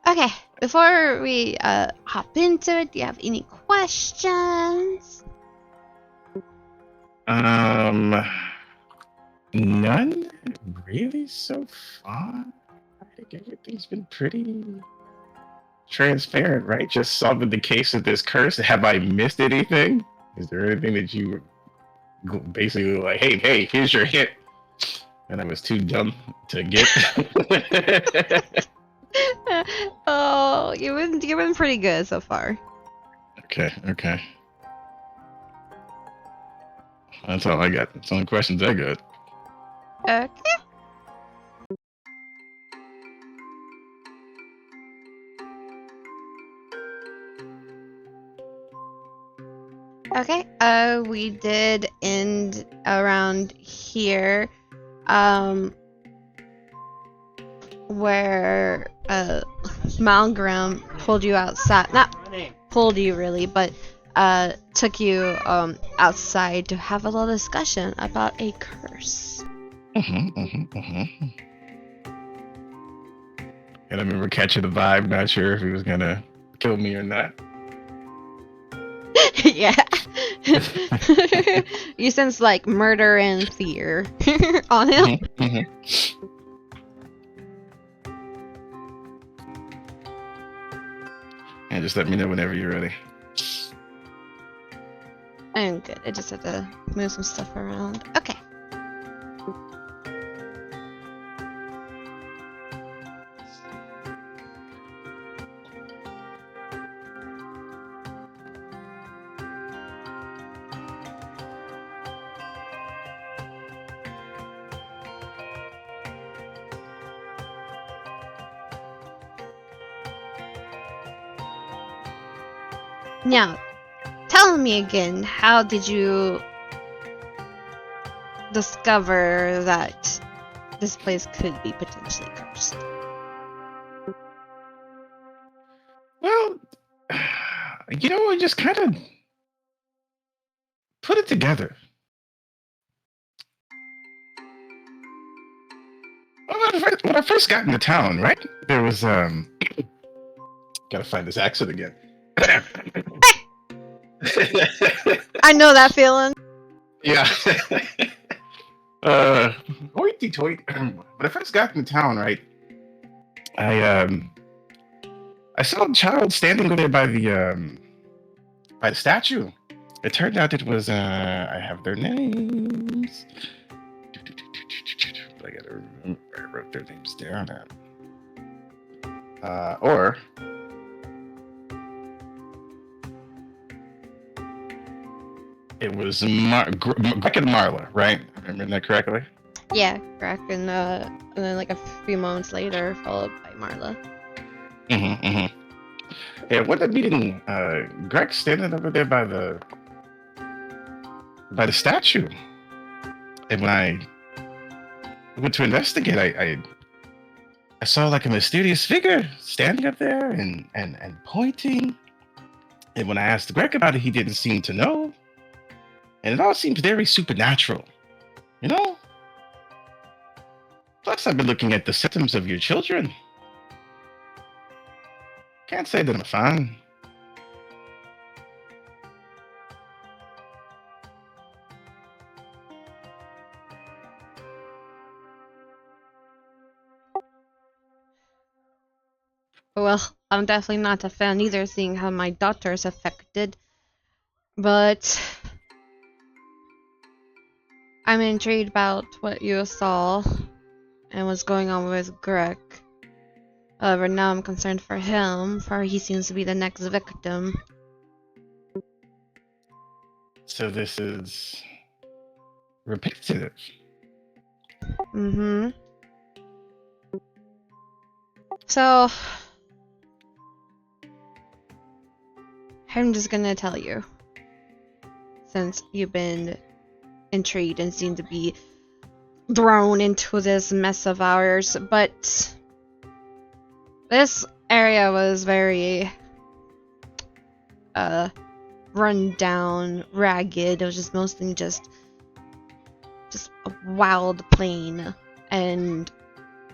Okay, before we hop into it, do you have any questions? None really so far. I think everything's been pretty transparent, right? Just solving the case of this curse. Have I missed anything? Is there anything that you basically like, hey, here's your hint, and I was too dumb to get? Oh, you've been pretty good so far. Okay. That's all I got. That's the only questions I got. Okay. Okay, we did end around here, where, Malgram pulled you outside, not pulled you really, but, took you, outside to have a little discussion about a curse. And I remember catching the vibe, not sure if he was gonna kill me or not. Yeah. You sense like murder and fear on him. And just let me know whenever you're ready. I'm good. I just have to move some stuff around. Okay. Now, tell me again, how did you discover that this place could be potentially cursed? Well, I just kind of put it together. When I first got into town, right? There was gotta find this accent again. I know that feeling. Yeah. Hoity toity. When I first got into town, right? I saw a child standing over there by the statue. It turned out it was I have their names. I gotta remember. I wrote their names down. Or it was Greg and Marla, right? Remember that correctly? Yeah, correct. And then like a few moments later, followed by Marla. Yeah, what that meeting? Greg standing over there by the statue, and when I went to investigate, I saw like a mysterious figure standing up there and pointing. And when I asked Greg about it, he didn't seem to know. And it all seems very supernatural, you know? Plus, I've been looking at the symptoms of your children. Can't say that I'm a fan. Well, I'm definitely not a fan either, seeing how my daughter's affected. But I'm intrigued about what you saw and what's going on with Greg. However, now I'm concerned for him, for he seems to be the next victim. So this is repetitive. Mm-hmm. So I'm just gonna tell you, since you've been intrigued and seem to be thrown into this mess of ours, but this area was very run down, ragged. It was just mostly just a wild plain. And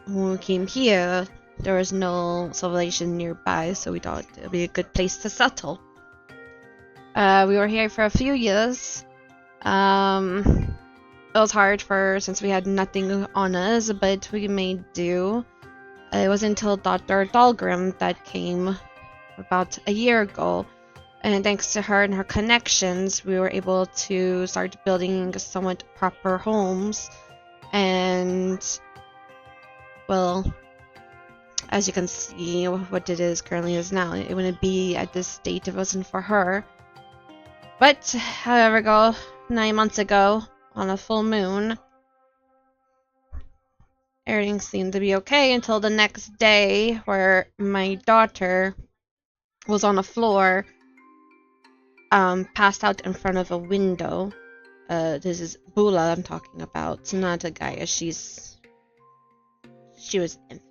when we came here, there was no civilization nearby, so we thought it would be a good place to settle. We were here for a few years. It was hard since we had nothing on us, but we made do. It wasn't until Dr. Dahlgrim that came about a year ago, and thanks to her and her connections, we were able to start building somewhat proper homes. And, well, as you can see, what it is currently is now. It wouldn't be at this state if it wasn't for her. But, however, 9 months ago, on a full moon, everything seemed to be okay until the next day, where my daughter was on the floor, passed out in front of a window. This is Bula I'm talking about, not a guy. She was infant.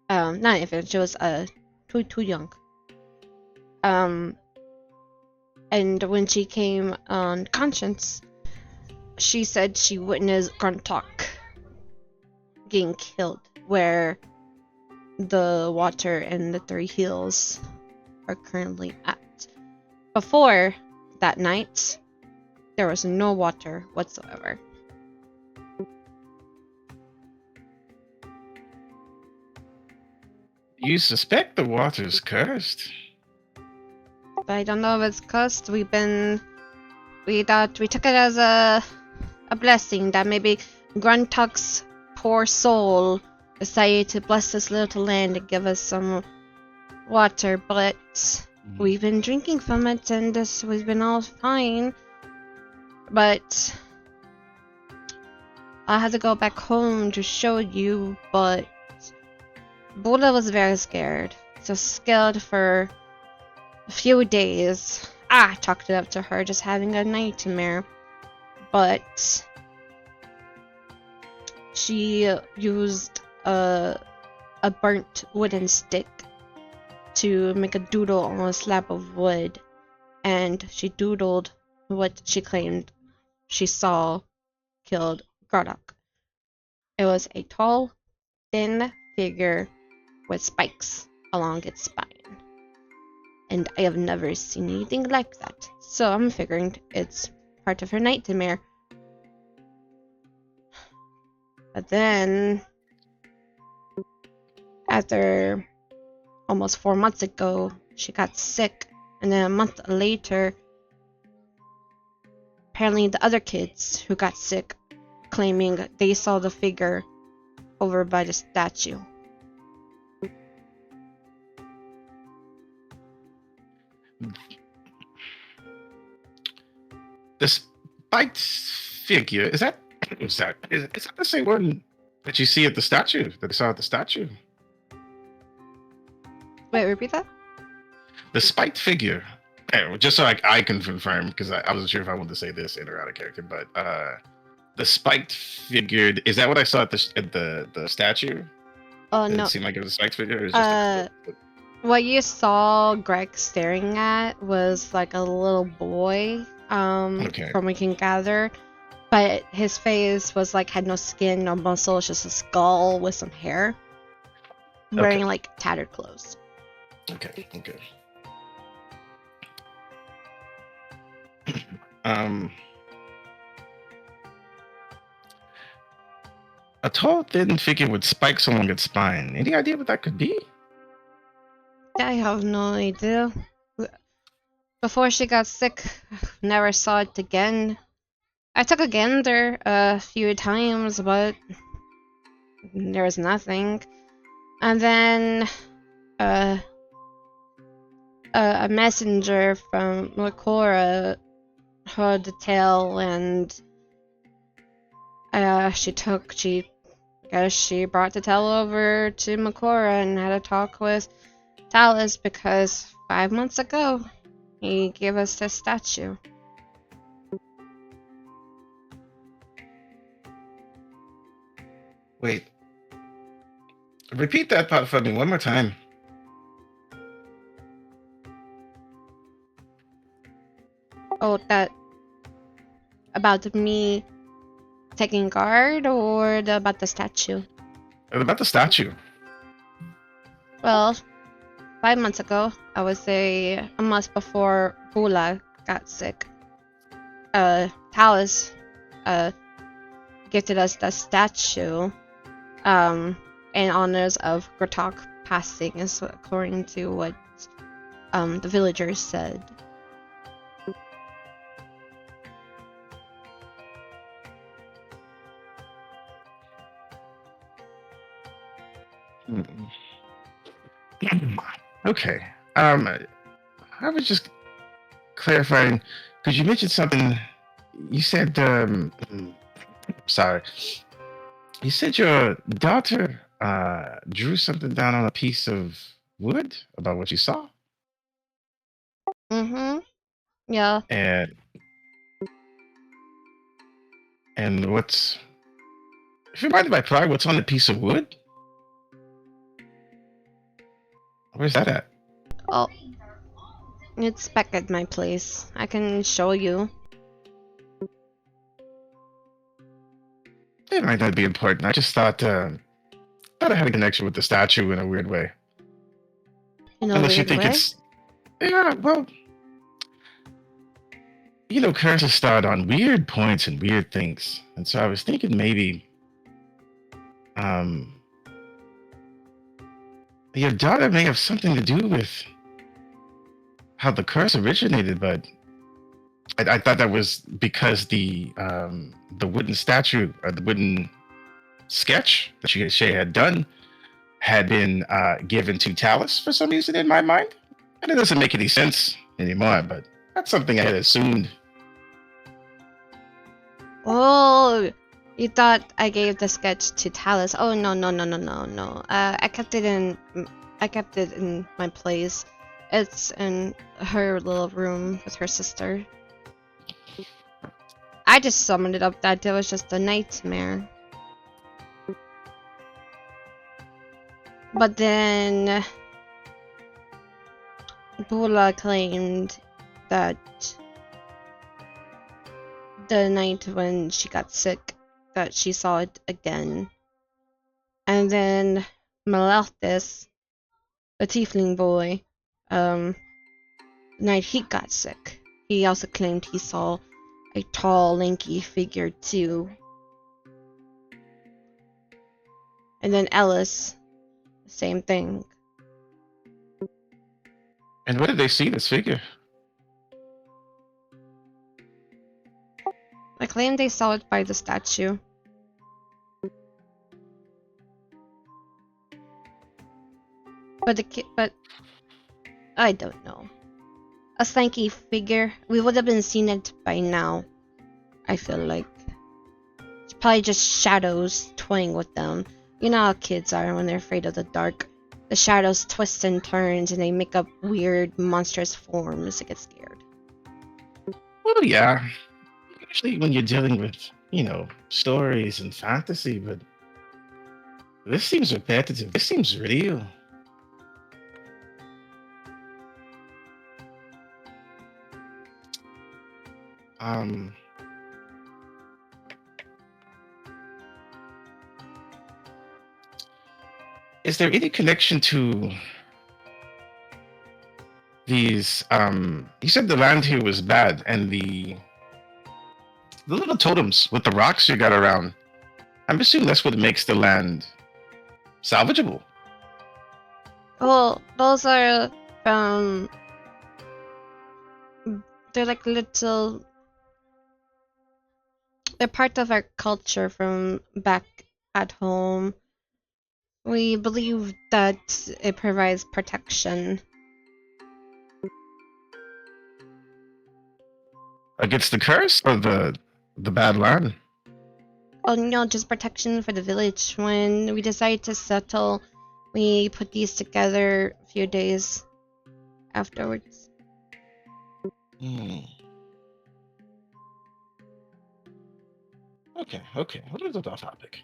Not infant. She was too young. And when she came on conscience, she said she witnessed Gruntalk getting killed, where the water and the Three Hills are currently at. Before that night, there was no water whatsoever. You suspect the water's cursed? But I don't know if it's cursed. We took it as a blessing that maybe Gruntalk's poor soul decided to bless this little land and give us some water, but we've been drinking from it and we've been all fine. But I had to go back home to show you, but Bula was very scared. So scared for a few days. I talked it up to her, just having a nightmare. But she used a burnt wooden stick to make a doodle on a slab of wood, and she doodled what she claimed she saw killed Grodok. It was a tall, thin figure with spikes along its spine, and I have never seen anything like that, so I'm figuring it's part of her nightmare. But then, after almost 4 months ago, she got sick, and then a month later, apparently the other kids who got sick claiming they saw the figure over by the statue. The spiked figure, is that the same one that you see at the statue, that I saw at the statue? Wait, repeat that? The spiked figure, just so I can confirm, because I wasn't sure if I wanted to say this in or out of character, but the spiked figure, is that what I saw at the statue? Oh, Did no. it seem like it was a spiked figure? Or is it just What you saw Greg staring at was like a little boy, Okay. from what we can gather. But his face was like, had no skin, no muscle, it's just a skull with some hair. Wearing like tattered clothes. Okay. A tall, thin figure with spikes along its spine. Any idea what that could be? I have no idea. Before she got sick, never saw it again. I took a gander a few times, but there was nothing. And then a messenger from Lakora heard the tale, and she brought the tale over to Makora and had a talk with Talus, because 5 months ago he gave us this statue. Wait. Repeat that part for me one more time. Oh, that about me taking guard, or about the statue? About the statue. Well, 5 months ago, I would say a month before Bula got sick, Talus, gifted us the statue, in honors of Gratok passing, is according to what, the villagers said. Okay. I was just clarifying because you mentioned something. You said, sorry. You said your daughter drew something down on a piece of wood about what you saw, Mm-hmm. Yeah. and what's if you mind if I pry, what's on the piece of wood? Where's that at? Oh, it's back at my place. I can show you. It might not be important. I just thought I had a connection with the statue in a weird way. In a Unless you weird think way. it's well, curses start on weird points and weird things, and so I was thinking maybe um your daughter may have something to do with how the curse originated, but I thought that was because the wooden statue or the wooden sketch that she had done had been given to Talus for some reason in my mind, and it doesn't make any sense anymore. But that's something I had assumed. Oh, you thought I gave the sketch to Talus? Oh, no, no, no, no, no, no. I kept it in my place. It's in her little room with her sister. I just summoned it up that it was just a nightmare. But then Bula claimed that the night when she got sick, that she saw it again. And then Malachthus, the tiefling boy, the night he got sick, he also claimed he saw a tall, lanky figure too. And then Ellis, same thing. And where did they see this figure? I claim they saw it by the statue. But I don't know. A slanky figure. We would have been seen it by now. I feel like it's probably just shadows toying with them. You know how kids are when they're afraid of the dark. The shadows twist and turns, and they make up weird, monstrous forms to get scared. Well, yeah. Usually when you're dealing with, stories and fantasy, but this seems repetitive. This seems real. Is there any connection to these you said the land here was bad, and the little totems with the rocks you got around, I'm assuming that's what makes the land salvageable. Well, those are they're like little. They're part of our culture from back at home. We believe that it provides protection. Against the curse or the bad land? Oh no, just protection for the village. When we decided to settle, we put these together a few days afterwards. Okay. What is the topic?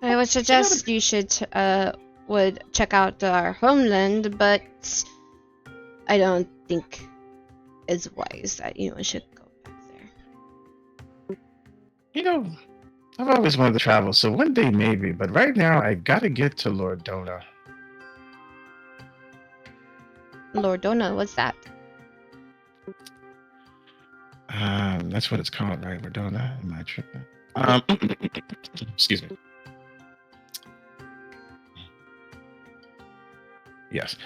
I would suggest you would check out our homeland, but I don't think it's wise that you should go back there. You know, I've always wanted to travel, so one day maybe, but right now I gotta get to Lordona. Lordona, what's that? That's what it's called, right? Lordona? Am I tripping? Excuse me. Yes.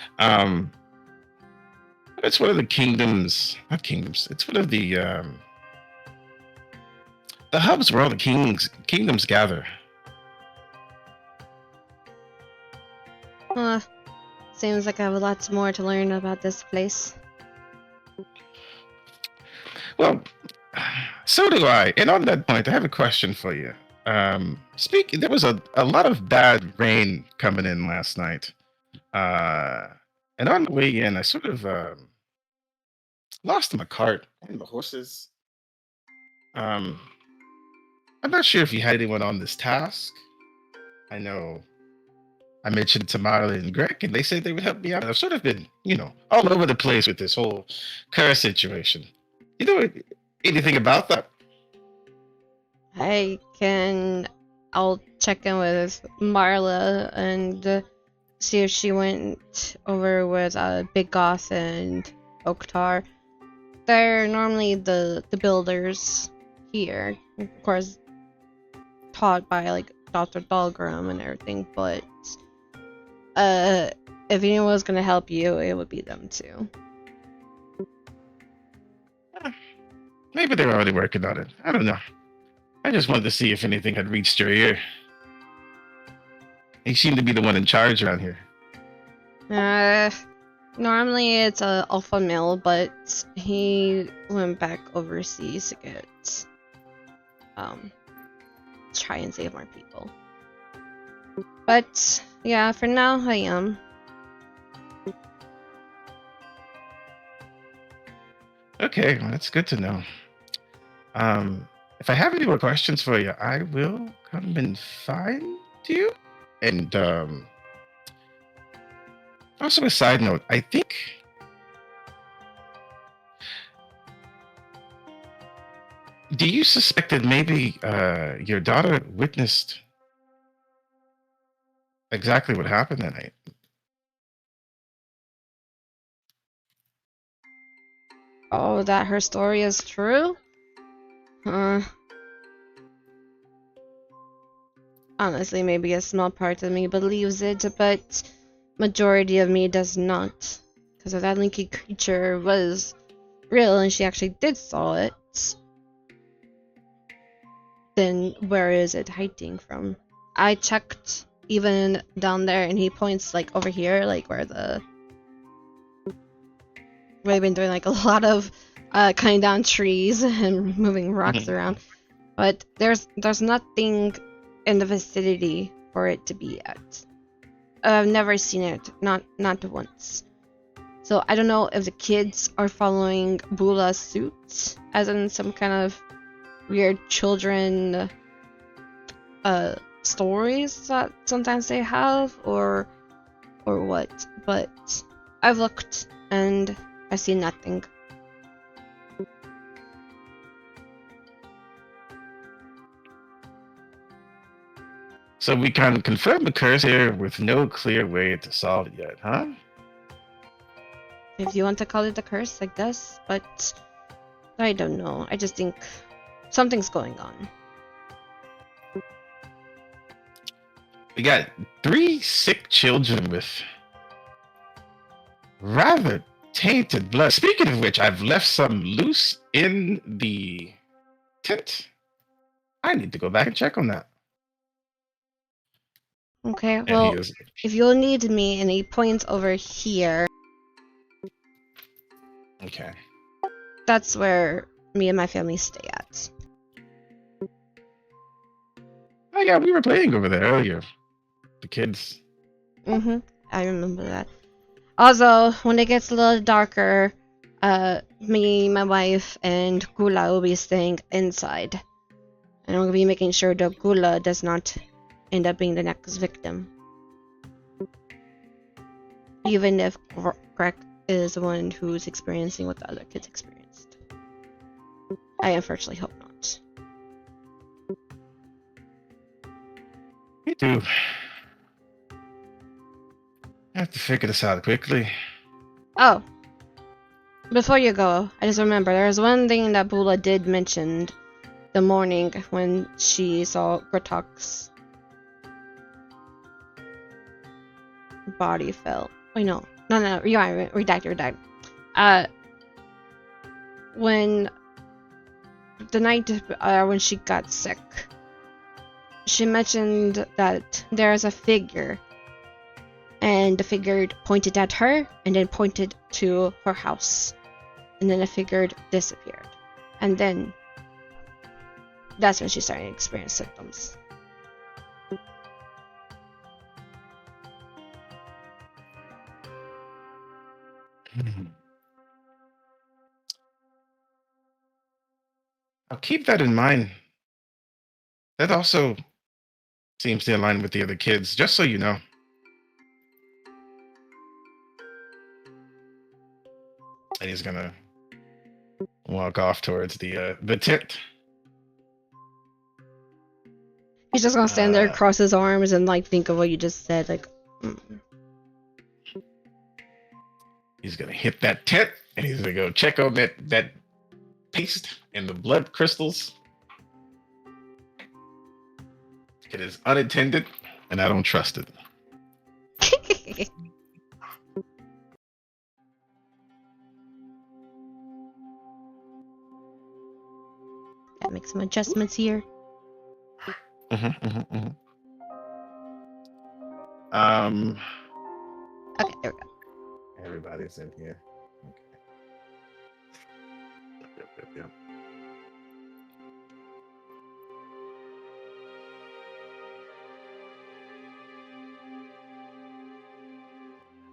It's one of the kingdoms, not kingdoms. It's one of the hubs where all the kingdoms gather. Seems like I have lots more to learn about this place. Well, so do I. And on that point, I have a question for you. There was a lot of bad rain coming in last night. And on the way in, I sort of lost my cart and the horses. I'm not sure if you had anyone on this task. I know I mentioned to Marley and Greg, and they said they would help me out. I've sort of been, all over the place with this whole curse situation. You know anything about that? I'll check in with Marla and see if she went over with Big Goth and Oktar. They're normally the builders here, of course, taught by like Dr. Dahlgrim and everything, but if anyone was gonna help you, it would be them too. Maybe they're already working on it. I don't know. I just wanted to see if anything had reached your ear. He seemed to be the one in charge around here. Normally it's a alpha male, but he went back overseas to get try and save more people. But yeah, for now I am. Okay, well, that's good to know. If I have any more questions for you, I will come and find you. And also a side note, I think do you suspect that maybe your daughter witnessed exactly what happened that night? Oh, that her story is true? Honestly, maybe a small part of me believes it, but majority of me does not. Because if that linky creature was real and she actually did saw it, then where is it hiding from? I checked even down there, and he points like over here, like where we've been doing like a lot of cutting down trees and moving rocks around, but there's nothing in the vicinity for it to be at. I've never seen it, not once. So I don't know if the kids are following Bula's suit, as in some kind of weird children stories that sometimes they have, or what. But I've looked and I see nothing. So we can confirm the curse here with no clear way to solve it yet, huh? If you want to call it a curse, I guess, but I don't know. I just think something's going on. We got 3 sick children with rather tainted blood. Speaking of which, I've left some loose in the tent. I need to go back and check on that. Okay, well, if you'll need me, and he points over here. Okay. That's where me and my family stay at. Oh yeah, we were playing over there earlier. The kids. I remember that. Also, when it gets a little darker, me, my wife, and Gula will be staying inside. And I'm gonna be making sure that Gula does not end up being the next victim. Even if is the one who's experiencing what the other kids experienced. I unfortunately hope not. Me too. I have to figure this out quickly. Oh, before you go, I just remember there was one thing that Bula did mention the morning when she saw Gratok's body fell. Wait, no, redact. When the night when she got sick, she mentioned that there's a figure, and the figure pointed at her and then pointed to her house, and then the figure disappeared, and then that's when she started to experience symptoms. I'll keep that in mind. That also seems to align with the other kids, just so you know. And he's gonna walk off towards the tent. He's just gonna stand there, cross his arms, and like think of what you just said. Like, He's gonna hit that tent, and he's gonna go check on that paste and the blood crystals. It is unattended, and I don't trust it. Gotta make some adjustments here. Okay, there we go. Everybody's in here. Okay. Yep.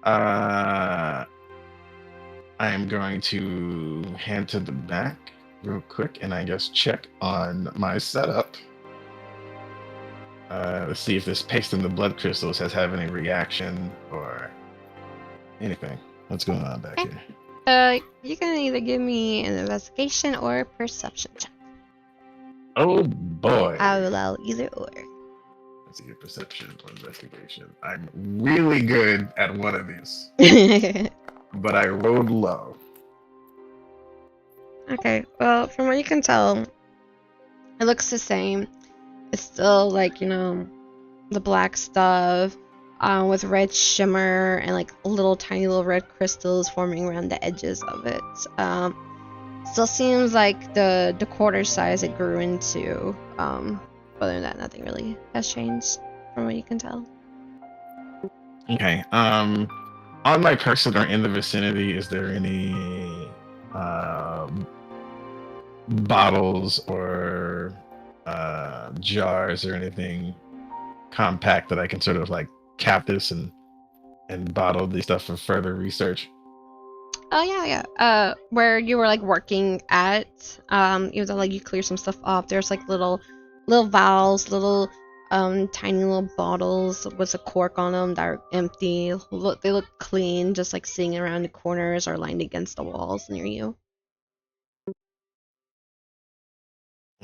I am going to hand to the back real quick and I guess check on my setup. Let's see if this paste in the blood crystals has had any reaction or anything. What's going on back here? You can either give me an investigation or a perception check. Oh boy. I will allow either or. Let's see, perception or investigation. I'm really good at one of these. But I rolled low. Okay, well, from what you can tell, it looks the same. It's still like, the black stuff with red shimmer and like tiny little red crystals forming around the edges of it. Still seems like the quarter size it grew into. Other than that, nothing really has changed from what you can tell. Okay. On my person or in the vicinity, is there any bottles or jars or anything compact that I can sort of like cap this and bottle these stuff for further research? Oh yeah. Where you were like working at, even though like you clear some stuff off, there's like little vials, little tiny little bottles with a cork on them that are empty. They look clean, just like sitting around the corners or lined against the walls near you.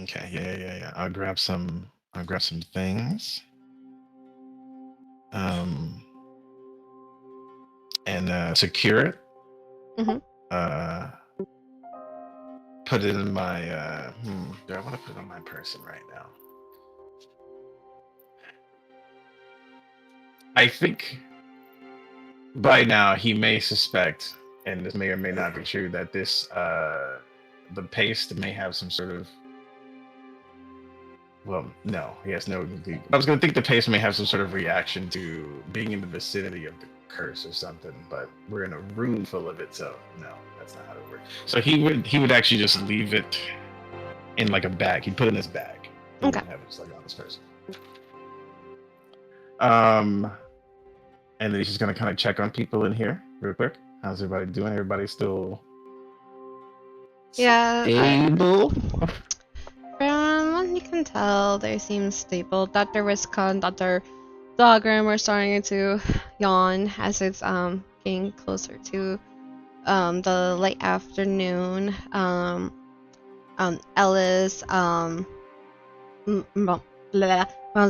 Okay, yeah. I'll grab some things. And secure it. Put it in my do I want to put it on my person right now? I think by now he may suspect, and this may or may not be true, that this the paste may have some sort of, well, no, he has no. I was going to think the paste may have some sort of reaction to being in the vicinity of the curse or something, but we're in a room full of it, so no, that's not how it works. So he would actually just leave it in like a bag. He'd put it in his bag. He Okay. wouldn't have it just like on his person. And then he's just gonna kind of check on people in here real quick. How's everybody doing? Everybody still stable? From what you can tell, they seem stable. Dr. Riska and Dr. Dogrim are starting to yawn as it's getting closer to the late afternoon. Ellis, blah, blah, God dang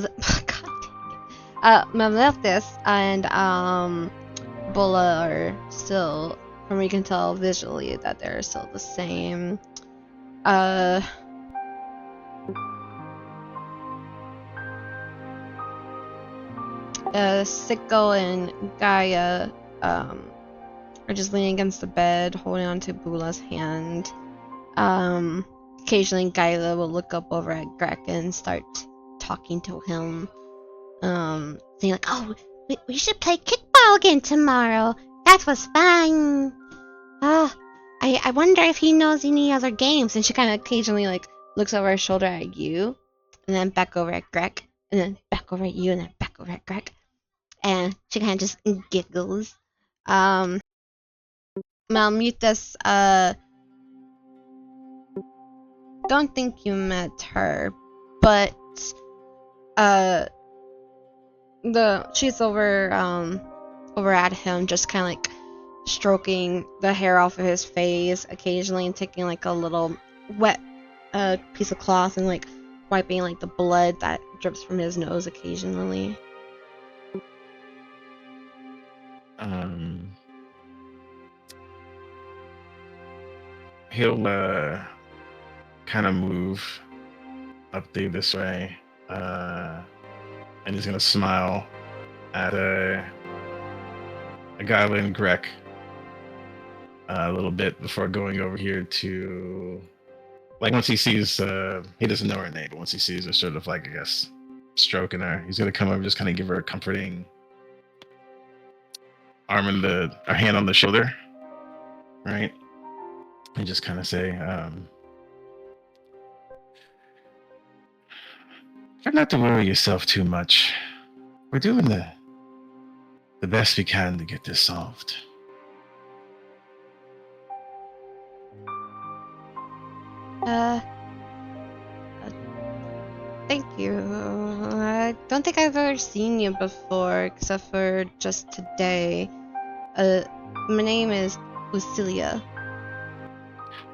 it. Melethus and Bulla are still, from what you can tell visually, that they're still the same. Sicko and Gaia are just leaning against the bed, holding on to Bula's hand. Occasionally Gaia will look up over at Greg and start talking to him. Saying like, "Oh, we should play kickball again tomorrow. That was fun. I wonder if he knows any other games." And she kind of occasionally like looks over her shoulder at you, and then back over at Greg, and then back over at you, and then back over at Greg. And she kind of just giggles. Malmuthus, don't think you met her, but she's over at him, just kind of like stroking the hair off of his face occasionally, and taking like a little wet piece of cloth and like wiping like the blood that drips from his nose occasionally. He'll kind of move up through this way, and he's gonna smile at a goblin Grek a little bit before going over here to, like, once he sees, he doesn't know her name, but once he sees her sort of like, I guess, stroking her, he's gonna come over and just kind of give her a comforting arm in the, or hand on the shoulder, right? And just kind of say, try not to worry yourself too much. We're doing the best we can to get this solved. Thank you. I don't think I've ever seen you before, except for just today. My name is Lucilia.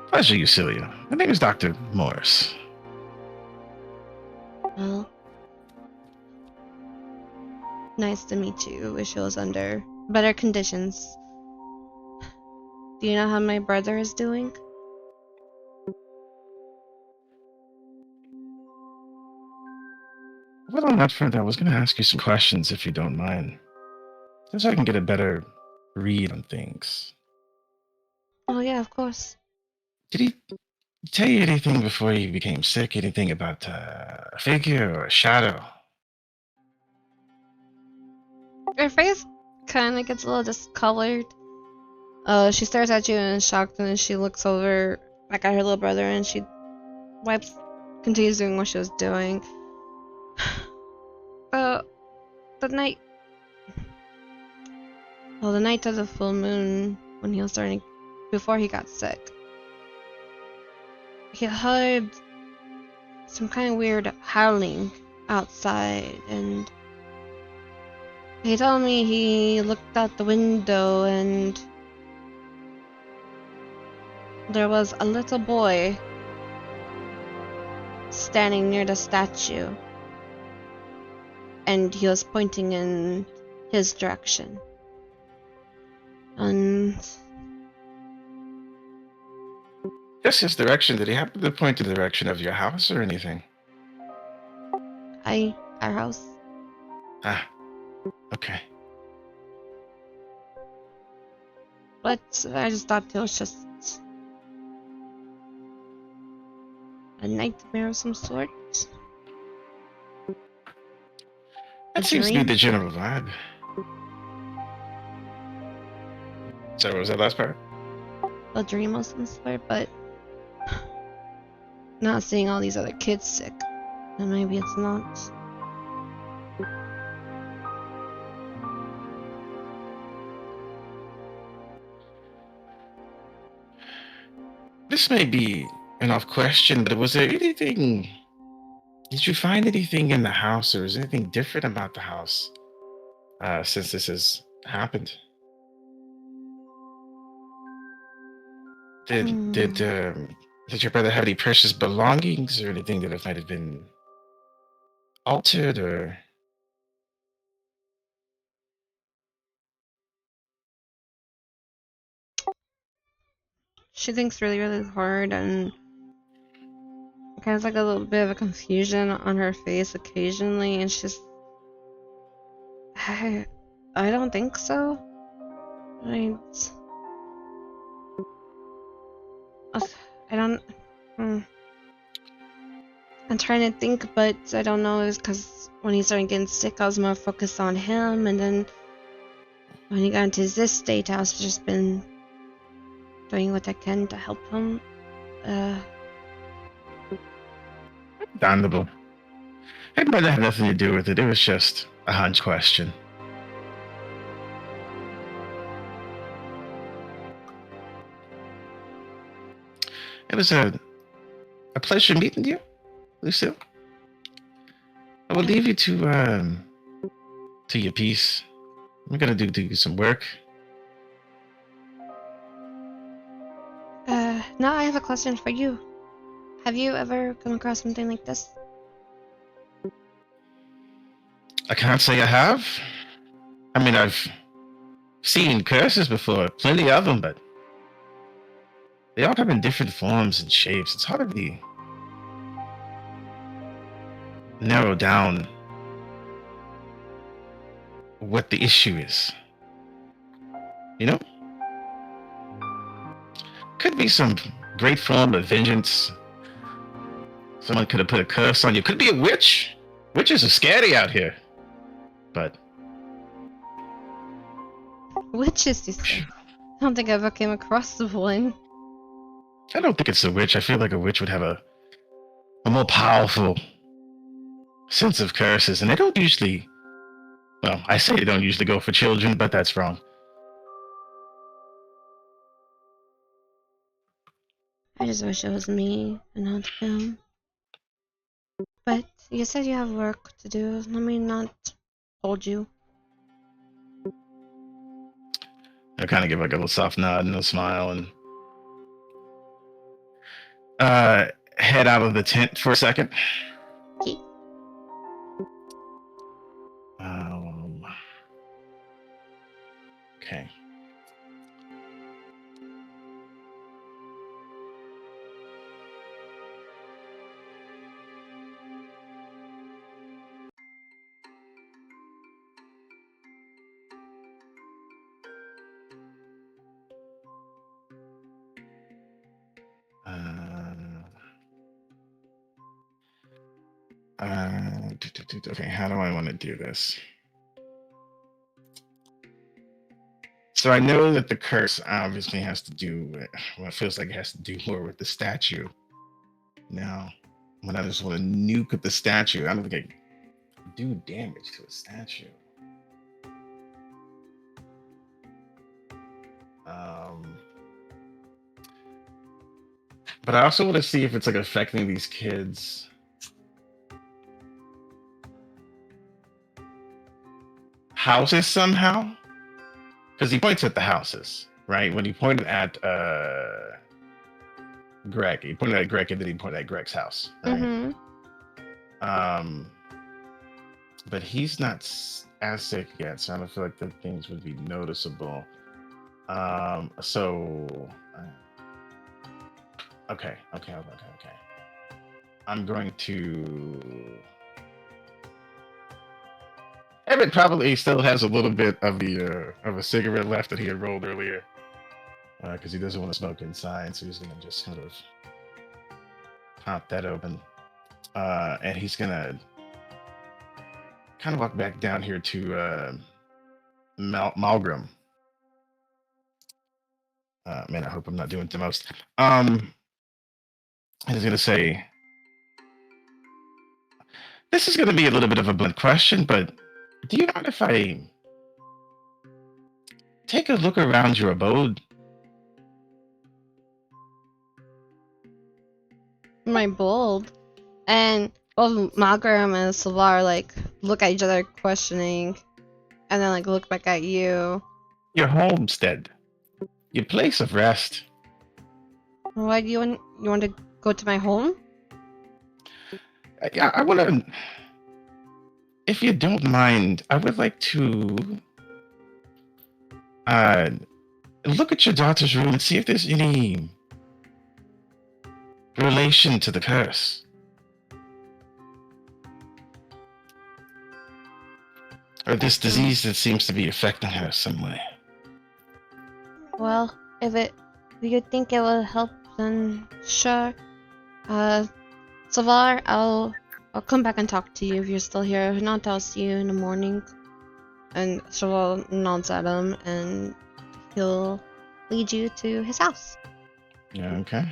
Pleasure, Eucilia. My name is Dr. Morris. Well, nice to meet you. Wish it was under better conditions. Do you know how my brother is doing? Well, on that front, I was going to ask you some questions, if you don't mind, just so I can get a better read on things. Oh yeah, of course. Did he tell you anything before he became sick? Anything about a figure or a shadow? Her face kind of gets a little discolored. She stares at you in shock, and then she looks over back at her little brother, and she continues doing what she was doing. The night of the full moon, when he was starting, before he got sick, he heard some kind of weird howling outside, and he told me he looked out the window and there was a little boy standing near the statue, and he was pointing in his direction. And Just his direction. Did he happen to point to the direction of your house or anything? our house. Ah, okay. But I just thought it was just a nightmare of some sort. That seems to be the general vibe. Sorry, what was that last part? A dream of some sort, but not seeing all these other kids sick. Then maybe it's not. This may be an off question, but was there anything? Did you find anything in the house, or is anything different about the house since this has happened? Did your brother have any precious belongings or anything that might have been altered or? She thinks really, really hard, and kind of like a little bit of a confusion on her face occasionally, and she's, I don't think so. I don't. I'm trying to think, but I don't know. It's because when he started getting sick, I was more focused on him, and then when he got into this state, I was just been doing what I can to help him. Understandable. It might have nothing to do with it. It was just a hunch question. It was a pleasure meeting you, Lucille. I will leave you to your piece. I'm gonna do some work. Now I have a question for you. Have you ever come across something like this? I can't say I have. I mean, I've seen curses before, plenty of them, but they all come in different forms and shapes. It's hard to be narrow down what the issue is. You know? Could be some great form of vengeance. Someone could have put a curse on you. Could be a witch. Witches are scary out here. But Witches, you say? I don't think I ever came across one. I don't think it's a witch. I feel like a witch would have a more powerful sense of curses, and they don't usually. Well, I say they don't usually go for children, but that's wrong. I just wish it was me and not him. But you said you have work to do. Let me not hold you. I kind of give like a little soft nod and a smile and head out of the tent for a second. Okay. Okay. Okay, how do I want to do this? So I know that the curse obviously has to do with, well, it feels like it has to do more with the statue. Now, when I just want to nuke at the statue, I don't think I can do damage to a statue. But I also want to see if it's like affecting these kids. Houses somehow? Because he points at the houses, right? When he pointed at Greg, he pointed at Greg and then he pointed at Greg's house, right? Mm-hmm. But he's not as sick yet, so I don't feel like the things would be noticeable. Okay. I'm going to. Evan probably still has a little bit of a cigarette left that he had rolled earlier, because he doesn't want to smoke inside, so he's gonna just kind of pop that open, and he's gonna kind of walk back down here to Malgrim. Man, I hope I'm not doing the most. He's gonna say, "This is gonna be a little bit of a blunt question, but do you mind if I take a look around your abode?" My bold. And both Malcolm and Savar like look at each other questioning and then like look back at you. Your homestead. Your place of rest. Why do you want to go to my home? Yeah, I want to. If you don't mind, I would like to uh, look at your daughter's room and see if there's any relation to the curse. Or this disease that seems to be affecting her some way. Well, if you think it will help, then sure. Savar, I'll come back and talk to you if you're still here. If not, I'll see you in the morning. And Savar nods at him, and he'll lead you to his house. Yeah, okay.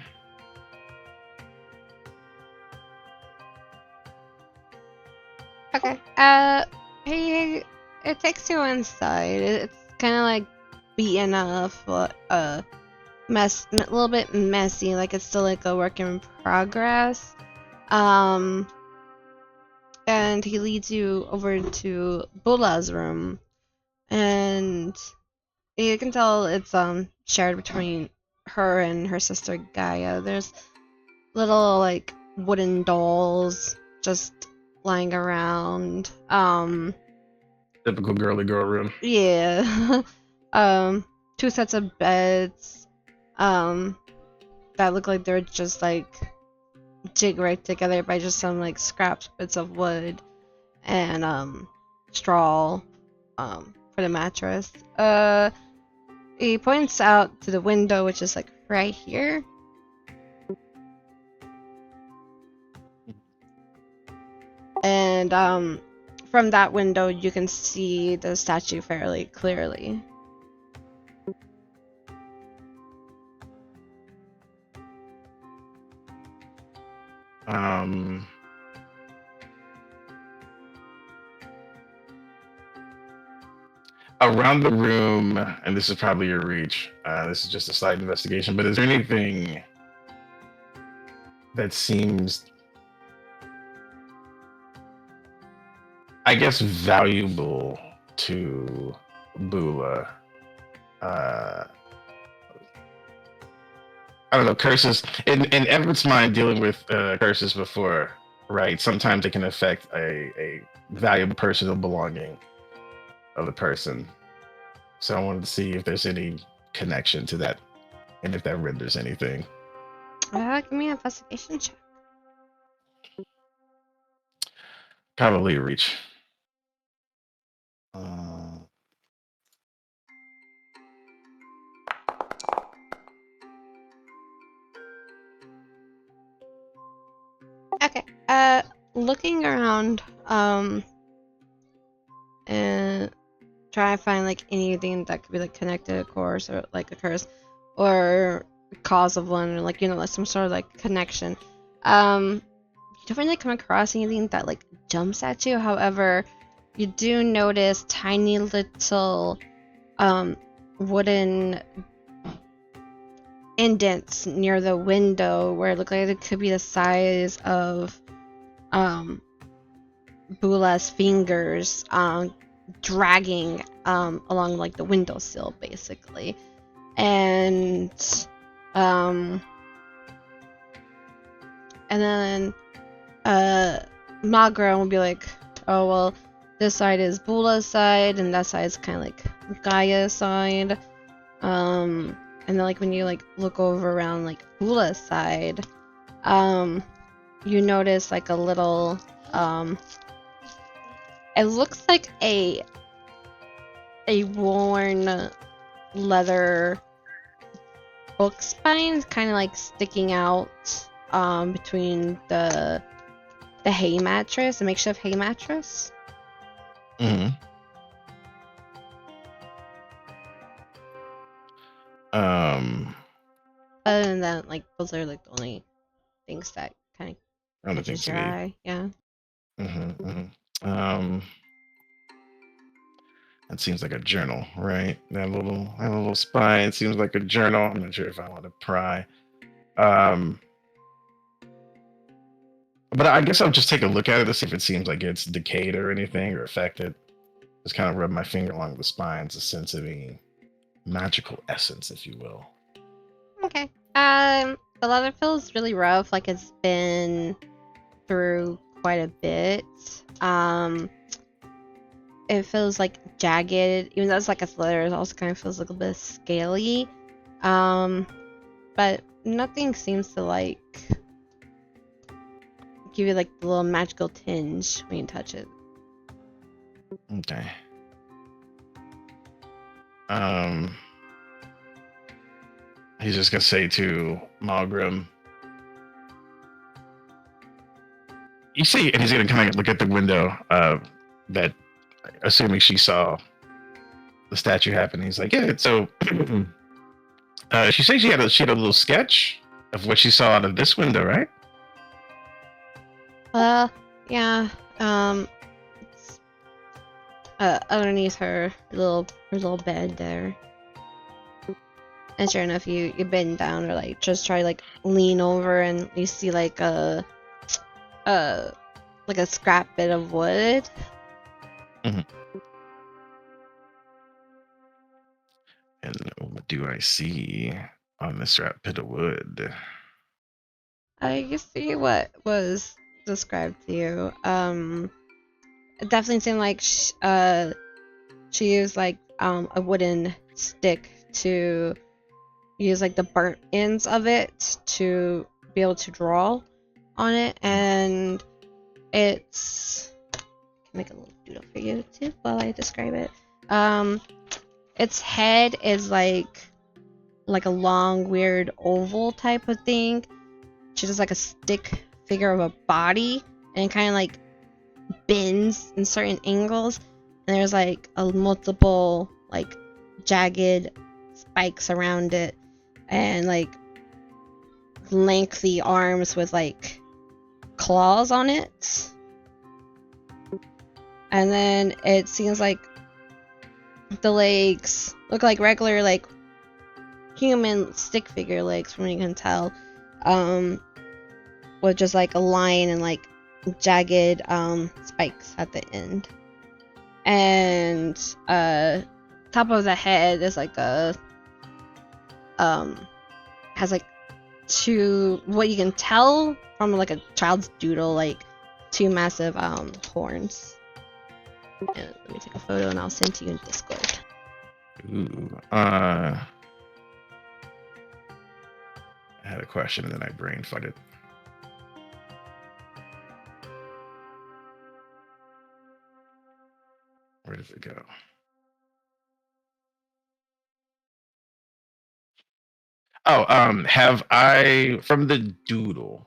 Okay. It takes you inside. It's kind of like beaten up, but a little bit messy. Like it's still like a work in progress. And he leads you over to Bula's room, and you can tell it's shared between her and her sister Gaia. There's little like wooden dolls just lying around. Typical girly girl room. Yeah. Two sets of beds. That look like they're just like jig right together by just some like scraps bits of wood and straw for the mattress. He points out to the window, which is like right here. And from that window you can see the statue fairly clearly. Around the room, and this is probably your reach. This is just a side investigation, but is there anything that seems, I guess, valuable to Bula? I don't know, curses. In Everett's mind, dealing with curses before, right? Sometimes it can affect a valuable personal belonging of the person. So I wanted to see if there's any connection to that, and if that renders anything. Give me an investigation check. Probably a reach. Okay. Looking around, and try to find like anything that could be like connected to a course or like a curse or cause of one, or like like some sort of like connection. You don't really come across anything that like jumps at you. However, you do notice tiny little wooden indents near the window where it looked like it could be the size of Bula's fingers dragging along like the windowsill basically. And then Magra will be like, oh well, this side is Bula's side and that side is kind of like Gaia's side. And then like when you like look over around like Bula's side, you notice like a little it looks like a worn leather book spine kind of like sticking out between the hay mattress, a makeshift hay mattress. Mm-hmm. Other than that, like those are like the only things that kind of catches your eye. Yeah. That seems like a journal, right? That little spine seems like a journal. I'm not sure if I want to pry. But I guess I'll just take a look at it to see if it seems like it's decayed or anything or affected. Just kind of rub my finger along the spine to sense any magical essence, if you will. Okay. The leather feels really rough, like it's been through quite a bit. It feels like jagged, even though it's like a leather, it also kind of feels like a bit scaly. But nothing seems to like give you like the little magical tinge when you touch it. Okay. He's just gonna say to Malgrim, you see, and he's gonna kind of look at the window, that, assuming she saw the statue happen. He's like, yeah, so she said she had a little sketch of what she saw out of this window, right? Yeah. It's underneath her little bed there. And sure enough, you bend down or like just try to like lean over and you see like a scrap bit of wood. Mm-hmm. And what do I see on this scrap bit of wood? You see what was described to you. It definitely seemed like she used like a wooden stick to use like the burnt ends of it to be able to draw on it, and it's I can make a little doodle for you too while I describe it. Its head is like a long weird oval type of thing. She does like a stick figure of a body and kind of like bends in certain angles, and there's like a multiple like jagged spikes around it and like lengthy arms with like claws on it. And then it seems like the legs look like regular like human stick figure legs from what you can tell, with just like a line and like jagged spikes at the end. And top of the head is like a has like two, what you can tell from like a child's doodle, like two massive horns. And let me take a photo and I'll send to you in Discord. Ooh. I had a question and then I brain farted. Where does it go? Oh, have I, from the doodle,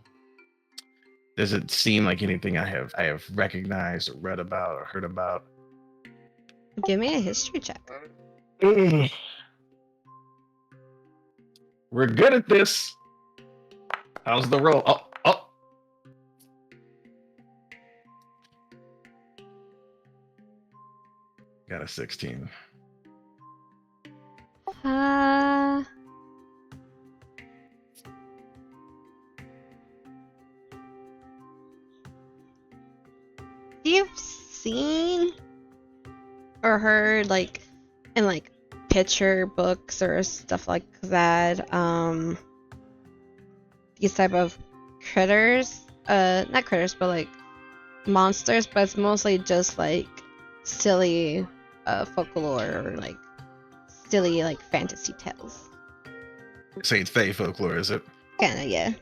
does it seem like anything I have recognized or read about or heard about? Give me a history check. We're good at this. How's the roll? Oh. Got a 16. You've seen or heard like in like picture books or stuff like that, these type of critters, not critters but like monsters, but it's mostly just like silly folklore or like silly like fantasy tales. Say it's Fae folklore, is it? Kinda, yeah.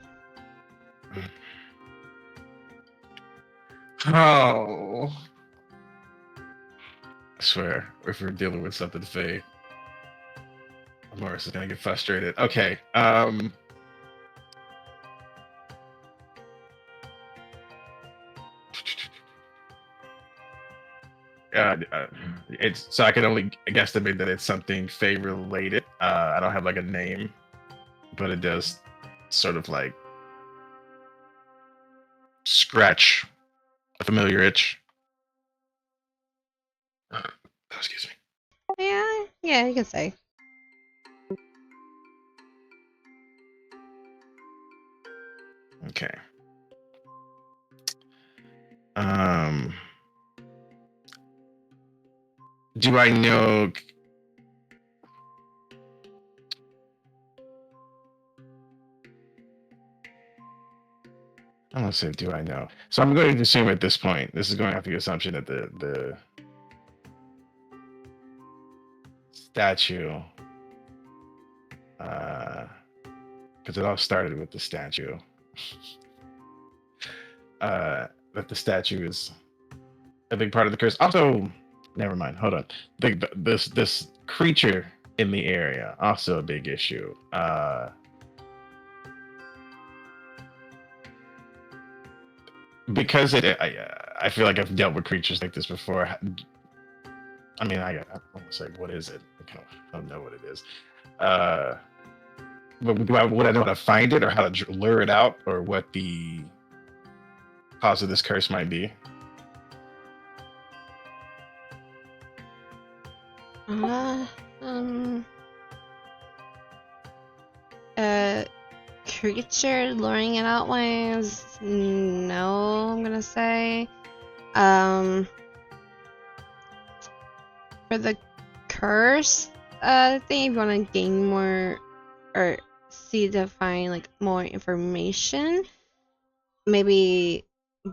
Oh. I swear, if we're dealing with something Fae, Morris is gonna get frustrated. Okay. It's so I can only guesstimate that it's something Fae related. I don't have like a name, but it does sort of like scratch a familiar itch. Excuse me. Yeah, you can say. Okay. Um, do I know? I'm gonna say, do I know? So I'm going to assume at this point, this is going to have to be the assumption that the statue, because it all started with the statue, that the statue is a big part of the curse. Also, never mind. Hold on. This creature in the area also a big issue. Because I feel like I've dealt with creatures like this before. I mean, I want to say, what is it? I don't know what it is. But would I know how to find it or how to lure it out or what the cause of this curse might be? Creature luring it out ways? No, I'm gonna say. For the curse, I think if you want to gain more or see to find like more information, maybe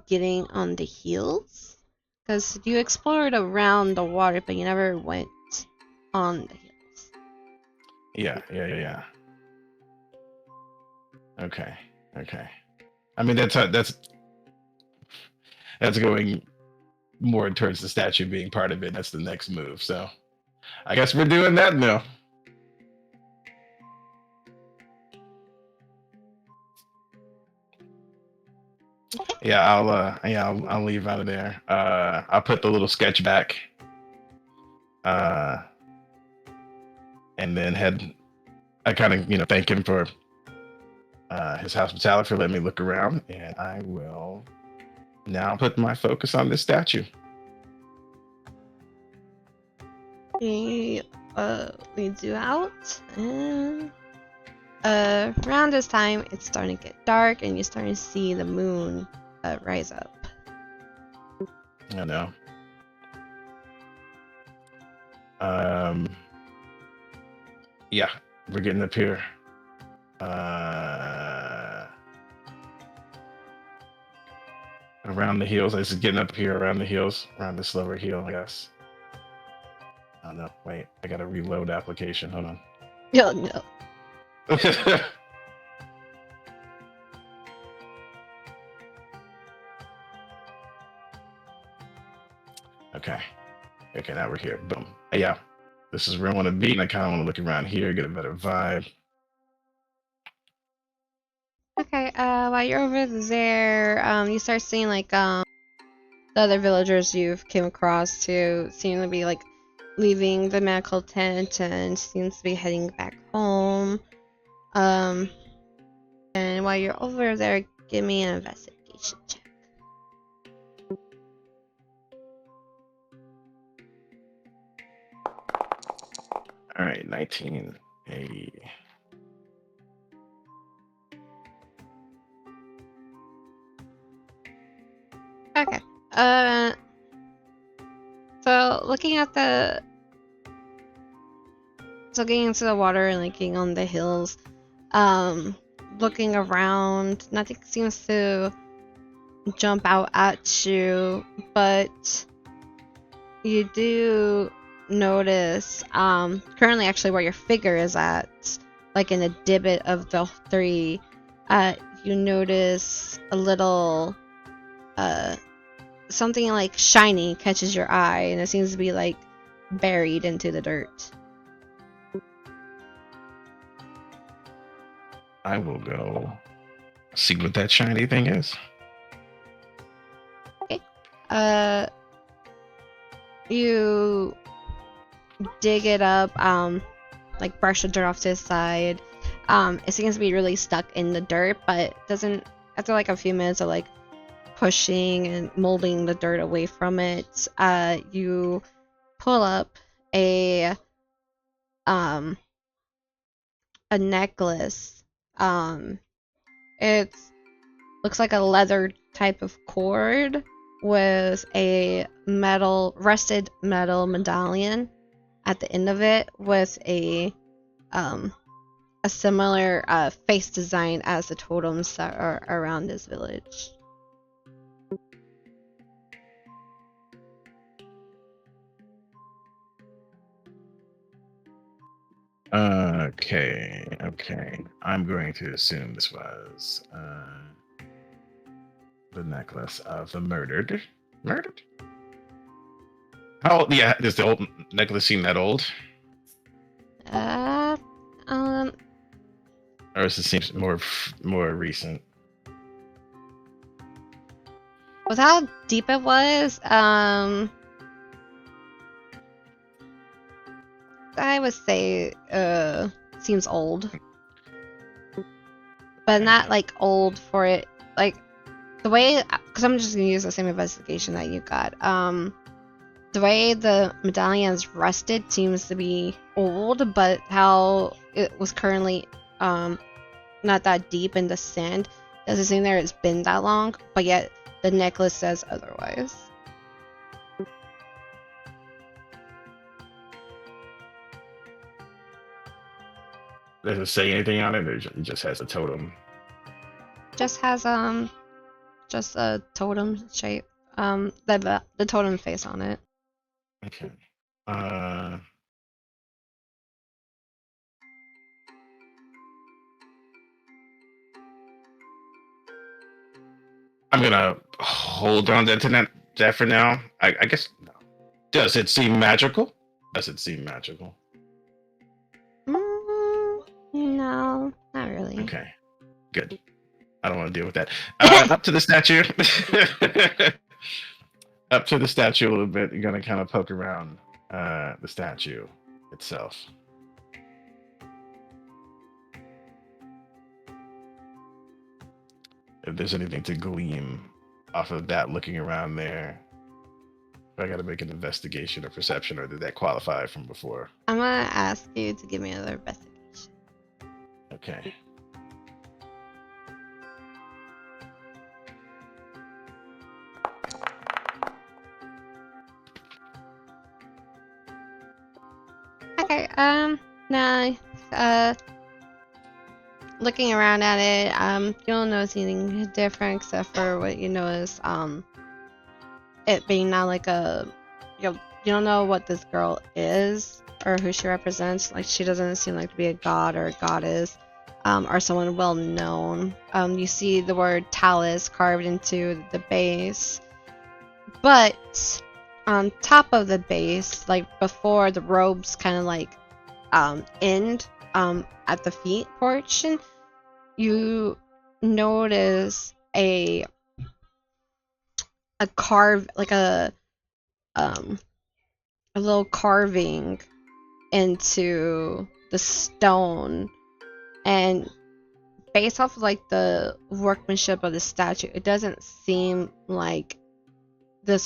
getting on the hills, because you explored around the water, but you never went on the hills. Yeah. Okay. I mean, that's going more towards the statue being part of it. That's the next move. So I guess we're doing that now. Yeah, I'll leave out of there. I'll put the little sketch back. And then I kind of, thank him for his hospitality for letting me look around, and I will now put my focus on this statue. We leads you out, and around this time it's starting to get dark, and you're starting to see the moon rise up. I know. Yeah, we're getting up here. Around the hills. This is getting up here around the hills, around this lower hill, I guess. Oh no, wait, I gotta reload application. Hold on. Oh no. Okay, now we're here. Boom. Yeah, this is where I want to be, and I kind of want to look around here, get a better vibe. Okay, while you're over there, you start seeing like the other villagers you've came across too seem to be like leaving the medical tent and seems to be heading back home. And while you're over there, give me an investigation check. All right, 1980. Okay. So looking into the water and looking on the hills, looking around, nothing seems to jump out at you, but you do notice, currently actually where your figure is at, like in the divot of the three, you notice a little, something like shiny catches your eye, and it seems to be like buried into the dirt. I will go see what that shiny thing is. Okay. You dig it up, like brush the dirt off to the side. It seems to be really stuck in the dirt, but doesn't, after like a few minutes of like pushing and molding the dirt away from it, you pull up a necklace. It looks like a leather type of cord with a rusted metal medallion at the end of it with a a similar face design as the totems that are around this village. Okay. I'm going to assume this was the necklace of the murdered. Murdered? How old? Yeah, does the old necklace seem that old? Um, Or does it seem more recent? with how deep it was, I would say, seems old. But not like old for it, like the way, because I'm just gonna use the same investigation that you got. The way the medallion's rusted seems to be old, but how it was currently not that deep in the sand doesn't seem there it's been that long, but yet the necklace says otherwise. Does it say anything on it, or it just has a totem? Just has just a totem shape, the totem face on it. Okay. I'm gonna hold on to that for now. I guess. No. Does it seem magical? Does it seem magical? No, not really. Okay, good. I don't want to deal with that. Up to the statue. Up to the statue a little bit. You're gonna kind of poke around the statue itself. If there's anything to glean off of that, looking around there, I got to make an investigation or perception, or did that qualify from before? I'm gonna ask you to give me another investigation. Okay. Okay, now, looking around at it, you don't notice anything different except for what you notice, it being not like you don't know what this girl is or who she represents. Like, she doesn't seem like to be a god or a goddess, or someone well known. You see the word Talus carved into the base, but on top of the base, like before the robes kind of like end at the feet portion, you notice a carve, like a little carving into the stone, and based off of like the workmanship of the statue, it doesn't seem like this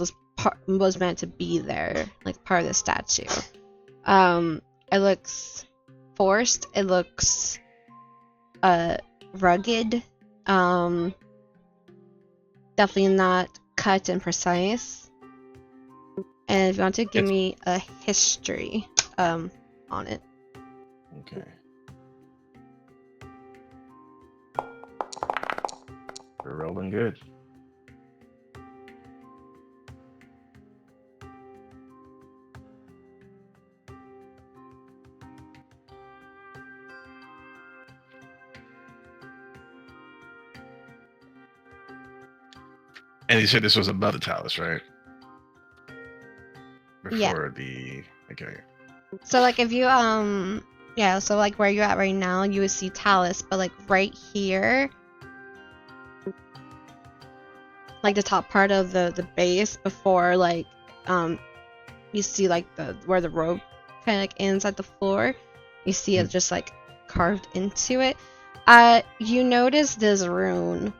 was meant to be there, like part of the statue. It looks forced. It looks rugged. Definitely not cut and precise. And if you want to give me a history on it. Okay. We're rolling good. And you said this was above the talus, right? Before the okay. So like if you yeah, so like where you're at right now, you would see talus, but like right here, like the top part of the base before like you see like where the rope kind of like ends at the floor, you see it just like carved into it. You notice this rune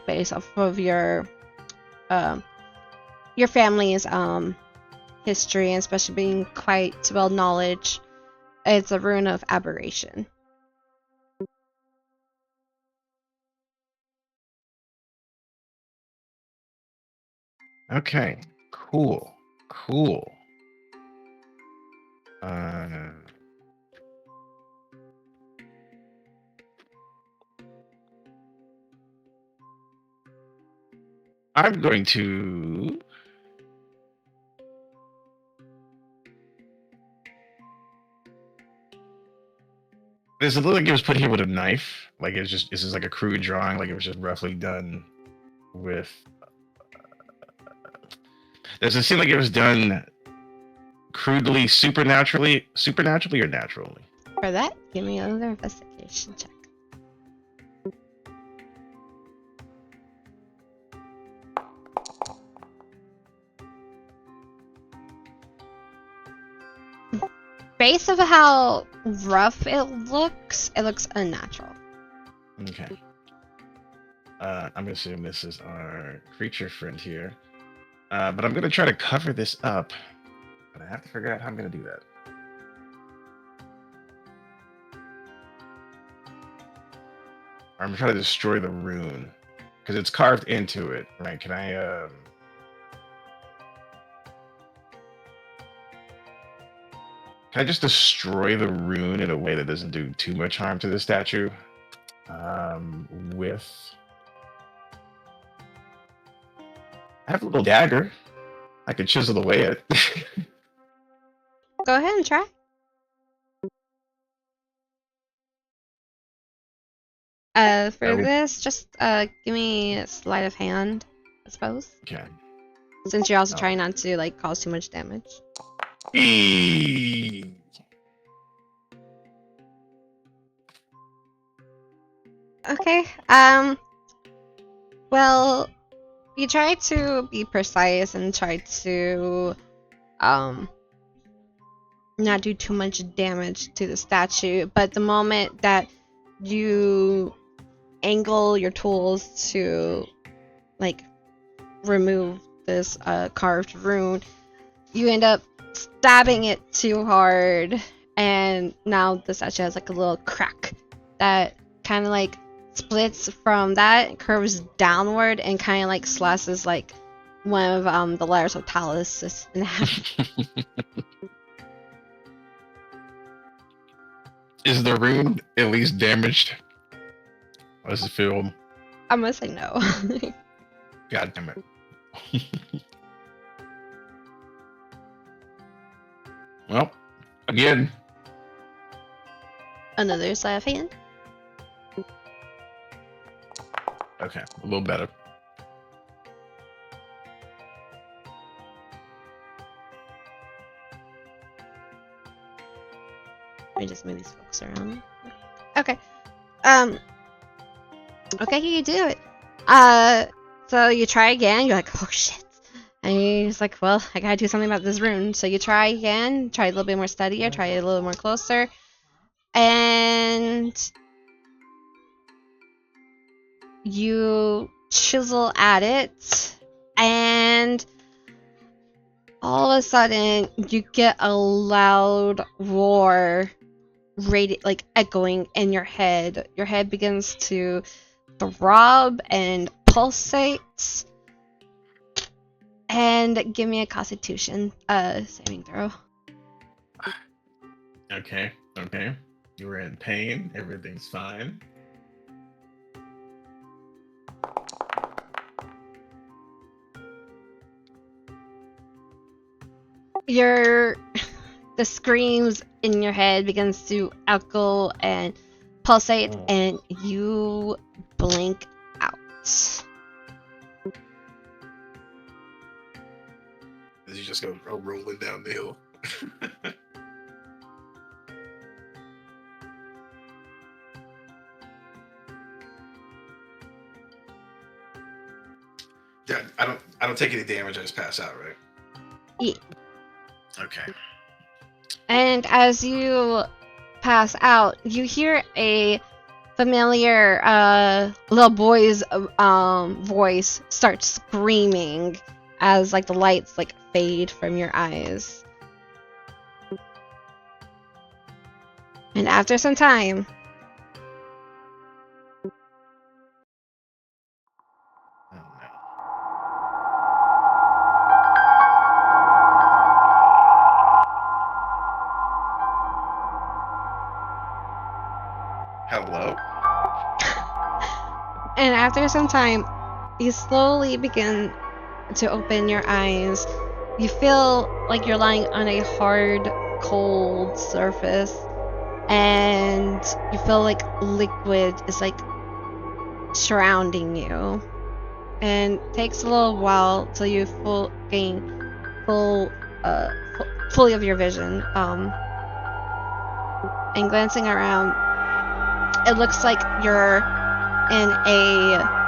based off of your family's history, and especially being quite well knowledge. It's a rune of aberration. Okay. Cool. I'm going to. There's a little like it was put here with a knife. Like it's just this is like a crude drawing. Like it was just roughly done with. Does it seem like it was done crudely, supernaturally or naturally? For that, give me another investigation check. Based on how rough it looks unnatural. Okay. I'm gonna assume this is our creature friend here. But I'm gonna try to cover this up. But I have to figure out how I'm gonna do that. I'm gonna try to destroy the rune. Because it's carved into it. Right, can I Can I just destroy the rune in a way that doesn't do too much harm to the statue? With I have a little dagger. I could chisel away at it. Go ahead and try. For this, just give me a sleight of hand, I suppose. Okay. Since you're also trying not to like cause too much damage. Okay. Well, you try to be precise and try to not do too much damage to the statue, but the moment that you angle your tools to like remove this carved rune, you end up stabbing it too hard, and now the statue has like a little crack that kind of like splits from that, curves downward, and kind of like slices like one of the layers of talus in half. Is the rune at least damaged? How does it feel? I'm gonna say no. God damn it. Well, again. Another sleight of hand. Okay, a little better. Let me just move these folks around. Okay. Okay, you do it. So you try again. You're like, oh shit. And you're just like, well, I gotta do something about this rune. So you try again. Try a little bit more steadier. Try it a little more closer. And you chisel at it. And all of a sudden, you get a loud roar, like echoing in your head. Your head begins to throb and pulsate. And give me a Constitution saving throw. Okay. You were in pain. Everything's fine. The screams in your head begins to echo and pulsate, and you blink out. As you just go rolling down the hill. Yeah, I don't take any damage. I just pass out, right? Yeah. Okay. And as you pass out, you hear a familiar little boy's voice start screaming as like the lights like fade from your eyes. And after some time, Hello? and after some time, You slowly begin to open your eyes. You feel like you're lying on a hard, cold surface, and you feel like liquid is like surrounding you. And it takes a little while till you gain fully of your vision. And glancing around, it looks like you're in a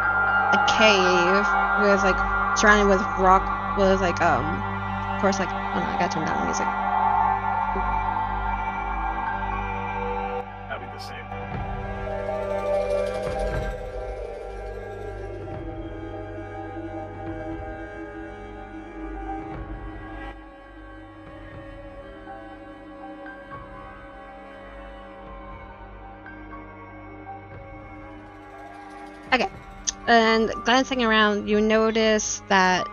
cave with like surrounded with rock with like of course like oh no, I gotta turn down the music. That'll be the same. Okay. And glancing around, you notice that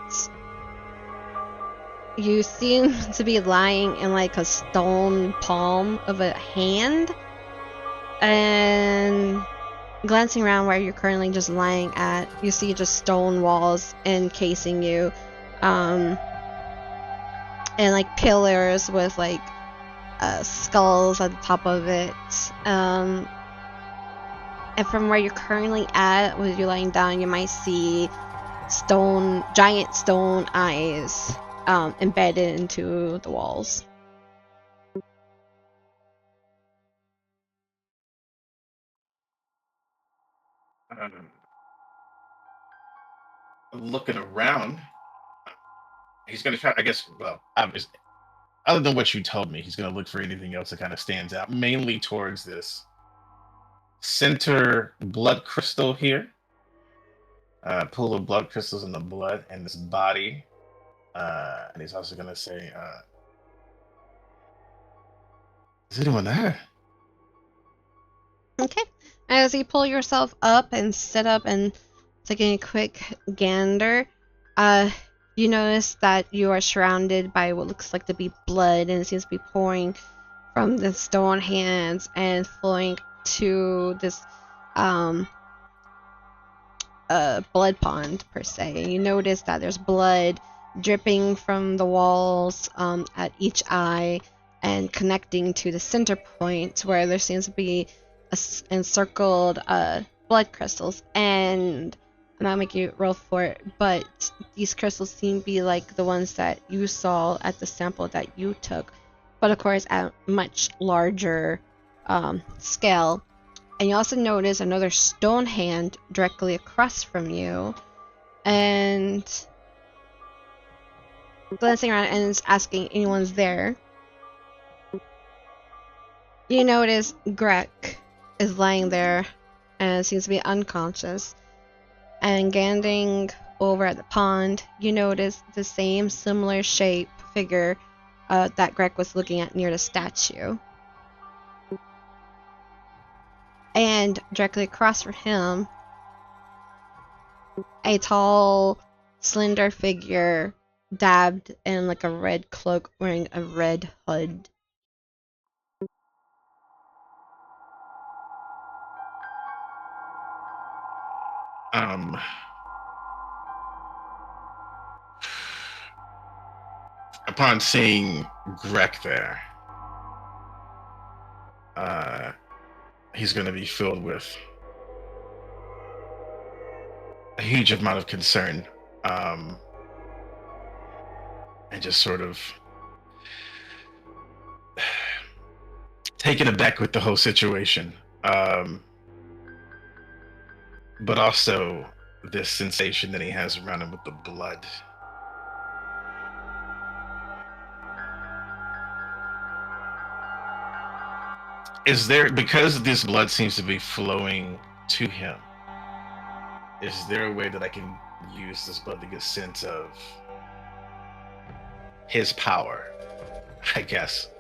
you seem to be lying in like a stone palm of a hand. And glancing around where you're currently just lying at, you see just stone walls encasing you. And like pillars with like skulls at the top of it. And from where you're currently at, with you lying down, you might see giant stone eyes embedded into the walls. Looking around, he's gonna try. I guess. Well, obviously, other than what you told me, he's gonna look for anything else that kind of stands out, mainly towards this center blood crystal here. Pool of blood crystals in the blood and this body. And he's also gonna say, "Is anyone there?" Okay. As you pull yourself up and sit up and taking a quick gander, you notice that you are surrounded by what looks like to be blood, and it seems to be pouring from the stone hands and flowing to this blood pond per se. You notice that there's blood dripping from the walls at each eye and connecting to the center point where there seems to be encircled blood crystals. And I'm not making you roll for it, but these crystals seem to be like the ones that you saw at the sample that you took, but of course at much larger scale. And you also notice another stone hand directly across from you. And glancing around and asking anyone's there, you notice Greg is lying there and seems to be unconscious. And gazing over at the pond, you notice the same similar shape figure that Greg was looking at near the statue. And directly across from him, a tall, slender figure dabbed in like a red cloak wearing a red hood. Upon seeing Greg there, he's going to be filled with a huge amount of concern, and just sort of taken aback with the whole situation, but also this sensation that he has around him with the blood. Is there, because this blood seems to be flowing to him, is there a way that I can use this blood to get a sense of his power? I guess.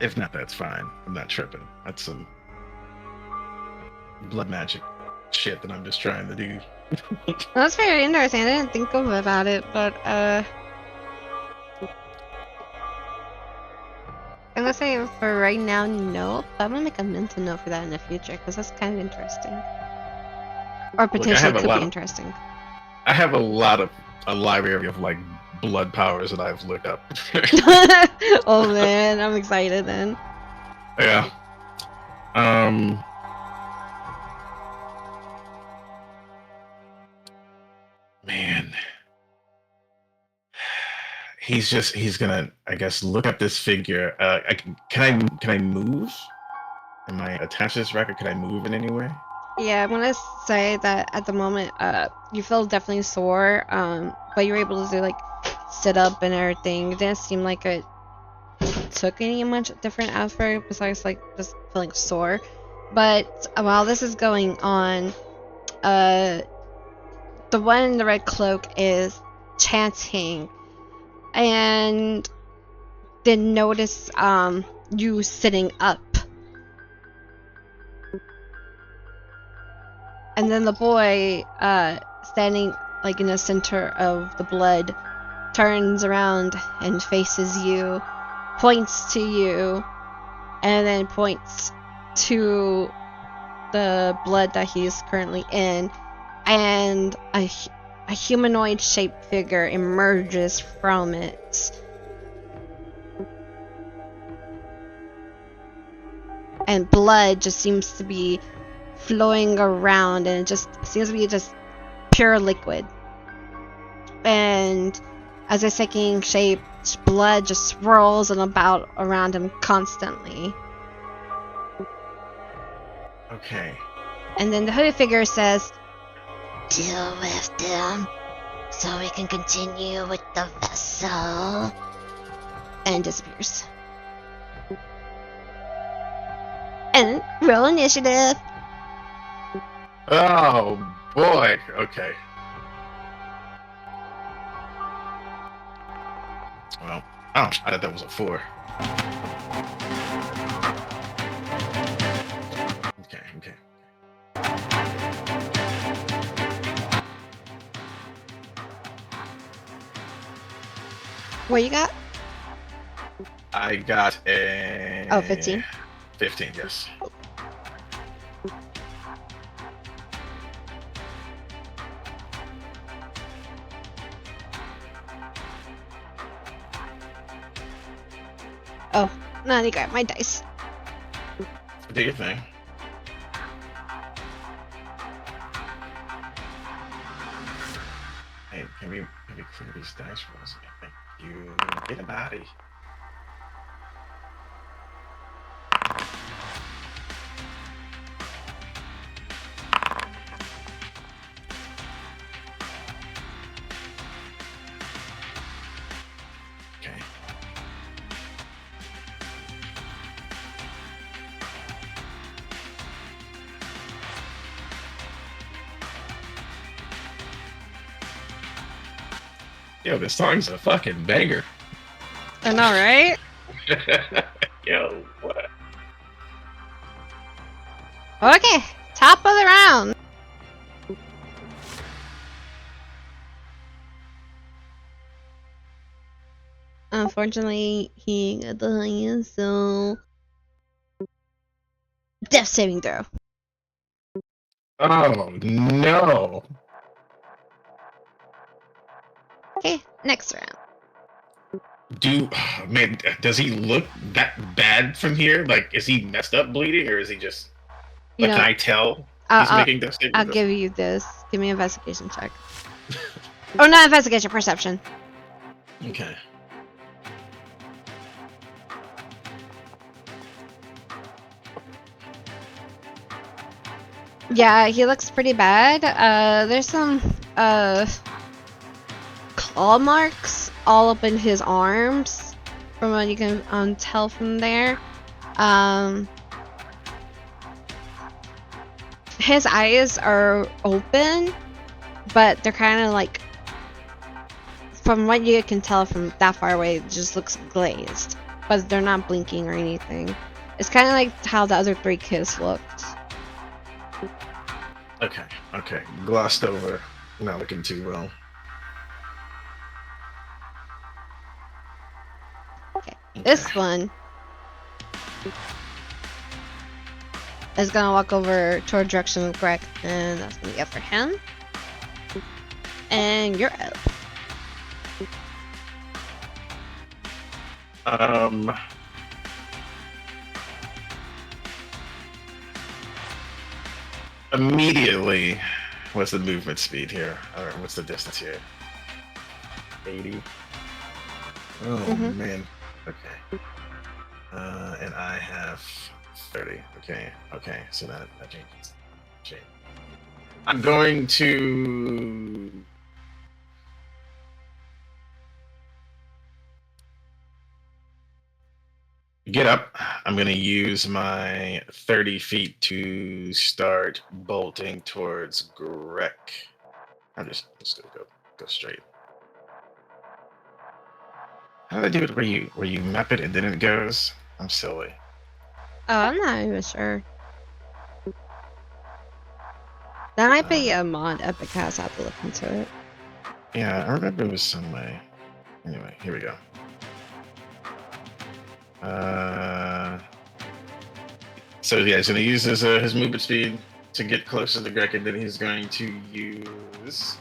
If not, that's fine. I'm not tripping. That's some blood magic shit that I'm just trying to do. That's very interesting. I didn't think about it, but I'm gonna say for right now, no. But I'm gonna make a mental note for that in the future because that's kind of interesting, or potentially could be interesting. I have a library of like blood powers that I've looked up. Oh man, I'm excited then. Yeah. Man. He's gonna, I guess, look up this figure. Can I move? Am I attached to this record? Can I move in any way? Yeah, I'm gonna say that at the moment, you feel definitely sore, but you're able to like sit up and everything. It didn't seem like it took any much different effort besides like just feeling sore. But while this is going on, the one in the red cloak is chanting, and then notice you sitting up. And then the boy, standing like in the center of the blood, turns around and faces you, points to you, and then points to the blood that he's currently in, and a humanoid-shaped figure emerges from it. And blood just seems to be flowing around, and it just seems to be just pure liquid. And as it's taking shape, blood just swirls and about around him constantly. Okay. And then the hooded figure says, "Deal with them, so we can continue with the vessel," and disappears. And roll initiative. Oh boy. Okay. Well, I thought that was a 4. Okay. What you got? I got a... 15. 15, yes. Oh, no, I grab my dice. Do your thing. Hey, can we clear these dice rolls? Thank you. Get a body. Okay. Yo, this song's a fucking banger. I know, right? Yo, what? Okay, top of the round. Unfortunately, he got the highest, so death saving throw. Oh no. Okay, next round. Man, does he look that bad from here? Like, is he messed up bleeding, or is he just... Like, can I tell he's making death saving I'll give you this. Give me an investigation check. Oh, not investigation, perception. Okay. Yeah, he looks pretty bad. There's some claw marks all up in his arms, from what you can tell from there. His eyes are open, but they're kind of like, from what you can tell from that far away, it just looks glazed, but they're not blinking or anything. It's kind of like how the other 3 kids looked. Okay. Glossed over. Not looking too well. Okay. This one is gonna walk over toward direction of Greg, and that's gonna be up for him. And you're up. Immediately, what's the movement speed here? Or what's the distance here? 80. Oh man. Okay. And I have 30. Okay. So that changes. I'm going to get up. I'm going to use my 30 feet to start bolting towards Grek. I'm just gonna go straight. How do I do it where you map it and then it goes? I'm silly. Oh, I'm not even sure. That might be a mod Epic has. I have to look into it. Yeah, I remember it was some way. Anyway, here we go. So yeah, he's going to use his movement speed to get closer to Greg, and then he's going to use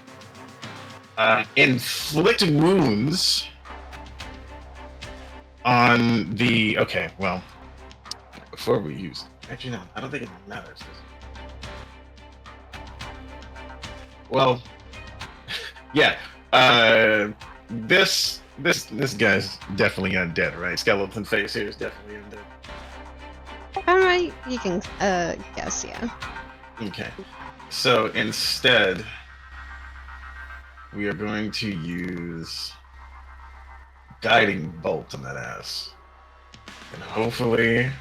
inflict wounds on the. Okay, well, before we use, actually no, I don't think it matters. Well, yeah. This guy's definitely undead, right? Skeleton face here is definitely undead. Alright, you can guess, yeah. Okay. So instead, we are going to use guiding bolt on that ass. And hopefully,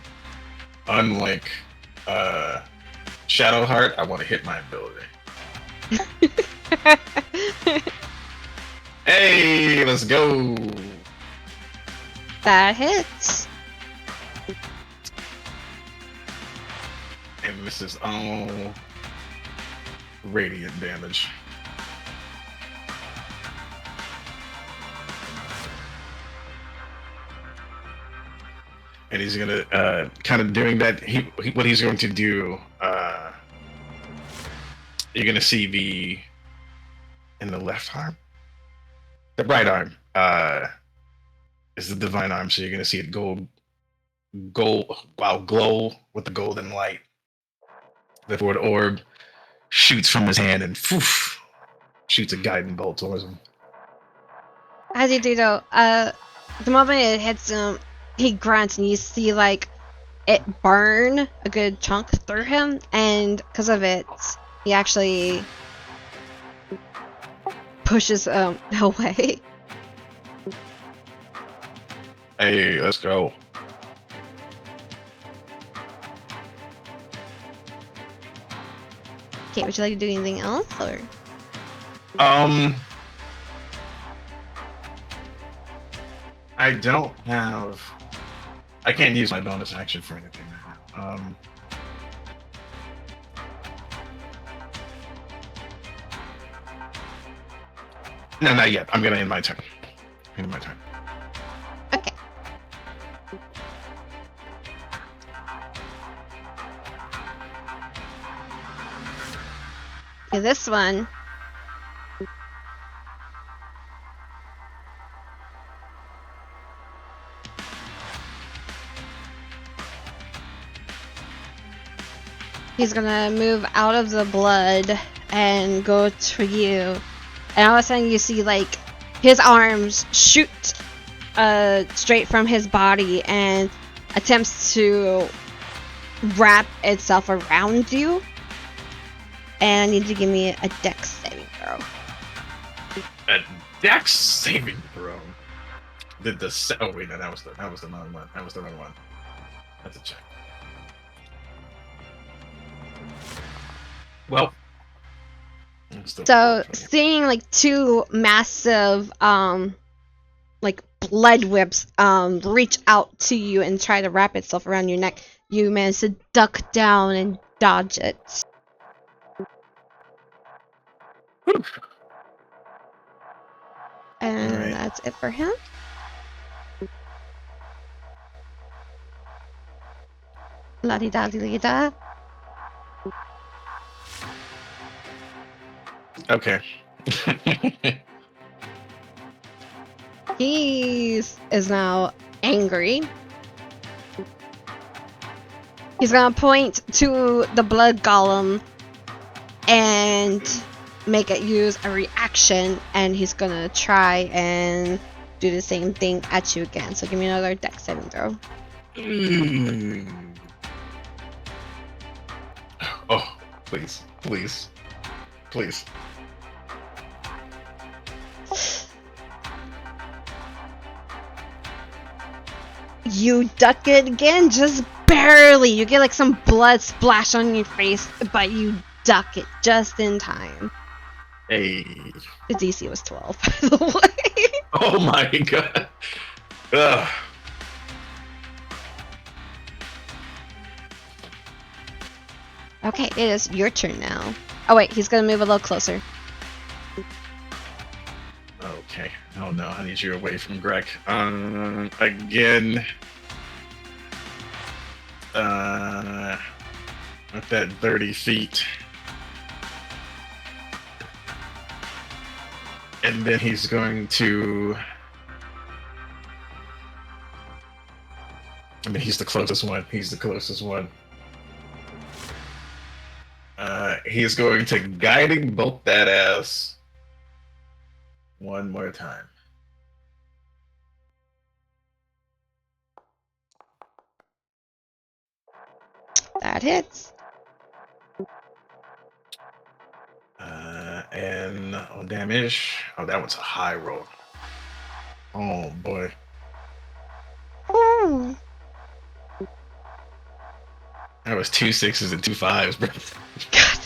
unlike Shadowheart, I want to hit my ability. Hey, let's go. That hits. And this is all radiant damage. And he's gonna kind of doing that. What he's going to do. You're gonna see in the left arm. The right arm is the divine arm, so you're gonna see it glow with the golden light. The forward orb shoots from his hand and shoots a guiding bolt towards him. As you do though, the moment it hits him, he grunts and you see like it burn a good chunk through him, and because of it, he actually pushes away. Hey, let's go. Okay, would you like to do anything else, or? I don't have. I can't use my bonus action for anything right now. No, not yet. I'm gonna end my turn. Okay. Okay, this one. He's gonna move out of the blood and go to you. And all of a sudden you see like his arms shoot straight from his body and attempts to wrap itself around you. And I need you to give me a dex saving throw. A dex saving throw? Oh wait, no, that was the wrong one. That's a check. Well, so seeing like two massive like blood whips reach out to you and try to wrap itself around your neck, you manage to duck down and dodge it. Whew. And Alright. that's it for him. La-di-da-di-da. Okay. He is now angry. He's gonna point to the blood golem and make it use a reaction, and he's gonna try and do the same thing at you again. So give me another dex saving throw. Oh, please, please, please. You duck it again, just barely. You get like some blood splash on your face, but you duck it just in time. Hey. The DC was 12, by the way. Oh my god. Ugh. Okay, it is your turn now. Oh wait, he's gonna move a little closer. Okay. Oh no, I need you away from Greg. Again. At that 30 feet. And then he's going to... I mean, he's the closest one. He's the closest one. He's going to guiding bolt that ass one more time. That hits. And on damage. Oh, that one's a high roll. Oh boy. Ooh. That was 2 6s and 2 5s, bro. God.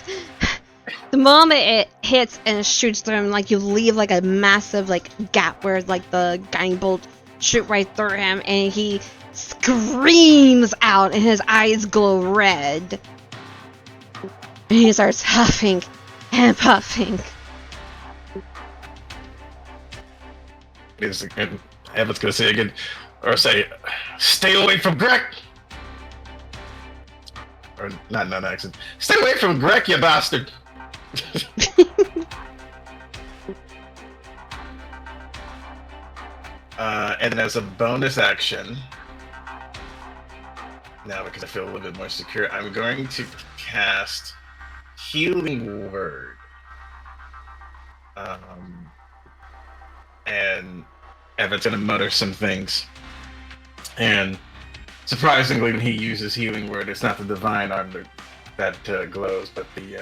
The moment it hits and shoots through him, like you leave like a massive like gap where like the guiding bolt shoot right through him, and he screams out, and his eyes glow red. And he starts huffing and puffing. And Evan's gonna say again, or say, "Stay away from Greg." Or not accent. Stay away from Greg, you bastard. And as a bonus action, now because I feel a little bit more secure, I'm going to cast Healing Word. And Evan's gonna mutter some things. And surprisingly, when he uses Healing Word, it's not the divine arm that glows, but the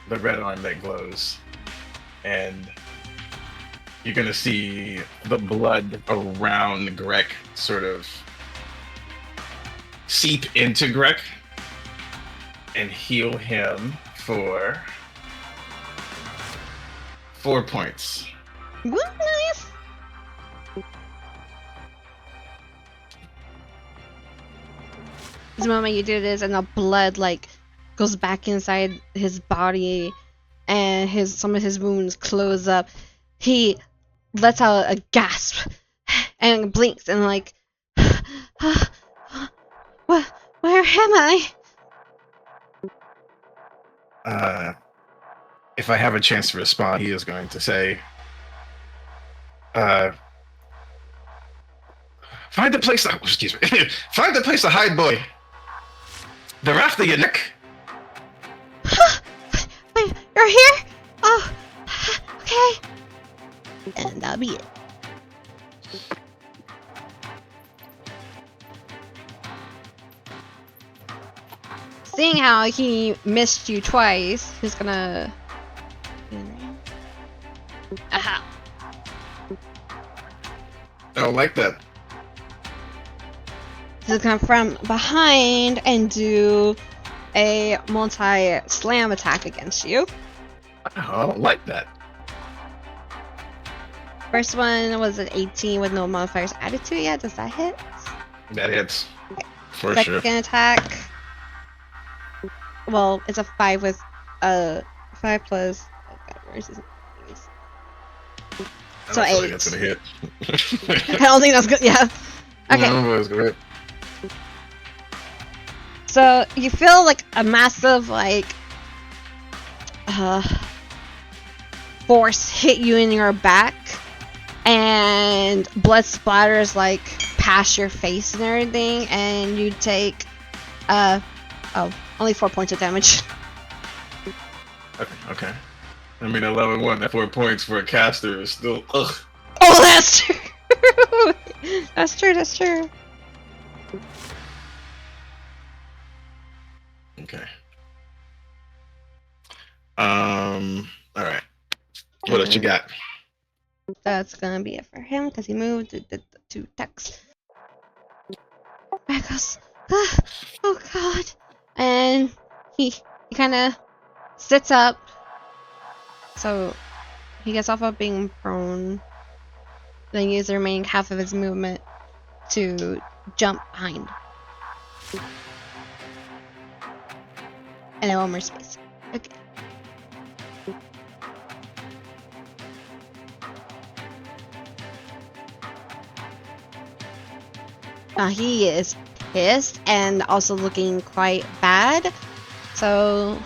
red arm that glows. And you're gonna see the blood around Greg sort of seep into Greg and heal him for 4 points. What? Nice. The moment you do this, and the blood like goes back inside his body, and some of his wounds close up, he lets out a gasp and blinks and like, where am I? If I have a chance to respond, he is going to say, find a place to, excuse me, find a place to hide, boy. They're after you, Nick. Wait, you're here? Oh, okay. And that'll be it. Seeing how he missed you twice, he's gonna... Aha! I don't like that. He's gonna come from behind and do a multi-slam attack against you. I don't like that. First one was an 18 with no modifiers added to it yet. Does that hit? That hits. Okay. For Second sure. attack. Well, it's a 5 with 5 plus. Oh god, where's his? I So don't feel 8. like that's gonna hit. I don't think that's good. Yeah. Okay. No, it's gonna hit. So you feel like a massive force hit you in your back, and blood splatters like past your face and everything, and you take only 4 points of damage. Okay. I mean, 11-1. That 4 points for a caster is still. Ugh. Oh, that's true. That's true. That's true. Okay. All right. What else you got? That's gonna be it for him because he moved the 2 attacks. Back goes. Oh god. And he kind of sits up. So he gets off of being prone. Then uses the remaining half of his movement to jump behind. And then 1 more space. Okay. Now he is pissed and also looking quite bad. So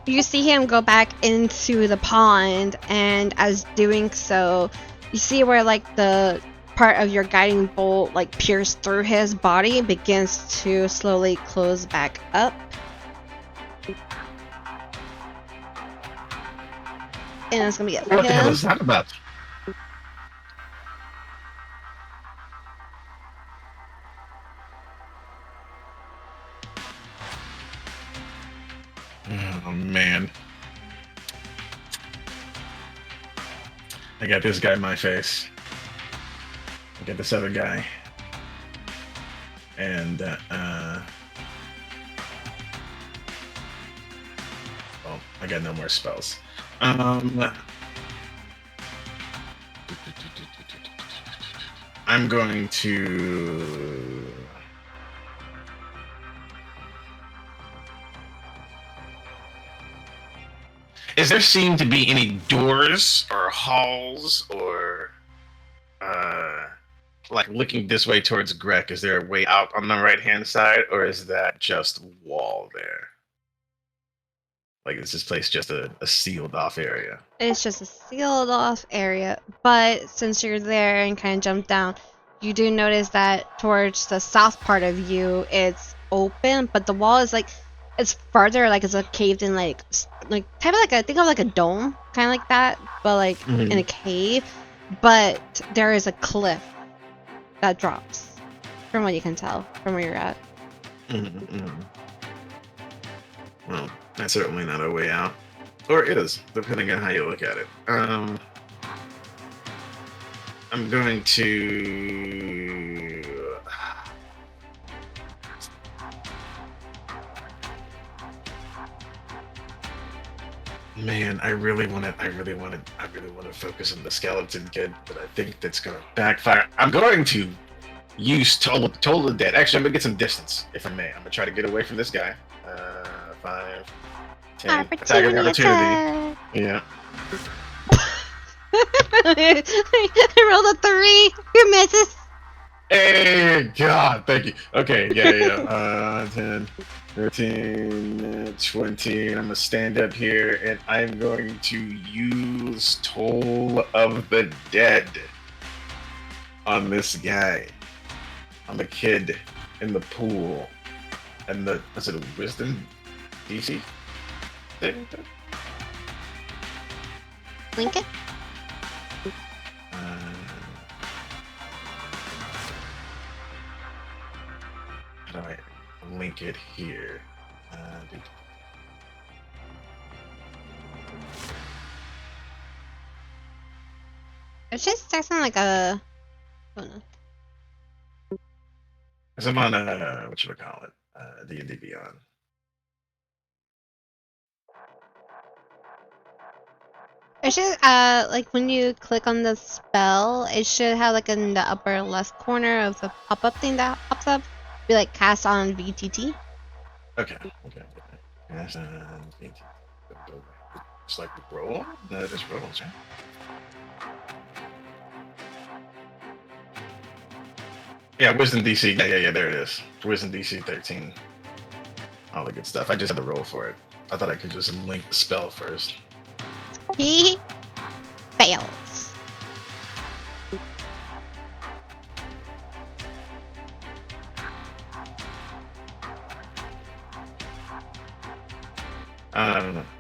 you see him go back into the pond, and as doing so, you see where like the part of your guiding bolt like pierced through his body begins to slowly close back up. And that's gonna be it for What the hell him. is that about? Oh man. I got this guy in my face. I got this other guy. And oh, I got no more spells. I'm going to Is there seem to be any doors or halls or like looking this way towards Greg? Is there a way out on the right hand side, or is that just wall there? Like, is this place just a sealed off area? It's just a sealed off area, but since you're there and kind of jumped down, you do notice that towards the south part of you, it's open, but the wall is like, it's farther, like it's a caved in, like type of like a, think of like a dome, kind of like that, but like in a cave. But there is a cliff that drops, from what you can tell from where you're at. Well, that's certainly not a way out. Or is, depending on how you look at it. I'm going to... Man, I really want to focus on the skeleton kid, but I think that's going to backfire. I'm going to use total dead. Actually, I'm going to get some distance, if I may. I'm going to try to get away from this guy. 5, 10. Opportunity. Yeah. I rolled a 3. Who misses? Hey, God, thank you. Okay, yeah. 10, 13, 20. I'm going to stand up here, and I'm going to use Toll of the Dead on this guy. On the kid in the pool. And is it a wisdom DC thing? Link it? How do I link it here? It just starts on like a. Oh no. Because I'm on what should I call it? D&D Beyond. It should, like when you click on the spell, it should have like in the upper left corner of the pop-up thing that pops up, be like cast on VTT. Okay. Yes, it's like roll. No, just rolls, right? Yeah, Wisdom DC. Yeah. There it is. Wisdom DC 13. All the good stuff. I just had to roll for it. I thought I could just link the spell first. He fails.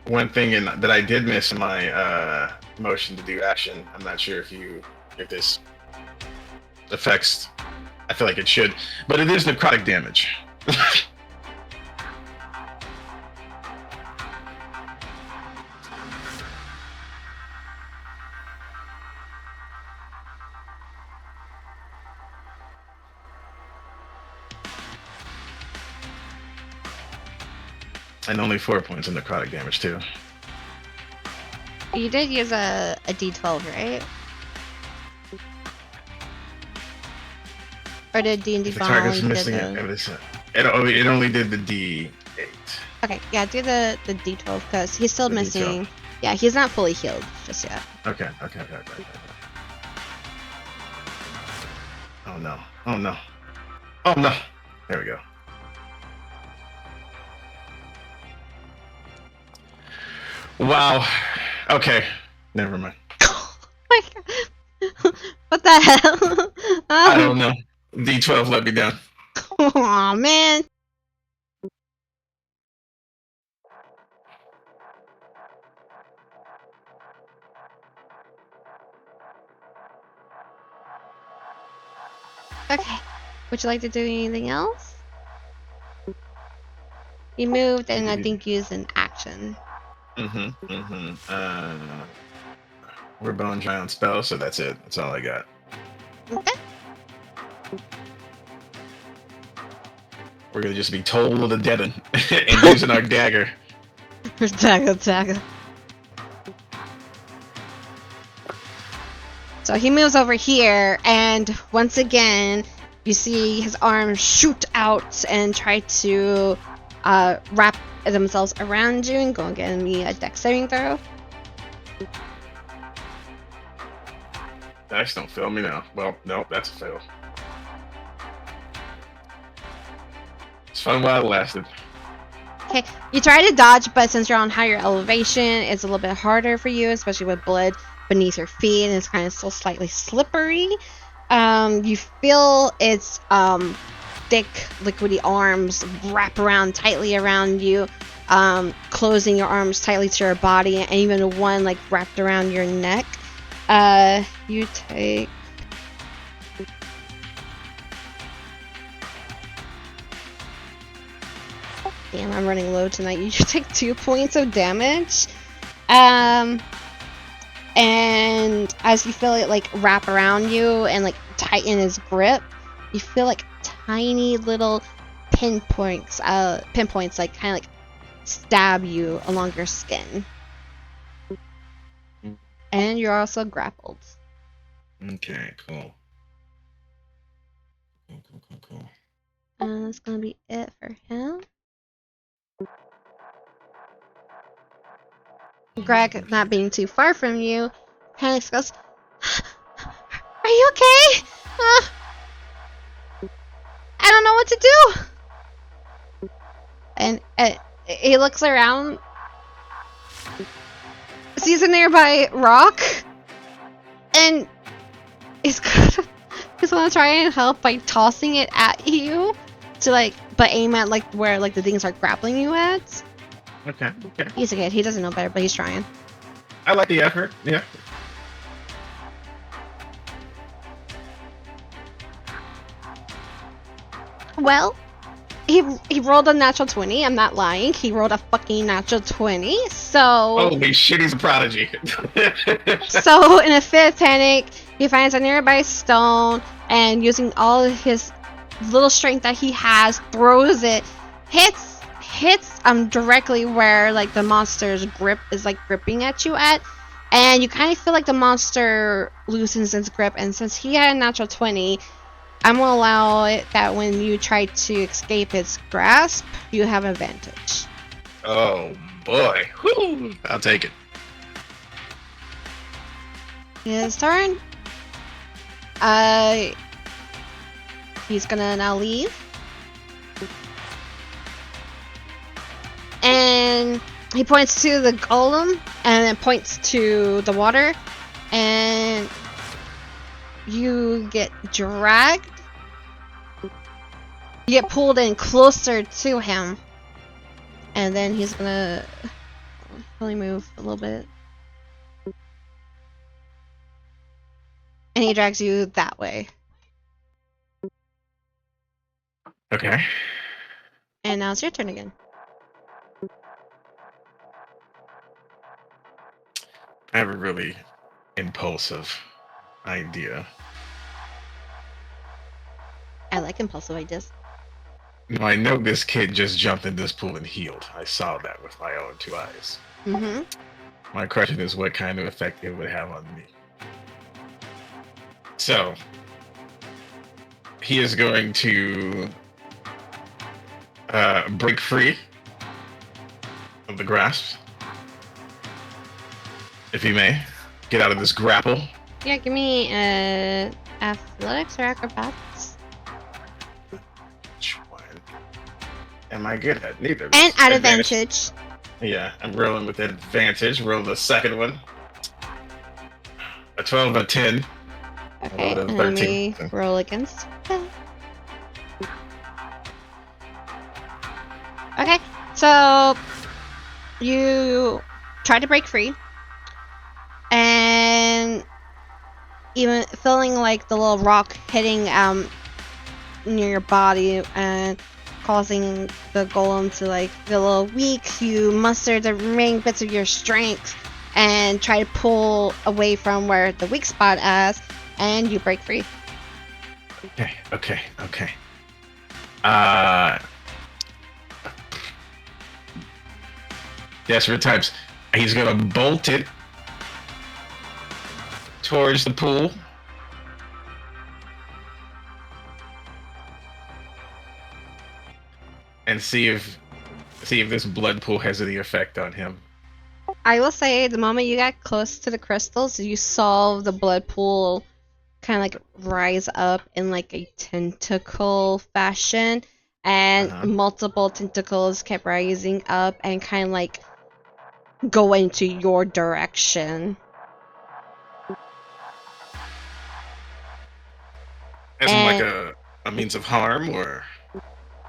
One thing that I did miss in my motion to do action. I'm not sure if this affects. I feel like it should, but it is necrotic damage. And only 4 points of necrotic damage too. You did use a D12, right? Or did D&D The target's missing it. It only did the D8. Okay, yeah, do the D12 because he's still missing. D12. Yeah, he's not fully healed just yet. Okay. Oh no. There we go. Wow. Okay. Never mind. Oh my god. What the hell? I don't know. D12 let me down. Aw, man. Okay. Would you like to do anything else? You moved and I think used an action. We're bone dry on spell, so that's it. That's all I got. Okay. We're gonna just be told the dead and using our dagger. Dagger. So he moves over here, and once again, you see his arms shoot out and try to wrap themselves around you and go and get me a dex saving throw. Dice don't fail me now. Well, no, that's a fail. It's fun while it lasted. Okay, you try to dodge, but since you're on higher elevation, it's a little bit harder for you, especially with blood beneath your feet, and it's kind of still slightly slippery. You feel its thick, liquidy arms wrap around tightly around you, closing your arms tightly to your body, and even one like wrapped around your neck. You take. Damn, I'm running low tonight. You take 2 points of damage. And as you feel it like wrap around you and like tighten his grip, you feel like tiny little pinpoints like kind of like stab you along your skin. And you're also grappled. Okay, cool. Cool. And that's gonna be it for him. Greg, not being too far from you, panics, goes, "Are you okay? I don't know what to do." And he looks around, sees a nearby rock, and he's gonna try and help by tossing it at you to but aim at where the things are grappling you at. Okay. He's a kid. He doesn't know better, but he's trying. I like the effort. Yeah. Well, he rolled a natural 20. I'm not lying. He rolled a fucking natural 20. So. Holy shit, he's a prodigy. So in a fit of panic, he finds a nearby stone and using all of his little strength that he has, throws it, hits directly where the monster's grip is gripping at you at, And you kind of feel like the monster loosens its grip, and since he had a natural 20, I'm gonna allow it that when you try to escape its grasp, you have advantage. Oh boy. Woo! I'll take it. His turn. He's gonna now leave. And he points to the golem and then points to the water, and you get dragged. You get pulled in closer to him, and then he's gonna only move a little bit, and he drags you that way. Okay. And now it's your turn again. I have a really impulsive idea. I like impulsive ideas. Now, I know this kid just jumped in this pool and healed. I saw that with my own 2 eyes. Mm-hmm. My question is what kind of effect it would have on me. So, he is going to break free of the grasp, if he may. Get out of this grapple. Yeah, give me athletics or acrobatics. Which one am I good at? Neither. And at advantage. Yeah, I'm rolling with advantage. Roll the second one. A 12 and a 10. Okay, rolled a and let me 13. roll against that. Okay, so you try to break free, and even feeling like the little rock hitting near your body and causing the golem to like feel a little weak, you muster the remaining bits of your strength and try to pull away from where the weak spot is, and you break free. Okay. Desperate times. He's gonna bolt it towards the pool. And see if this blood pool has any effect on him. I will say, the moment you got close to the crystals, you saw the blood pool kind of like rise up in like a tentacle fashion, and multiple tentacles kept rising up and kind of like go into your direction. As in like a means of harm, or? You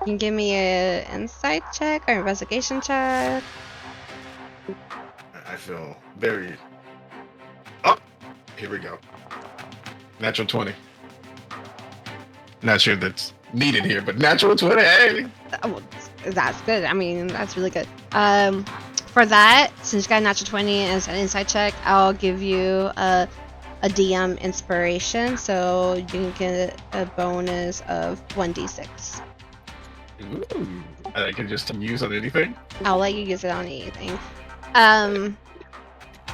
can give me an insight check or investigation check. I feel very... Oh! Here we go. Natural 20. Not sure that's needed here, but natural 20, hey! Oh, that's good. I mean, that's really good. For that, since you got a natural 20 as an insight check, I'll give you a DM inspiration, so you can get a bonus of 1d6. Ooh. I can just use on anything? I'll let you use it on anything.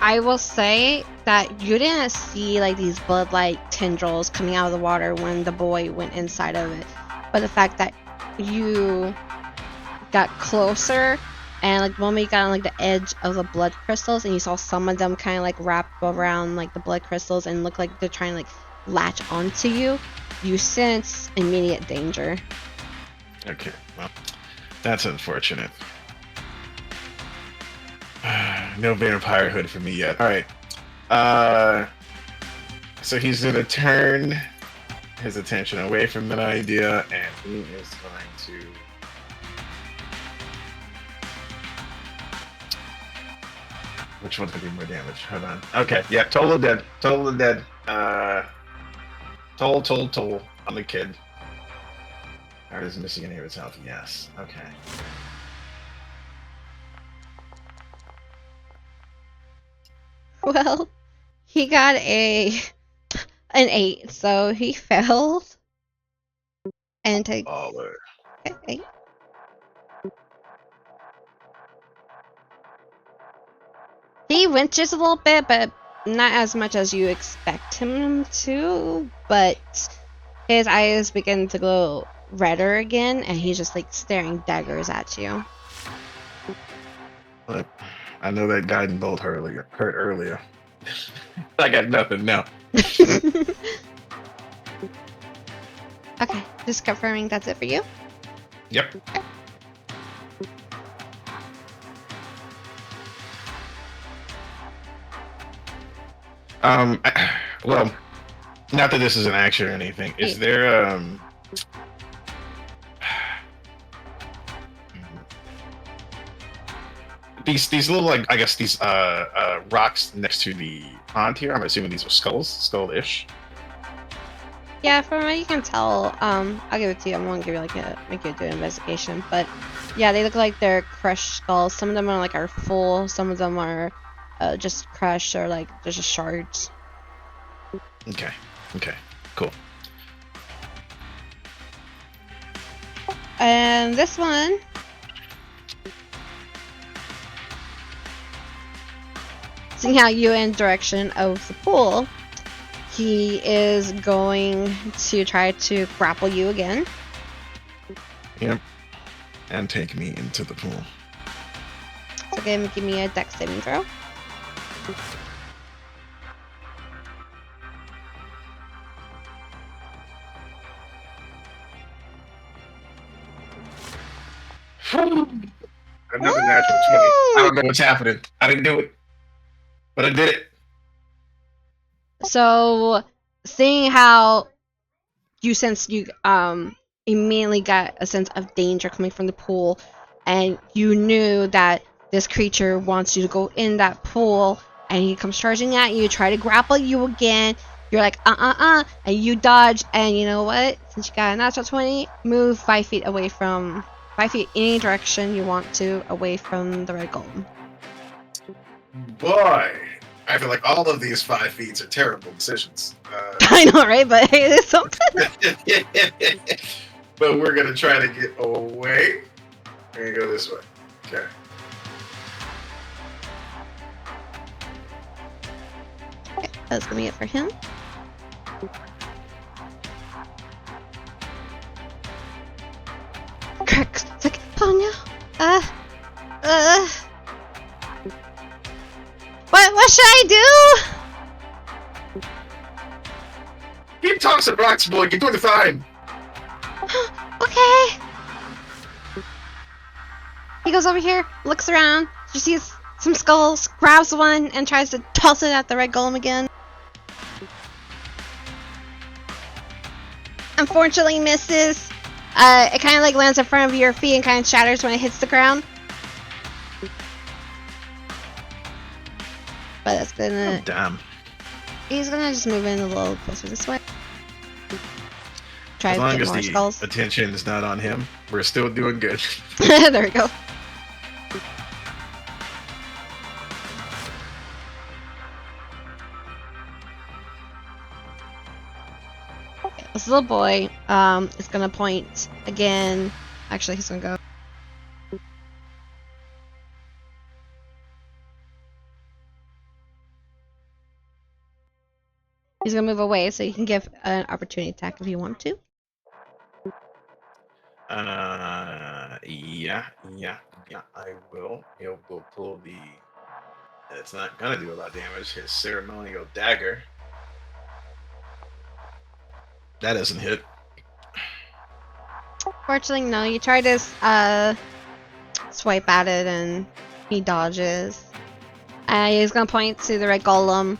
I will say that you didn't see like these blood-like tendrils coming out of the water when the boy went inside of it, but the fact that you got closer and like the moment you got on like the edge of the blood crystals and you saw some of them kind of like wrap around like the blood crystals and look like they're trying to like latch onto you, you sense immediate danger. Okay, well, that's unfortunate. No vampire hood for me yet. Alright. So he's gonna turn his attention away from that idea, and he is going to... Which one's gonna do more damage? Hold on. Okay, yeah, total dead. Total dead. Total. I'm a kid. Art is missing any of its health. Yes. Okay. Well, he got an 8, so he failed. And take Baller. okay. he went just a little bit, but not as much as you expect him to. But his eyes begin to glow redder again, and he's just like staring daggers at you. Look, I know that guiding bolt hurt earlier. I got nothing now. Okay, just confirming that's it for you. Yep. Well, not that this is an action or anything. Is there these little, like, I guess these rocks next to the pond here? I'm assuming these are skulls, skull-ish. Yeah, from what you can tell, I'll give it to you. I won't give you like make you do an investigation, but yeah, they look like they're crushed skulls. Some of them are full. Some of them are just crushed or like there's just shards. Okay. Okay. Cool. And this one, seeing how you in direction of the pool, he is going to try to grapple you again. Yep. And take me into the pool. So give me a dex saving throw. Another natural 20. I don't know what's happening. I didn't do it. But I did it. So, seeing how you immediately got a sense of danger coming from the pool, and you knew that this creature wants you to go in that pool, and he comes charging at you, try to grapple you again. You're like, and you dodge, and you know what? Since you got a natural 20, move 5 feet away from 5 feet any direction you want to, away from the red golem. Boy, I feel like all of these 5 feet are terrible decisions. I know, right? But hey, there's something. But we're gonna try to get away. We're gonna go this way. Okay. Okay, that's gonna be it for him. Cracks. It's like, oh no. What should I do? Keep tossing rocks, boy. You're doing fine. Okay. He goes over here, looks around, she sees some skulls, grabs one, and tries to toss it at the red golem again. Unfortunately misses. It kind of like lands in front of your feet and kind of shatters when it hits the ground. But that's gonna... Oh, damn. He's gonna just move in a little closer this way. Try As to long get as more the skulls. attention is not on him, we're still doing good. There we go. Okay, this little boy is gonna point again. Actually, he's gonna go. He's gonna move away so you can give an opportunity attack if you want to. Yeah, I will. He'll go pull the... It's not gonna do a lot of damage. His ceremonial dagger. That doesn't hit. Fortunately, no. You try to swipe at it and he dodges. He's gonna point to the red golem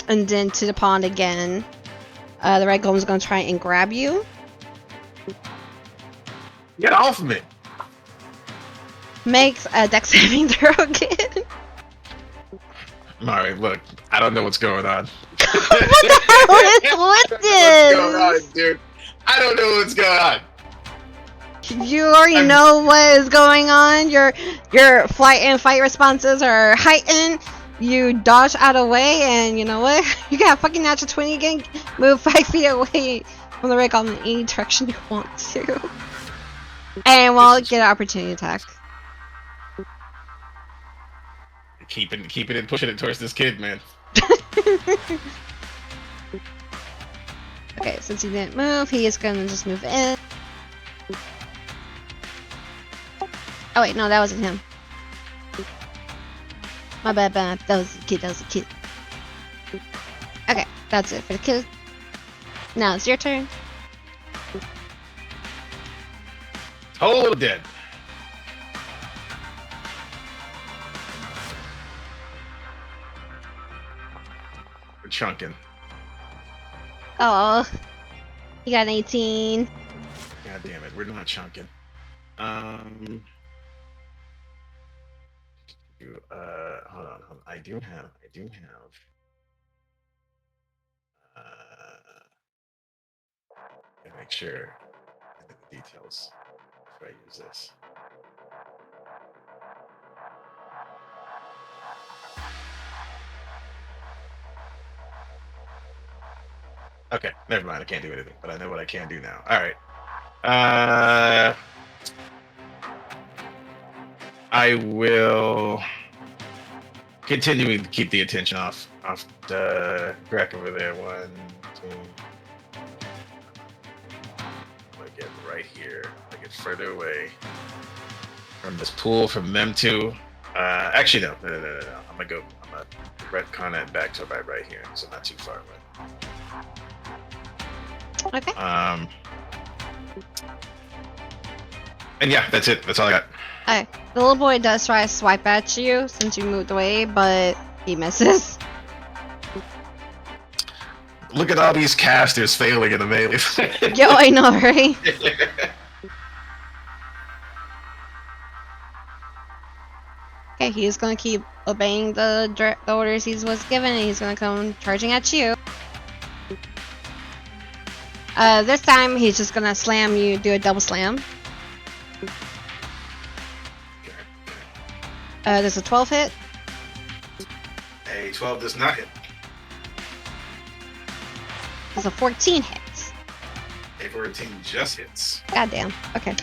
and then to the pond again. The red golem's gonna try and grab you. Get off of me! Makes a dex saving throw again. Alright, look. I don't know what's going on. What the hell is with this? What's going on, dude? I don't know what's going on. You already know what is going on. Your flight and fight responses are heightened. You dodge out of the way, and you know what? You got a fucking natural 20 again. Move 5 feet away from the red golem in any direction you want to. And we'll get an opportunity attack. Keeping it and pushing it towards this kid, man. Okay, since he didn't move, he is gonna just move in. Oh wait, no, that wasn't him. My bad, that was the kid, Okay, that's it for the kid. Now it's your turn. Total dead. We're chunking. Oh, you got an 18. God damn it, we're not chunking. Hold on. I do have. Make sure I get the details before I use this. Okay, never mind. I can't do anything, but I know what I can do now. All right. I will continue to keep the attention off the Greg over there. 1, 2. I get right here. I get further away from this pool, from them two. Actually, no. I'm gonna retcon it back to right here, so not too far away. Okay. And yeah, that's it. That's all I got. Alright. The little boy does try to swipe at you since you moved away, but he misses. Look at all these casters failing in the melee. Yo, I know, right? Okay, he's gonna keep obeying the orders he was given, and he's gonna come charging at you. This time he's just gonna slam you, do a double slam. There's a 12 hit. A 12 does not hit. There's a 14 hit. A 14 just hits. Goddamn. Okay.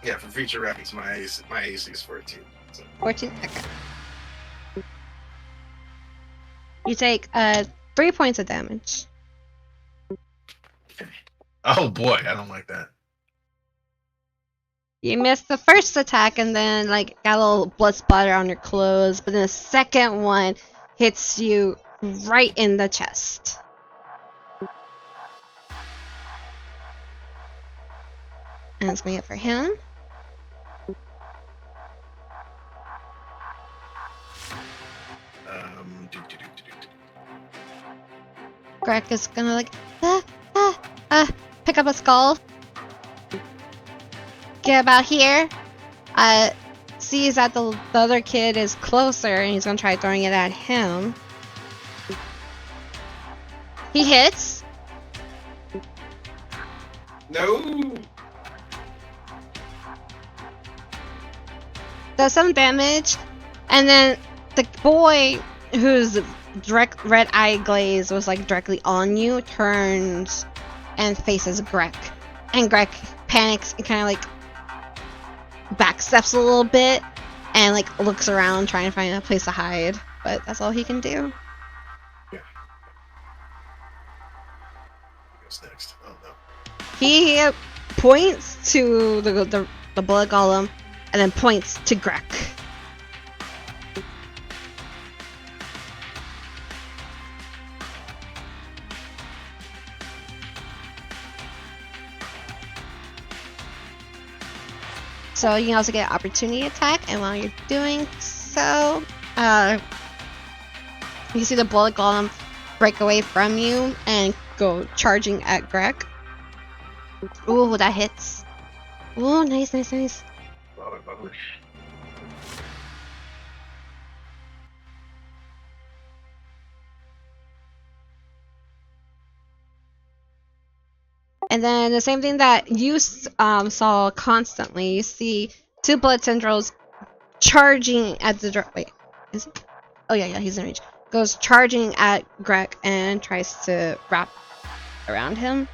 Yeah, for future reference, my AC is 14. So. 14? Okay. You take 3 points of damage. Oh boy, I don't like that. You missed the first attack and then got a little blood splatter on your clothes, but then the second one hits you right in the chest. And it's going to hit for him. Greg is gonna pick up a skull. Get about here. Sees that the other kid is closer, and he's gonna try throwing it at him. He hits. No. Does some damage, and then the boy whose direct red eye glaze was directly on you turns and faces Greg, and Greg panics and kind of backsteps a little bit and looks around trying to find a place to hide, but that's all he can do. Yeah. What's next? Oh no. He points to the bullet golem and then points to Greg. So you can also get an opportunity attack, and while you're doing so, you see the bullet golem break away from you and go charging at Greg. Ooh, that hits. Ooh, nice. And then the same thing that you saw constantly, you see 2 blood tendrils charging at the wait, is it? Oh yeah, he's in range. Goes charging at Greg and tries to wrap around him.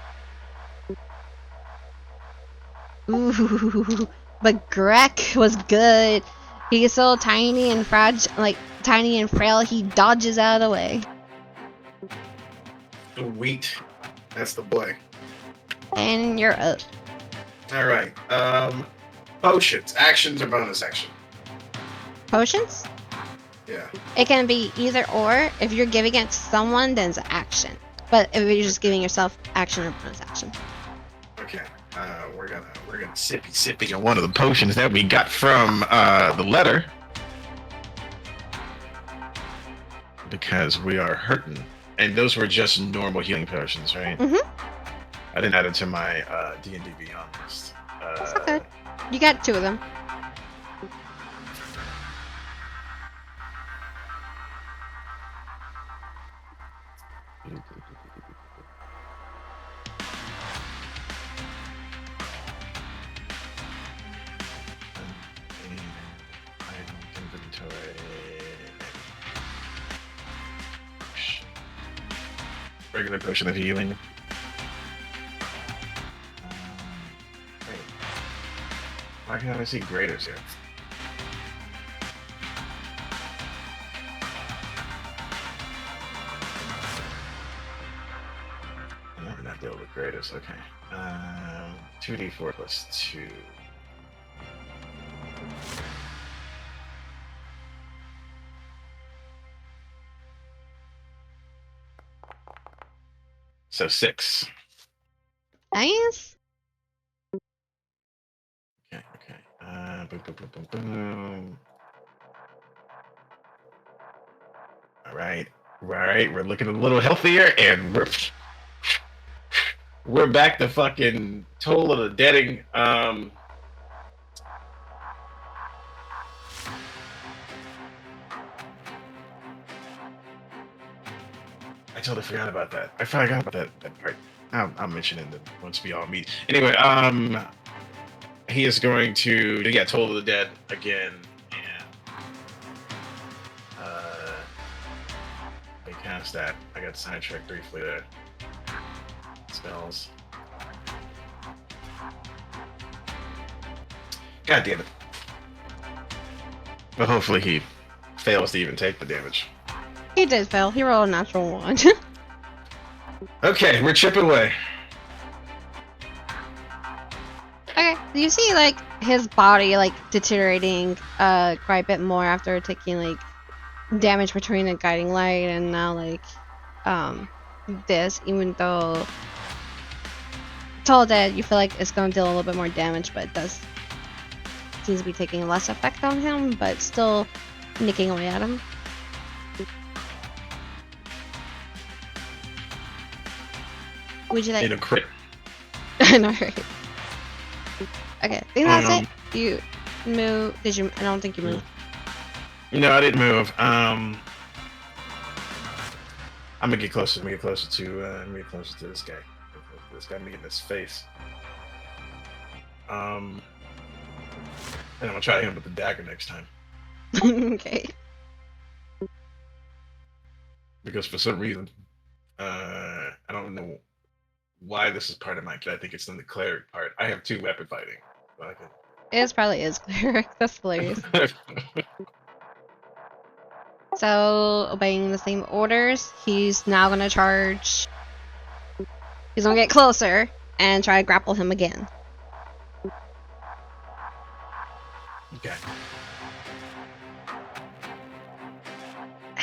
Ooh, but Greg was good. He's so tiny and fragile, like tiny and frail. He dodges out of the way. Sweet. That's the boy. And you're up. All right. Potions. Actions or bonus action? Potions? Yeah. It can be either or. If you're giving it to someone, then it's action. But if you're just giving yourself action or bonus action. Okay. We're gonna sippy on one of the potions that we got from the letter because we are hurting, and those were just normal healing potions, right? Mm-hmm. I didn't add it to my D&D Beyond list. That's okay. You got 2 of them. Regular potion of healing. Wait. Why can't I see graders here? I'm not dealing with graders. Okay. 2d4 plus 2. So 6. Nice. Okay. Boom, boom, boom, boom, boom. All right. We're looking a little healthier, and we're back to fucking Toll of the Deading. I totally forgot about that. I forgot about that part. I'll mention it once we all meet. Anyway, he is going to Toll of the Dead again, and they cast that. I got sidetracked briefly there. Spells. God damn it. But hopefully he fails to even take the damage. He did fail. He rolled a natural 1. Okay, we're chipping away. Okay, you see like his body like deteriorating quite a bit more after taking like damage between the guiding light and now like this, even though Toll Dead you feel like it's gonna deal a little bit more damage, but it does seems to be taking less effect on him, but still nicking away at him. Would you like In a crit. I know, right? Okay, I think that's it. You move. Did you? I don't think you moved. No, I didn't move. I'm gonna get closer. I'm gonna get closer to this guy. I'm gonna get in his face. And I'm gonna try to hit him with the dagger next time. Okay. Because for some reason, I don't know why this is part of my kit. I think it's in the cleric part. I have 2 weapon fighting. It probably is cleric. That's hilarious. So, obeying the same orders, he's now gonna charge. He's gonna get closer and try to grapple him again. Okay.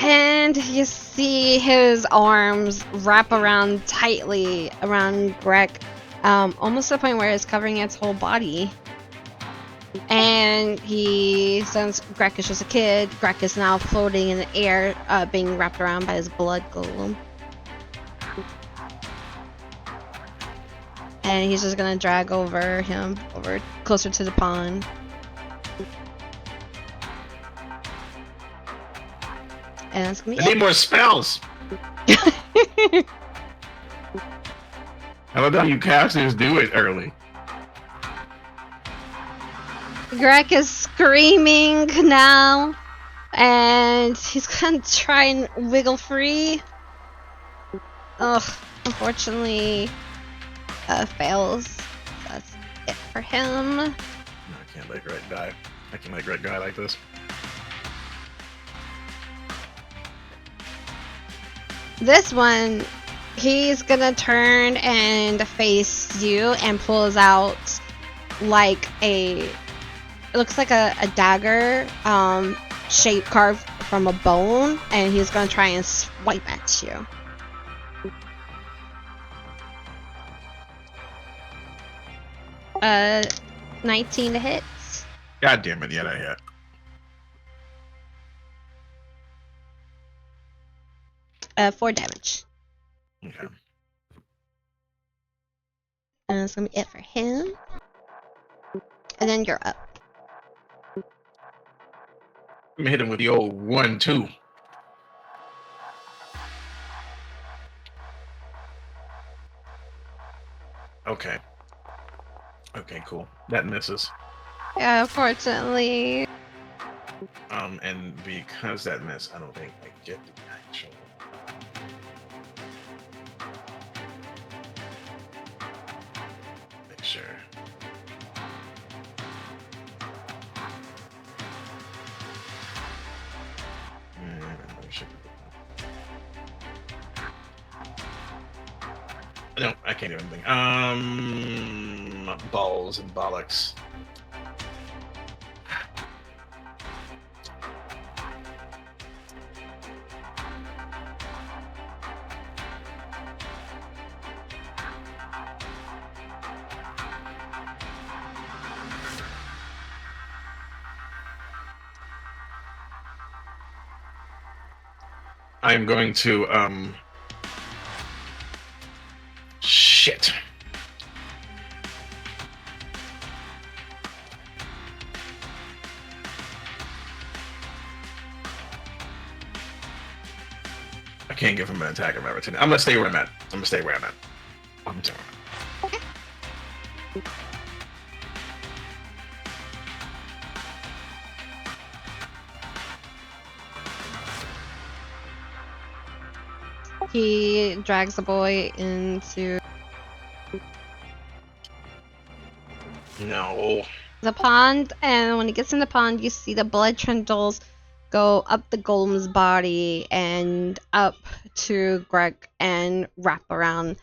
And you see his arms wrap around tightly around Greg, almost to the point where it's covering its whole body. And since Greg is just a kid, Greg is now floating in the air, being wrapped around by his blood golem. And he's just gonna drag over closer to the pond. And it's gonna be I need more spells. I don't know. You casters do it early. Greg is screaming now, and he's gonna try and wiggle free. Ugh, unfortunately, fails. That's it. for him. I can't let Greg die. I can't let Greg die like this. This one, he's gonna turn and face you and pulls out like it looks like a dagger shape carved from a bone, and he's gonna try and swipe at you. Uh, 19 to hit. God damn it, yeah, I hit. 4 damage. Okay. And that's gonna be it for him. And then you're up. I'm gonna hit him with the old 1-2. Okay. Okay, cool. That misses. Yeah, unfortunately. And because that missed, I don't think I get the actual. Make sure. No, I can't do anything. Balls and bollocks. I'm going to shit. I can't give him an attack of opportunity. I'm gonna stay where I'm at. I'm staying where I'm at. Okay. He drags the boy into No. the pond, and when he gets in the pond, you see the blood trindles go up the golem's body and up to Greg and wrap around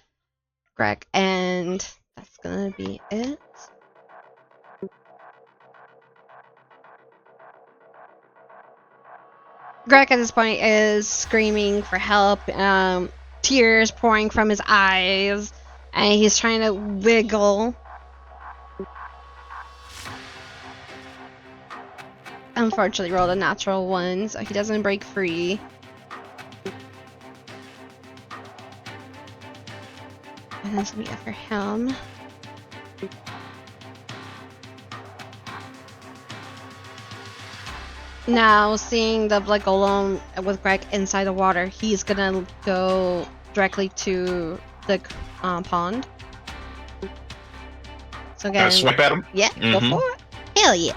Greg, and that's gonna be it. Greg at this point is screaming for help, tears pouring from his eyes, and he's trying to wiggle. Unfortunately, rolled a natural 1, so he doesn't break free. And that's gonna be it for him. Now, seeing the blood golem with Greg inside the water, he's gonna go directly to the pond. So again, Swipe at him? Yeah, go for it. Hell yeah.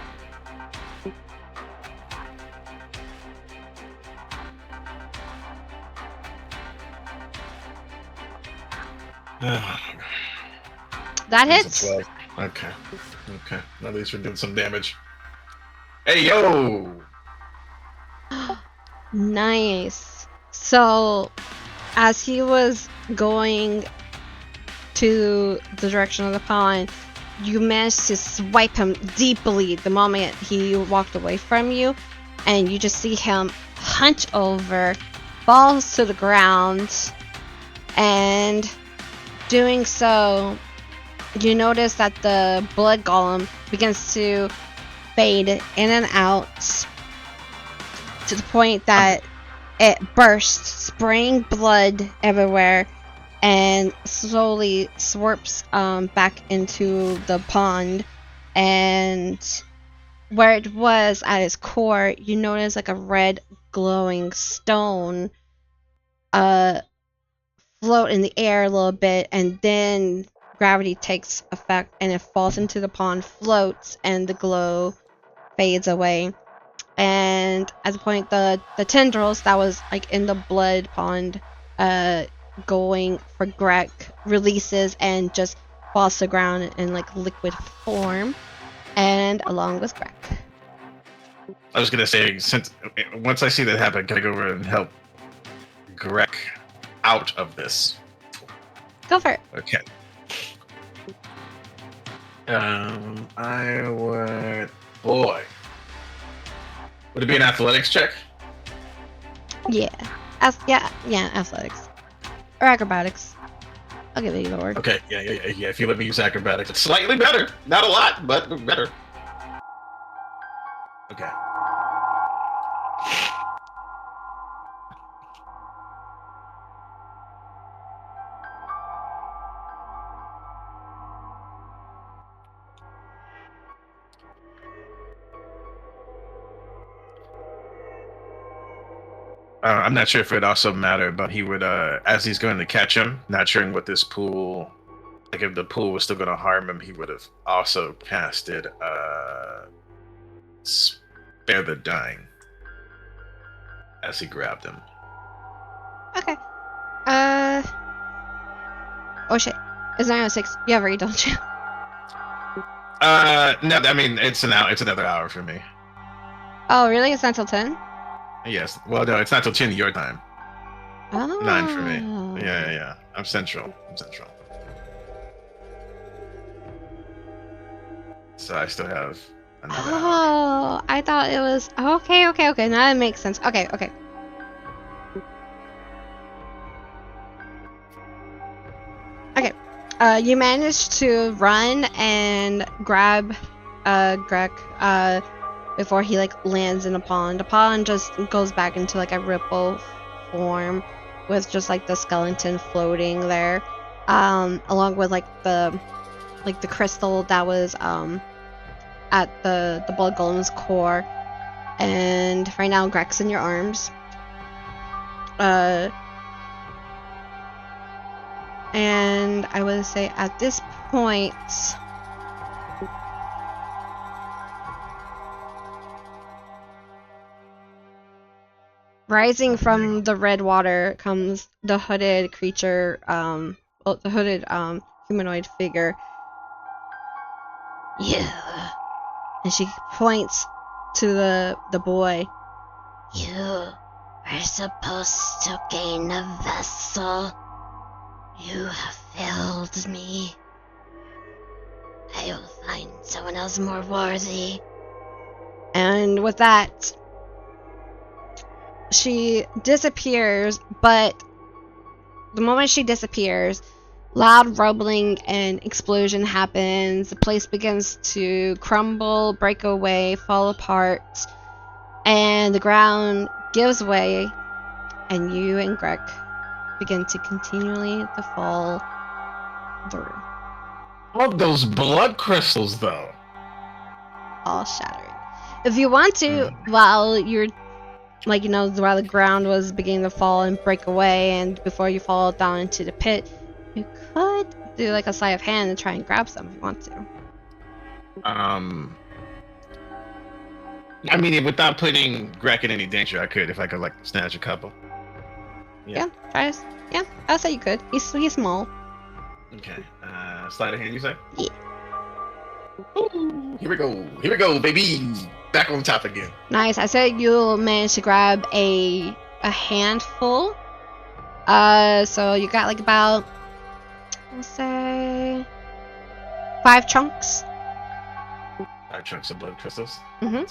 That hits. Okay. Okay. At least we're doing some damage. Hey, yo! Nice. So, as he was going to the direction of the pond, you managed to swipe him deeply the moment he walked away from you, and you just see him hunch over, falls to the ground, and doing so, you notice that the blood golem begins to fade in and out to the point that it bursts, spraying blood everywhere, and slowly swarps back into the pond. And where it was at its core, you notice like a red glowing stone float in the air a little bit, and then gravity takes effect and it falls into the pond, floats, and the glow fades away. And at the point, the tendrils that was like in the blood pond going for Greg releases and just falls to the ground in like liquid form, and along with Greg. I was gonna say, since once I see that happen, can I go over and help Greg out of this? Go for it. Okay. I would. Boy. Would it be an athletics check? Yeah. Yeah, athletics. Or acrobatics. I'll give it either or. Okay, yeah. If you let me use acrobatics, it's slightly better. Not a lot, but better. Okay. I'm not sure if it also mattered, but he would, as he's going to catch him, not sure what this pool, like if the pool was still going to harm him, he would have also casted Spare the Dying as he grabbed him. Okay. Oh shit. It's 9:06. You have read, don't you? No, I mean, it's another hour for me. Oh, really? It's not till 10? Yes. Well, no, it's not till 10 your time. Oh. 9 for me. Yeah. I'm central. So I still have another hour. Oh, I thought it was... Okay. Now that makes sense. Okay. Okay. You managed to run and grab Greg before he like lands in a pond. The pond just goes back into like a ripple form with just like the skeleton floating there, along with like the crystal that was at the blood golem's core. And right now Greg's in your arms. And I would say at this point, rising from the red water comes the hooded creature, the hooded humanoid figure. Yeah. And she points to the boy. You are supposed to gain a vessel. You have failed me. I will find someone else more worthy. And with that, she disappears, but the moment she disappears, loud rumbling and explosion happens. The place begins to crumble, break away, fall apart, and the ground gives way, and you and Greg begin to continually to fall through. All those blood crystals, though. All shattering. If you want to, while you're while the ground was beginning to fall and break away, and before you fall down into the pit, you could do like a sleight of hand and try and grab some if you want to. I mean, without putting Greg in any danger, I could if I could like snatch a couple. Yeah, try this. Yeah, I'll say you could. He's small. Okay. Sleight of hand, you say? Yeah. Ooh, here we go, baby. Back on top again. Nice. I said you'll manage to grab a handful. So you got like about, let's say, 5 chunks. 5 chunks of blood crystals. Mm-hmm.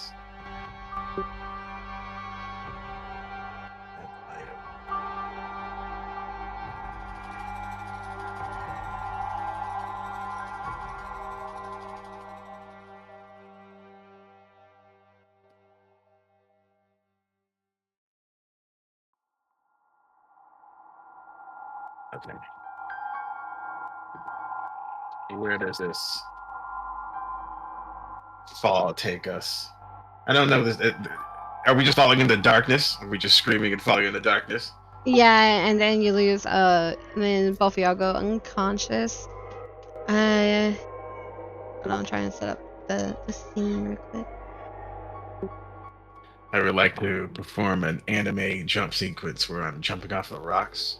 Okay. Where does this fall take us? I don't know. Are we just falling in the darkness? Are we just screaming and falling in the darkness? Yeah, and then you lose. And then both of y'all go unconscious. I'm trying to set up the scene real quick. I would like to perform an anime jump sequence where I'm jumping off the rocks.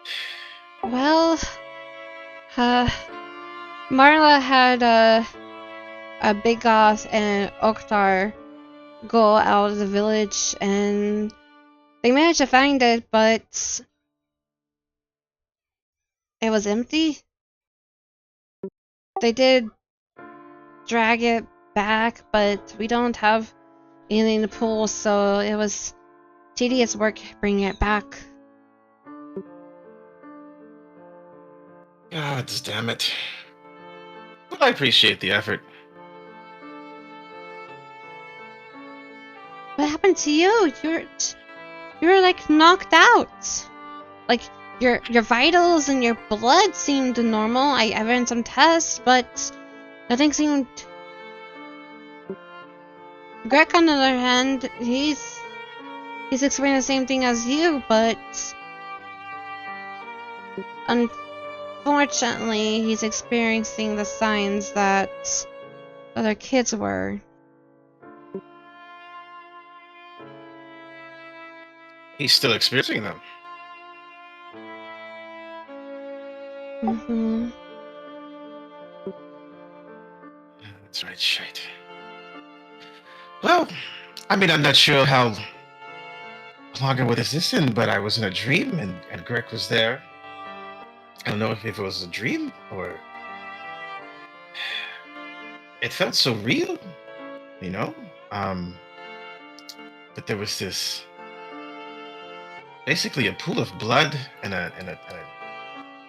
Well, uh, Marla had a big goth and Oktar go out of the village, and they managed to find it, but it was empty. They did drag it back, but we don't have anything to pull, so it was tedious work bringing it back. God damn it. But I appreciate the effort. What happened to you? You're like knocked out. Like your vitals and your blood seemed normal. I ran some tests, but nothing seemed. Greg, on the other hand, he's experiencing the same thing as you, but unfortunately, he's experiencing the signs that other kids were. He's still experiencing them. Mm-hmm. That's right, shite. Well, I mean, I'm not sure how long ago was this in, but I was in a dream and Greg was there. I don't know if it was a dream or it felt so real, you know? But there was this basically a pool of blood and a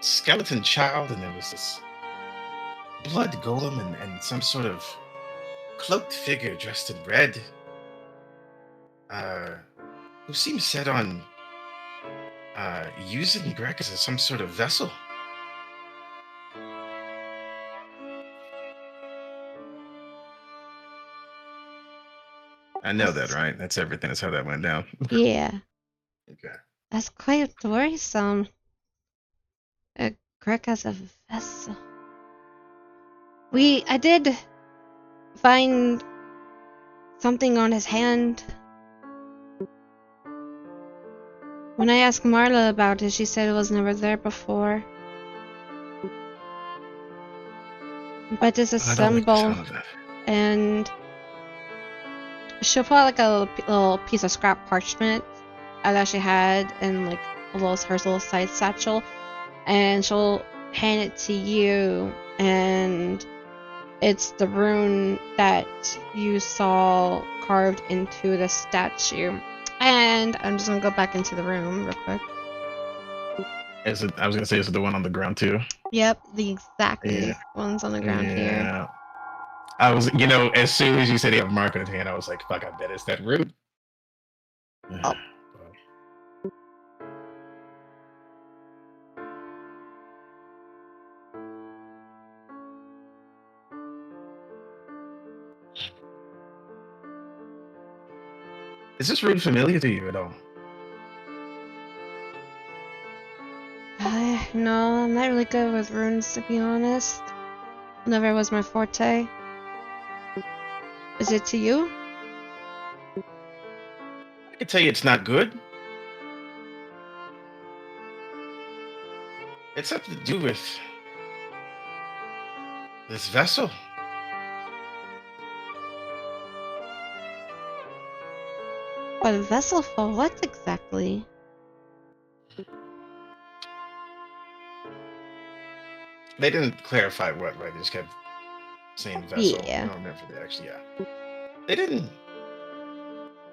skeleton child, and there was this blood golem and some sort of cloaked figure dressed in red, who seemed set on using Greg as some sort of vessel. I know that, right? That's everything. That's how that went down. Yeah, Okay. that's quite worrisome. Greg as a vessel. I did find something on his hand. When I asked Marla about it, she said it was never there before. But it's a I don't like the symbol, sound of that. and she'll put like a little piece of scrap parchment that she had in like her little side satchel, and she'll hand it to you, and it's the rune that you saw carved into the statue. And I'm just gonna go back into the room real quick. Is it? I was gonna say, is it the one on the ground too? Yep, the exactly Yeah. ones on the ground here. Yeah. I was, as soon as you said he had a mark on his hand, I was like, fuck, I bet it's that root. Oh. Is this root familiar to you at all? No, I'm not really good with runes, to be honest. Never was my forte. Is it to you? I can tell you it's not good. It's something to do with this vessel. But a vessel for what exactly? They didn't clarify what, right? They just kept saying vessel. Yeah. I don't remember they actually, yeah. They didn't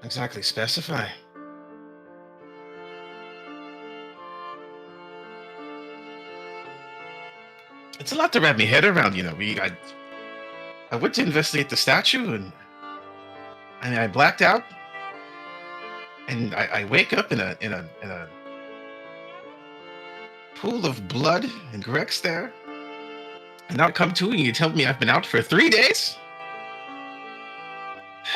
exactly specify. It's a lot to wrap my head around, I went to investigate the statue and I blacked out, and I wake up in a pool of blood, and Greg's there. And now I come to and you tell me I've been out for 3 days?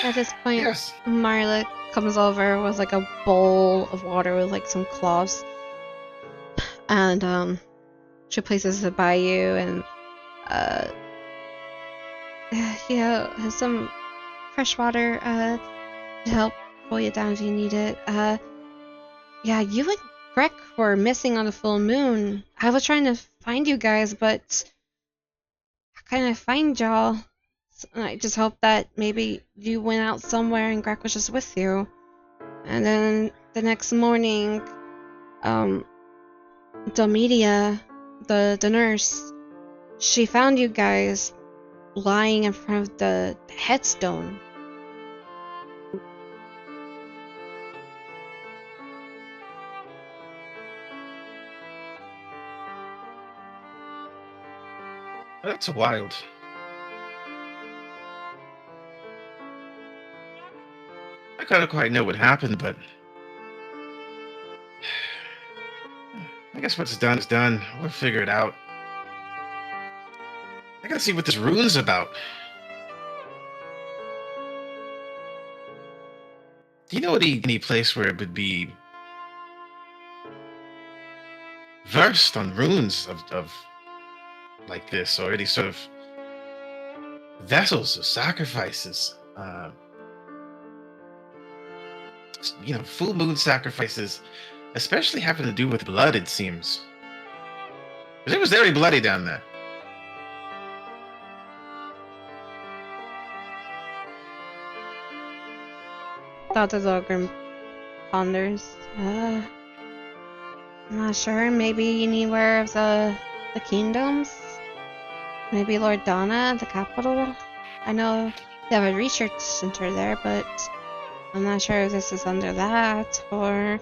At this point, Yes. Marla comes over with like a bowl of water with like some cloths, and she places it by you, and has some fresh water to help pull you down if you need it. Yeah, you and Greg were missing on the full moon. I was trying to find you guys, but I couldn't find y'all. So I just hope that maybe you went out somewhere and Greg was just with you. And then the next morning, Domedia, the nurse, she found you guys lying in front of the headstone. That's wild. I couldn't quite know what happened, but I guess what's done is done. We'll figure it out. I gotta see what this rune's about. Do you know any place where it would be versed on runes of like this, or any sort of vessels of sacrifices? Full moon sacrifices, especially having to do with blood, it seems. Because it was very bloody down there. Dr. Logren ponders. I'm not sure. Maybe anywhere of the kingdoms? Maybe Lord Donna, the capital? I know they have a research center there, but I'm not sure if this is under that, or...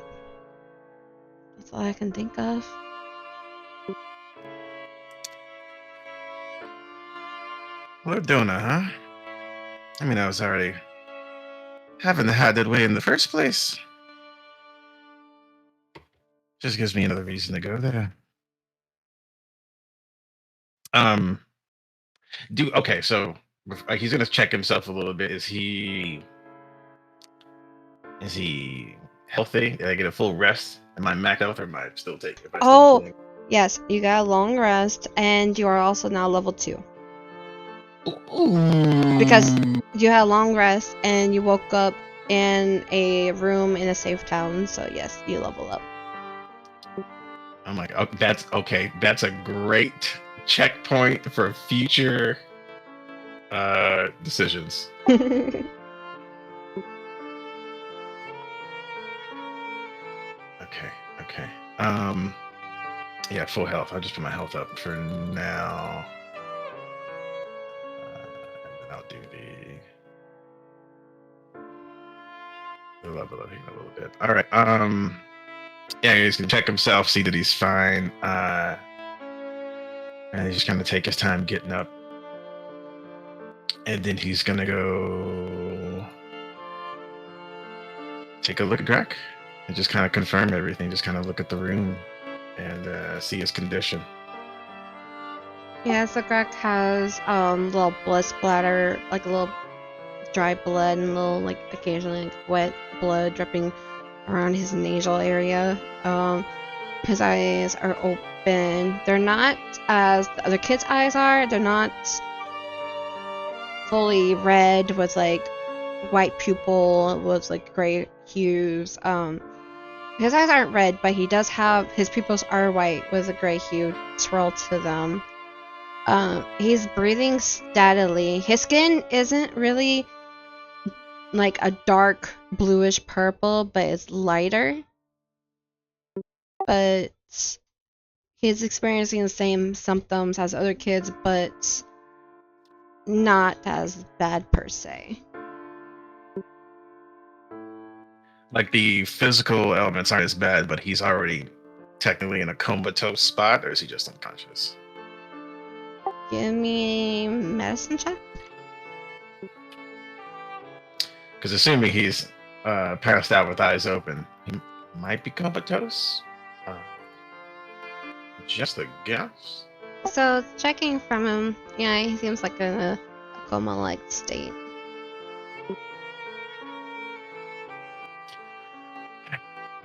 That's all I can think of. Lord Donna, huh? I mean, I was already having had that way in the first place. Just gives me another reason to go there. Okay, so he's gonna check himself a little bit. Is he healthy? Did I get a full rest? Am I max health, or am I still taking it? Oh, yes, you got a long rest, and you are also now level 2. Ooh. Because you had a long rest, and you woke up in a room in a safe town, so yes, you level up. I'm like, oh, that's okay. That's a great checkpoint for future decisions. Okay. Yeah, full health. I'll just put my health up for now. And then I'll do the level up a little bit. All right. Yeah, he's gonna check himself, see that he's fine. And he's just gonna take his time getting up. And then he's gonna go take a look at Greg and just kind of confirm everything. Just kind of look at the room and see his condition. Yeah, so Greg has little blood splatter, like a little dry blood, and little like occasionally like wet blood dripping around his nasal area. His eyes are open. They're not as the other kids' eyes are. They're not fully red with like white pupil with like gray hues. His eyes aren't red, but he does have his pupils are white with a gray hue swirl to them. He's breathing steadily. His skin isn't really like a dark bluish purple, but it's lighter. But he's experiencing the same symptoms as other kids, but not as bad per se. Like the physical elements aren't as bad, but he's already technically in a comatose spot, or is he just unconscious? Give me a medicine check. Because assuming he's passed out with eyes open, he might be comatose. Just a guess. So checking from him, yeah, he seems like in a coma-like state.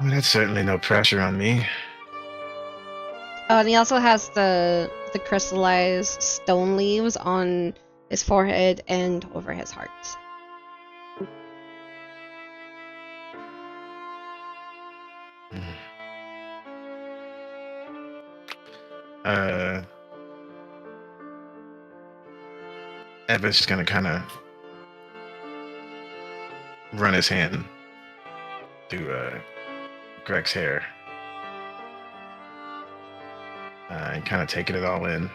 Well, that's certainly no pressure on me. Oh, and he also has the crystallized stone leaves on his forehead and over his heart. Evan's just gonna kind of run his hand through Greg's hair and kind of taking it all in,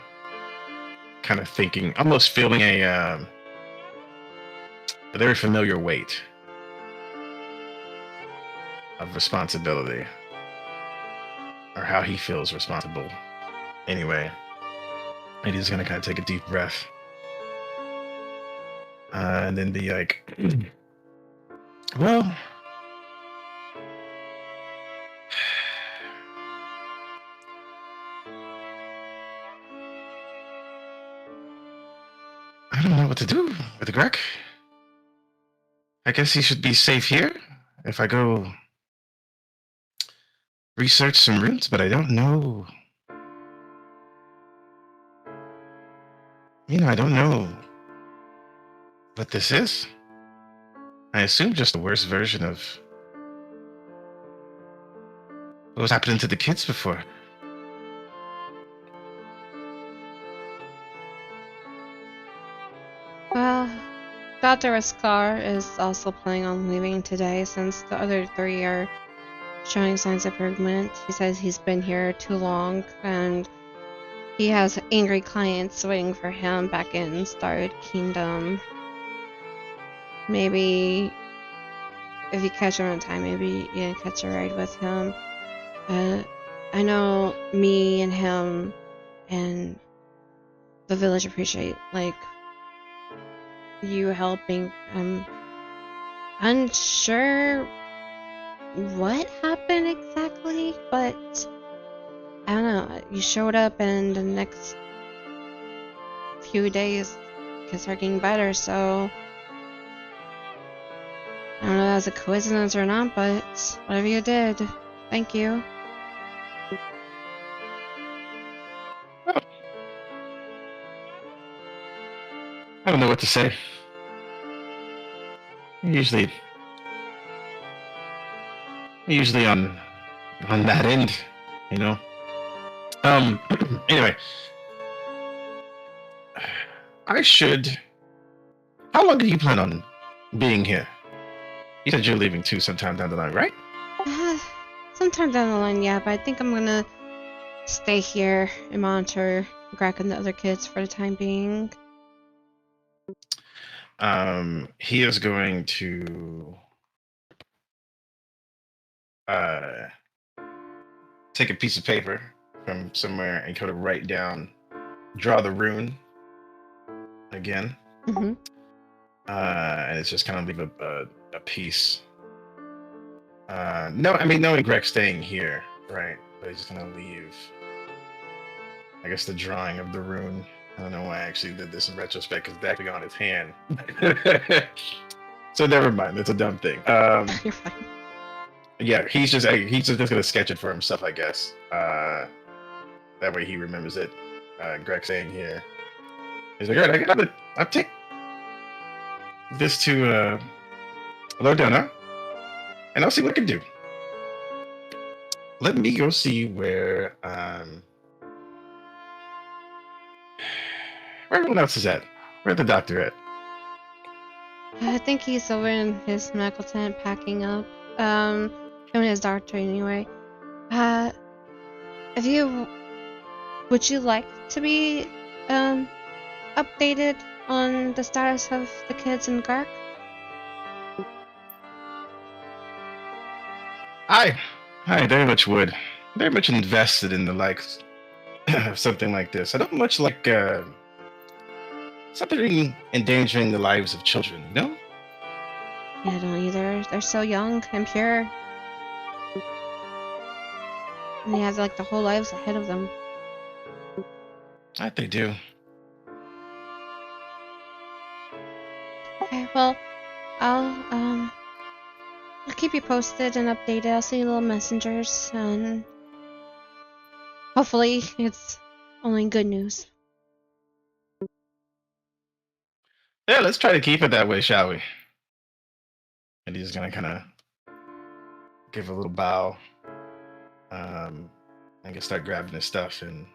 kind of thinking, almost feeling a very familiar weight of responsibility, or how he feels responsible. Anyway, and he's gonna kind of take a deep breath, and then be like, "Well, I don't know what to do with Greg. I guess he should be safe here if I go research some runes, but I don't know. I don't know what this is. I assume just the worst version of what was happening to the kids before." Well, Dr. Askar is also planning on leaving today since the other three are showing signs of improvement. He says he's been here too long and he has angry clients waiting for him back in Starred Kingdom. Maybe if you catch him on time, maybe you can catch a ride with him. I know me and him and the village appreciate you helping. I'm unsure what happened exactly, but I don't know. You showed up and the next few days kids are getting better, so I don't know if that's a coincidence or not, but whatever you did, thank you. I don't know what to say. Usually on that end, you know. Anyway, I should. How long do you plan on being here? You said you're leaving too sometime down the line, right? Sometime down the line, yeah, but I think I'm gonna stay here and monitor Greg and the other kids for the time being. He is going to take a piece of paper from somewhere and kind of write down, draw the rune again. Mm-hmm. And it's just kind of leave a piece. No, I mean, knowing Greg's staying here, right? But he's just gonna leave, I guess, the drawing of the rune. I don't know why I actually did this in retrospect, because it's actually on his hand. So never mind. It's a dumb thing. You're fine. Yeah, he's just gonna sketch it for himself, I guess. That way he remembers it. Greg saying here. He's like, all right, I'll take this to Lordona, and I'll see what I can do. Let me go see where everyone else is at. Where's the doctor at? I think he's over in his medical tent packing up. Him and his doctor anyway. Would you like to be updated on the status of the kids in Gark? I very much would. Very much invested in the likes of something like this. I don't much like something endangering the lives of children, you know? Yeah, I don't either. They're so young and pure. And they have the whole lives ahead of them. That they do. Okay, well, I'll keep you posted and updated. I'll send you little messengers, and hopefully it's only good news. Yeah, let's try to keep it that way, shall we? And he's gonna kind of give a little bow. I can start grabbing his stuff and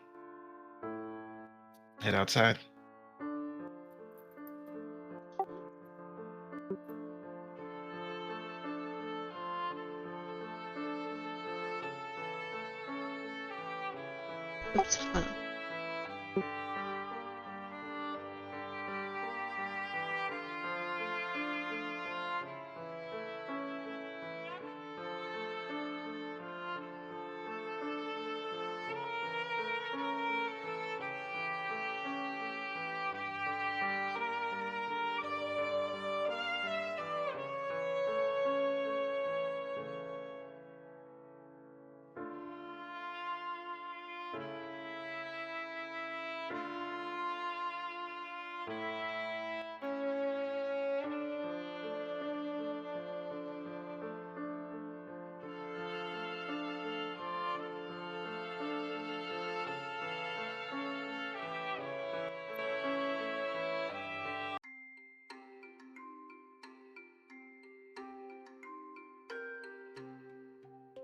head outside. Oops, hold on.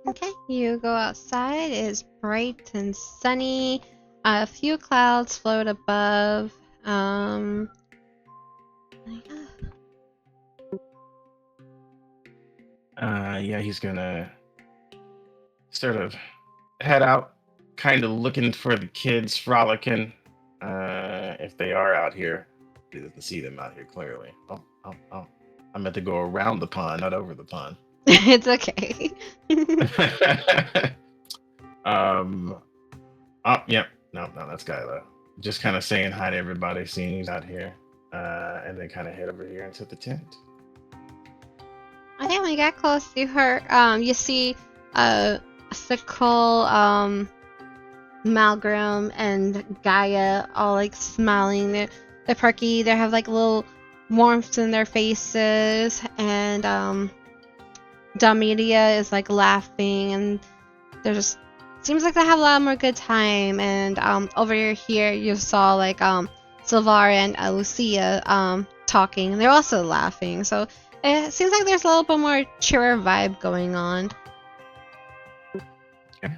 Okay, you go outside. It's bright and sunny. A few clouds float above. Yeah, he's gonna sort of head out, kind of looking for the kids frolicking. If they are out here, he doesn't see them out here clearly. Oh. I meant to go around the pond, not over the pond. It's okay. Yep. No, that's Kyla. Just kind of saying hi to everybody, seeing who's out here, and then kind of head over here into the tent. I think we got close to her. You see, Sickle, Malgrim, and Gaia all like smiling. They're perky. They have like a little warmth in their faces, and Domedia is like laughing, and they're just seems like they have a lot more good time. And over here you saw like Sylvar and Lucia talking, and they're also laughing. So it seems like there's a little bit more cheerer vibe going on.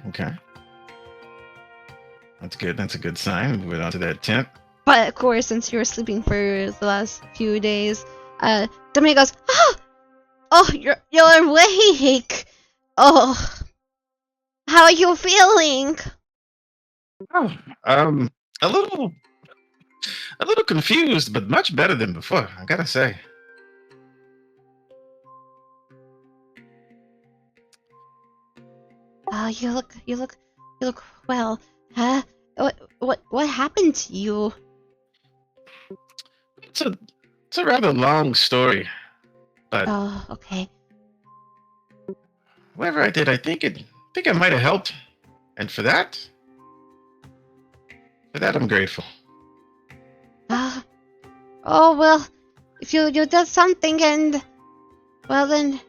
Okay. That's good. That's a good sign. Moving on to that tent. But of course, since you were sleeping for the last few days, Domedia goes, "Oh, you're awake. Oh, how are you feeling?" Oh, a little confused, but much better than before, I gotta say. Oh, you look well. Huh? What happened to you? It's a rather long story, but Oh, okay. whatever I did, I think I might have helped, and for that I'm grateful. Oh well, if you did something and well then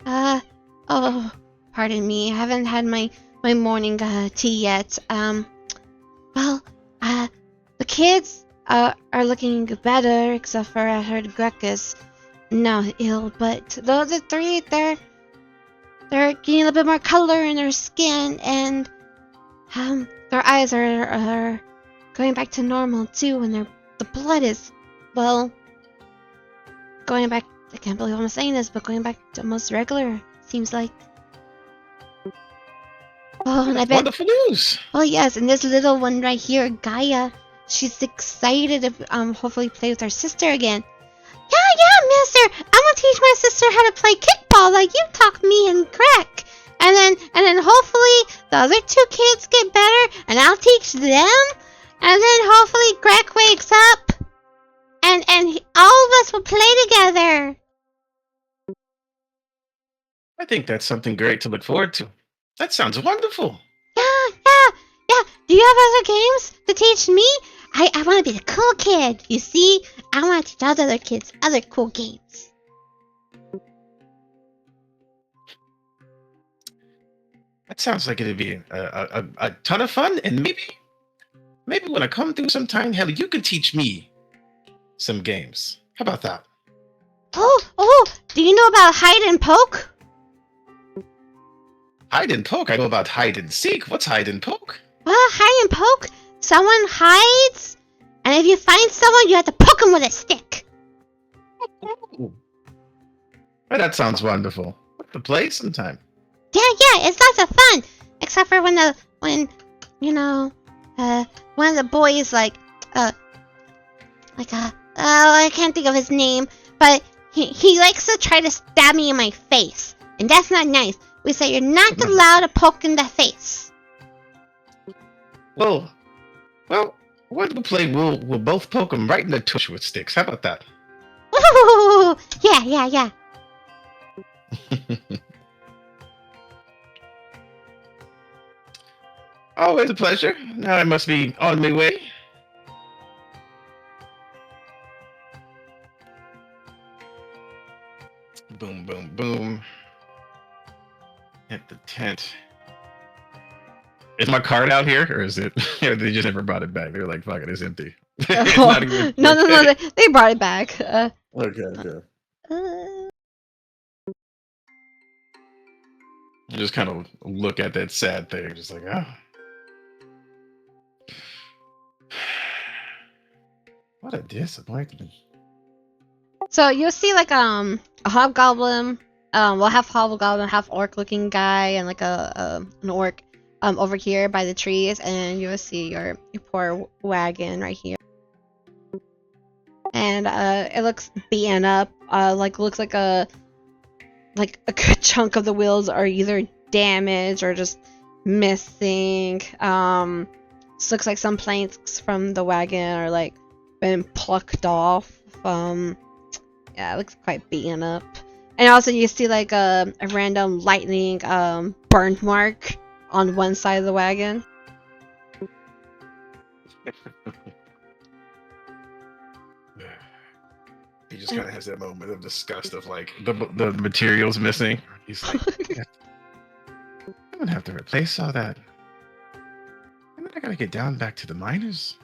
oh, pardon me, I haven't had my morning tea yet. Well, the kids are looking better, except for I heard Greg now ill, but the other three, they're getting a little bit more color in their skin, and their eyes are going back to normal too, and the blood is, well, going back. I can't believe I'm saying this, but going back to almost regular, seems like. Oh, and I bet. Wonderful news. Oh yes, and this little one right here, Gaia, she's excited to hopefully play with her sister again. Yeah, mister, I'm gonna teach my sister how to play kickball like you taught me and Greg. And then hopefully the other two kids get better, and I'll teach them. And then hopefully Greg wakes up, and all of us will play together. I think that's something great to look forward to. That sounds wonderful. Yeah. Do you have other games to teach me? I want to be the cool kid. You see, I want to teach all the other kids other cool games. That sounds like it'd be a ton of fun, and maybe when I come through sometime, hell, you can teach me some games. How about that? Oh, do you know about hide and poke? Hide and poke? I know about hide and seek. What's hide and poke? Well, hide and poke, someone hides And if you find someone, you have to poke them with a stick. Ooh. Well, that sounds wonderful. We'll have to play sometime. Yeah, it's lots of fun. Except for when one of the boys I can't think of his name, but he likes to try to stab me in my face, and that's not nice. We say you're not allowed to poke in the face. Well, when we play, we'll both poke him right in the tush with sticks. How about that? Ooh, yeah. Always a pleasure. Now I must be on my way. Boom, boom, boom. Hit the tent. Is my card out here, or is it? They just never brought it back. They're like, "Fuck it, it's empty." It's not even No. They brought it back. Okay. You just kind of look at that sad thing, just like, oh, what a disappointment. So you'll see like a hobgoblin, half hobgoblin, half orc looking guy, and like an orc over here by the trees, and you'll see your poor wagon right here. And it looks beaten up. Looks like a good chunk of the wheels are either damaged or just missing. This looks like some planks from the wagon are like been plucked off. Yeah, it looks quite beaten up. And also you see like a random lightning burn mark on one side of the wagon. He just kind of has that moment of disgust of like the materials missing. He's like, I'm gonna have to replace all that. And then I gotta get down back to the miners.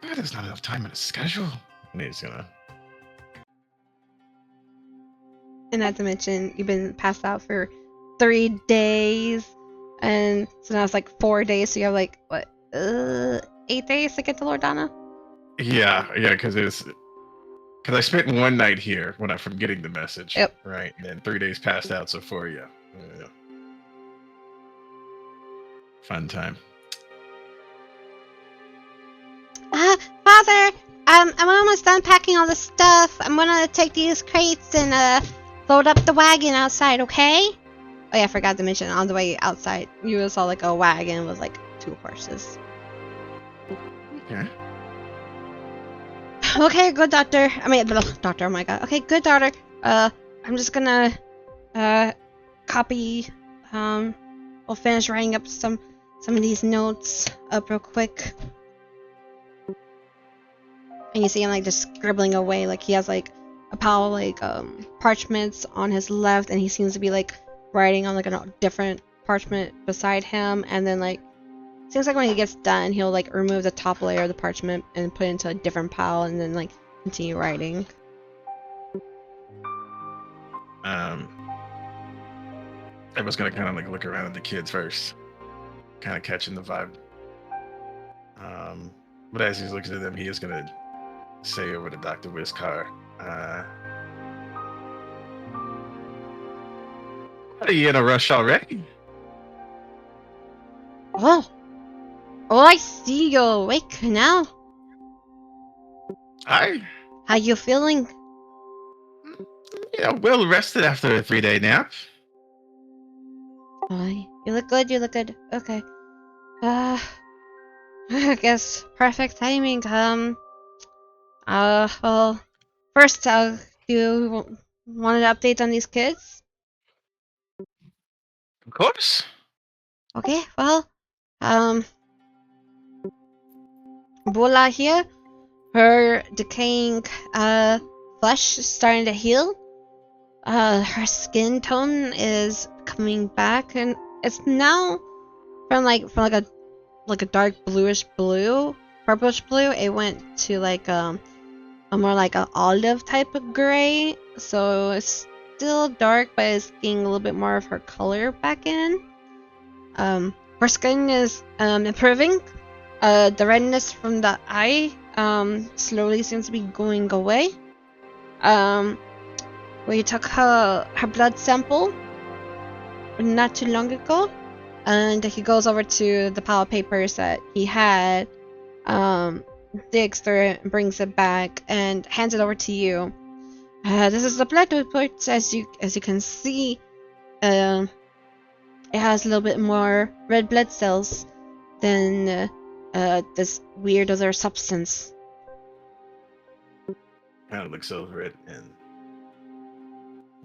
God, there's not enough time in the schedule. And he's gonna. And not to mention, you've been passed out for 3 days, and so now it's like 4 days. So you have like what, 8 days to get to Lordana? Yeah, because I spent one night here from getting the message. Yep. Right, and then 3 days passed out, so 4, yeah. Fun time. Father, I'm almost done packing all the stuff. I'm gonna take these crates and load up the wagon outside, okay? Oh yeah, I forgot to mention, on the way outside, you saw like a wagon with like 2 horses. Okay. Okay, good doctor. Doctor, oh my god. Okay, good daughter. I'm just gonna, copy, we'll finish writing up some of these notes up real quick. And you see him like just scribbling away, like he has like a pile of like parchments on his left, and he seems to be like writing on like a different parchment beside him, and then like seems like when he gets done he'll like remove the top layer of the parchment and put it into a different pile and then like continue writing. I was gonna kind of like look around at the kids first, kind of catching the vibe. But as he's looking at them, he is gonna say over to Dr. Whiskar, are you in a rush already? Oh, I see you're awake now. How you feeling? Yeah, well rested after a 3-day nap. Oh, you look good. Okay. I guess perfect timing. Well, first, do you want an update on these kids? Of course. Okay, well, Bola here, her decaying, flesh is starting to heal. Her skin tone is coming back, and it's now from a dark bluish blue, purplish blue. It went to like a more like an olive type of gray. So it's still dark, but it's getting a little bit more of her color back in. Her skin is improving. The redness from the eye slowly seems to be going away. We took her blood sample not too long ago, and he goes over to the pile of papers that he had, digs through it, brings it back, and hands it over to you. This is the blood report. As you can see, it has a little bit more red blood cells than this weird other substance. Kind of looks over it and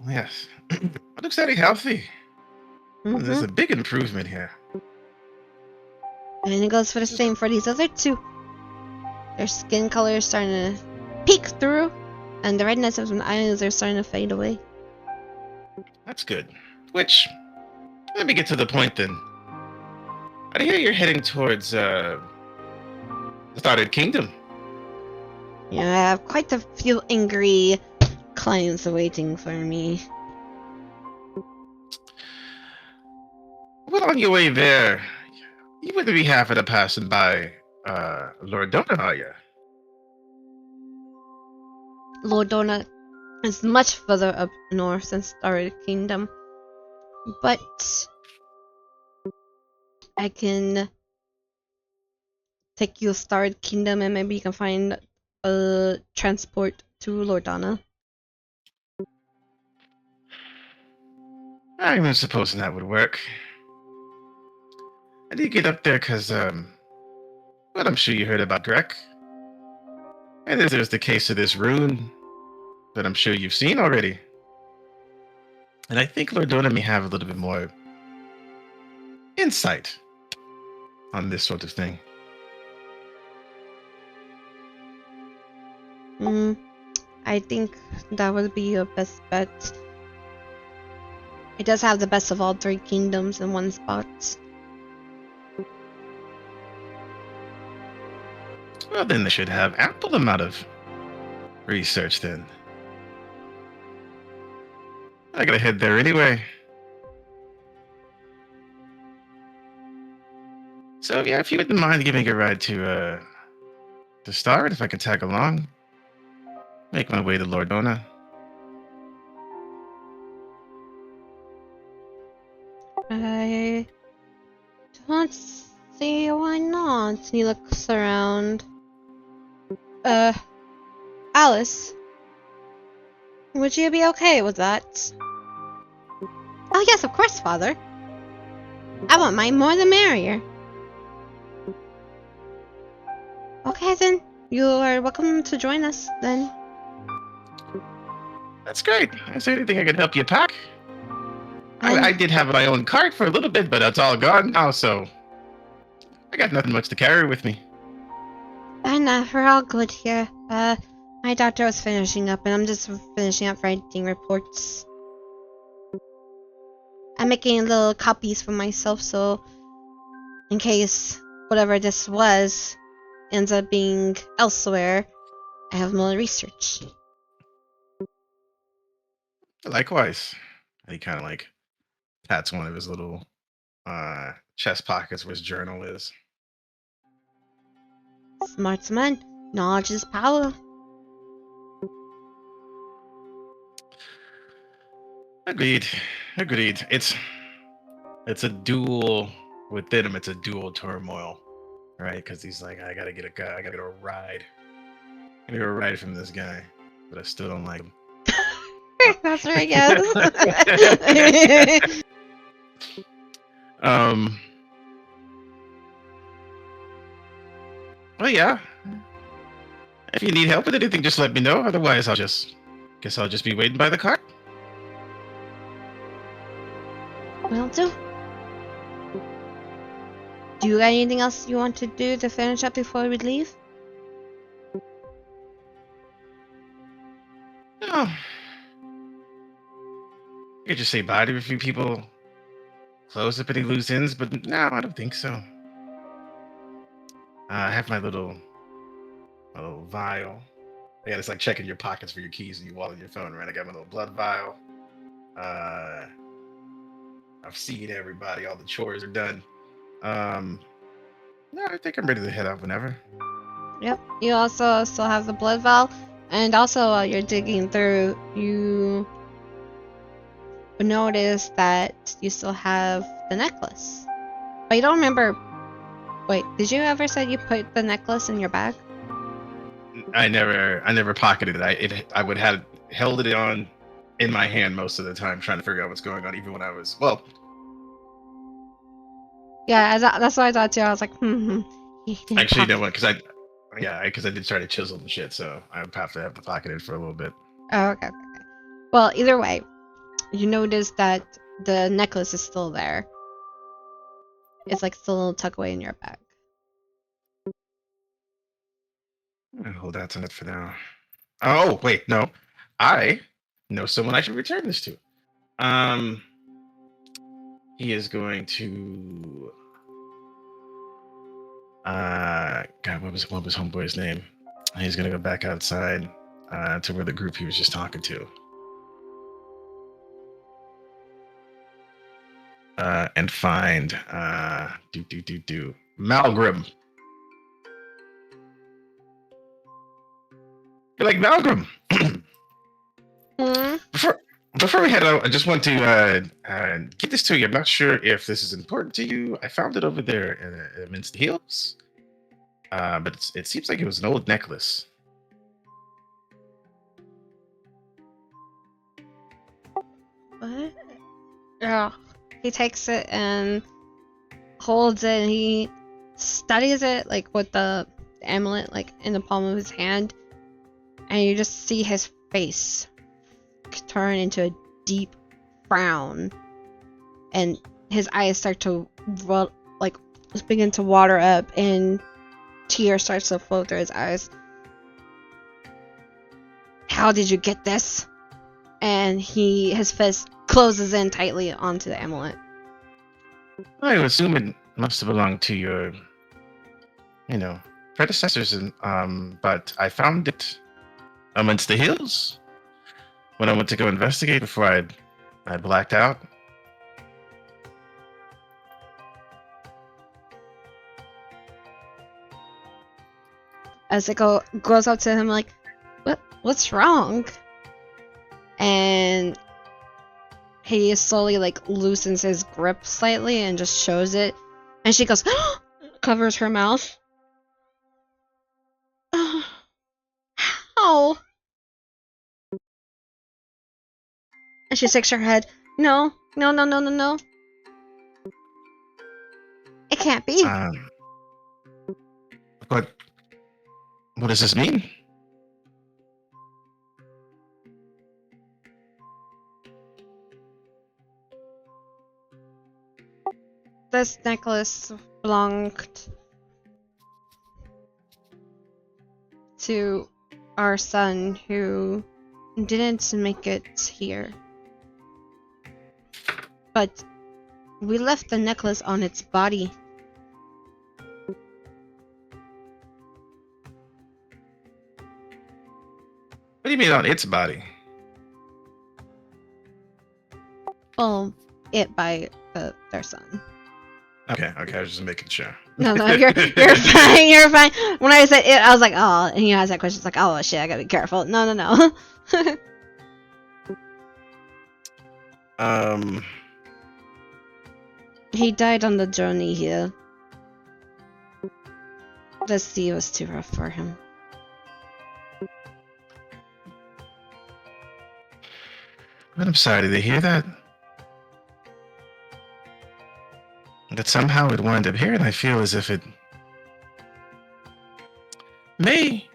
yes, it looks very healthy. There's a big improvement here. And it goes for the same for these other two. Their skin color is starting to peek through, and the redness of the eyes are starting to fade away. That's good. Which, let me get to the point then. I hear you're heading towards the Started Kingdom. Yeah, I have quite a few angry clients waiting for me. Well, on your way there, you wouldn't be happy to passing by Lord Dona, are you? Lord Donut is much further up north than Starry Kingdom, but I can take you to Starry Kingdom and maybe you can find a transport to Lordana. I'm even supposing that would work. I did get up there because, well, I'm sure you heard about Grek. And there's the case of this rune that I'm sure you've seen already. And I think Lord Dona may have a little bit more insight on this sort of thing. I think that would be your best bet. It does have the best of all three kingdoms in one spot. Well, then they should have ample amount of research then. I gotta head there anyway. So yeah, if you wouldn't mind giving a ride to start, if I could tag along. Make my way to Lordona. I don't see why not. He looks around. Alice, would you be okay with that? Oh yes, of course, Father. I want mine more the merrier. Okay then, you are welcome to join us then. That's great. Is there anything I can help you pack? I did have my own cart for a little bit, but that's all gone now, so I got nothing much to carry with me. And we're all good here. My doctor was finishing up, and I'm just finishing up writing reports. I'm making little copies for myself, so in case whatever this was ends up being elsewhere, I have more research. Likewise. He kind of like pats one of his little chest pockets where his journal is. Smart man, knowledge is power. Agreed. Agreed. It's a dual within him. It's a dual turmoil, right? Because he's like, I gotta get a ride. I gotta get a ride from this guy, but I still don't like him. That's right, yes. Well, yeah. If you need help with anything, just let me know. Otherwise, I'll just be waiting by the cart. Will do. Do you got anything else you want to do to finish up before we leave? No. I could just say bye to a few people, close up any loose ends, but no, I don't think so. I have my little vial. Yeah, it's like checking your pockets for your keys and you wallet your phone, right? I got my little blood vial. I've seen everybody. All the chores are done. No, I think I'm ready to head out whenever. Yep. You also still have the blood vial, and also while you're digging through, you notice that you still have the necklace. But you don't remember. Wait, did you ever say you put the necklace in your bag? I never pocketed it. I would have held it on in my hand most of the time, trying to figure out what's going on, even when I was Yeah, that's what I thought too. I was like, he didn't actually, you know pocket. what? Because I did try to chisel and shit, so I would have to pocket it for a little bit. Oh, okay. Well, either way, you notice that the necklace is still there. It's like still tucked away in your bag. I'll hold out to it for now. Oh wait, no, I know someone I should return this to. Um, he is going to. God, what was homeboy's name? He's gonna go back outside to where the group he was just talking to. And find Malgrim. You're like Malgrim. Hmm? Before we head out, I just want to get this to you. I'm not sure if this is important to you. I found it over there in Minster Hills, but it seems like it was an old necklace. What? Yeah. He takes it and holds it, and he studies it like with the amulet like in the palm of his hand, and you just see his face turn into a deep frown, and his eyes start to like begin to water up, and tears starts to flow through his eyes. How did you get this? And his fist closes in tightly onto the amulet. I assume it must have belonged to your, predecessors, but I found it amongst the hills when I went to go investigate before I blacked out. As it goes up to him like, what's wrong? And he slowly like loosens his grip slightly and just shows it, and she goes covers her mouth. How? And she shakes her head. No. It can't be. But what does this mean? This necklace belonged to our son who didn't make it here. But we left the necklace on its body. What do you mean on its body? Well, it by their son. Okay, I was just making sure. No, you're fine. You're fine. When I said it, I was like, oh, and he asked that question. It's like, oh shit, I gotta be careful. No. He died on the journey here. The sea was too rough for him. But I'm sorry to hear that. That somehow it wound up here, and I feel as if it may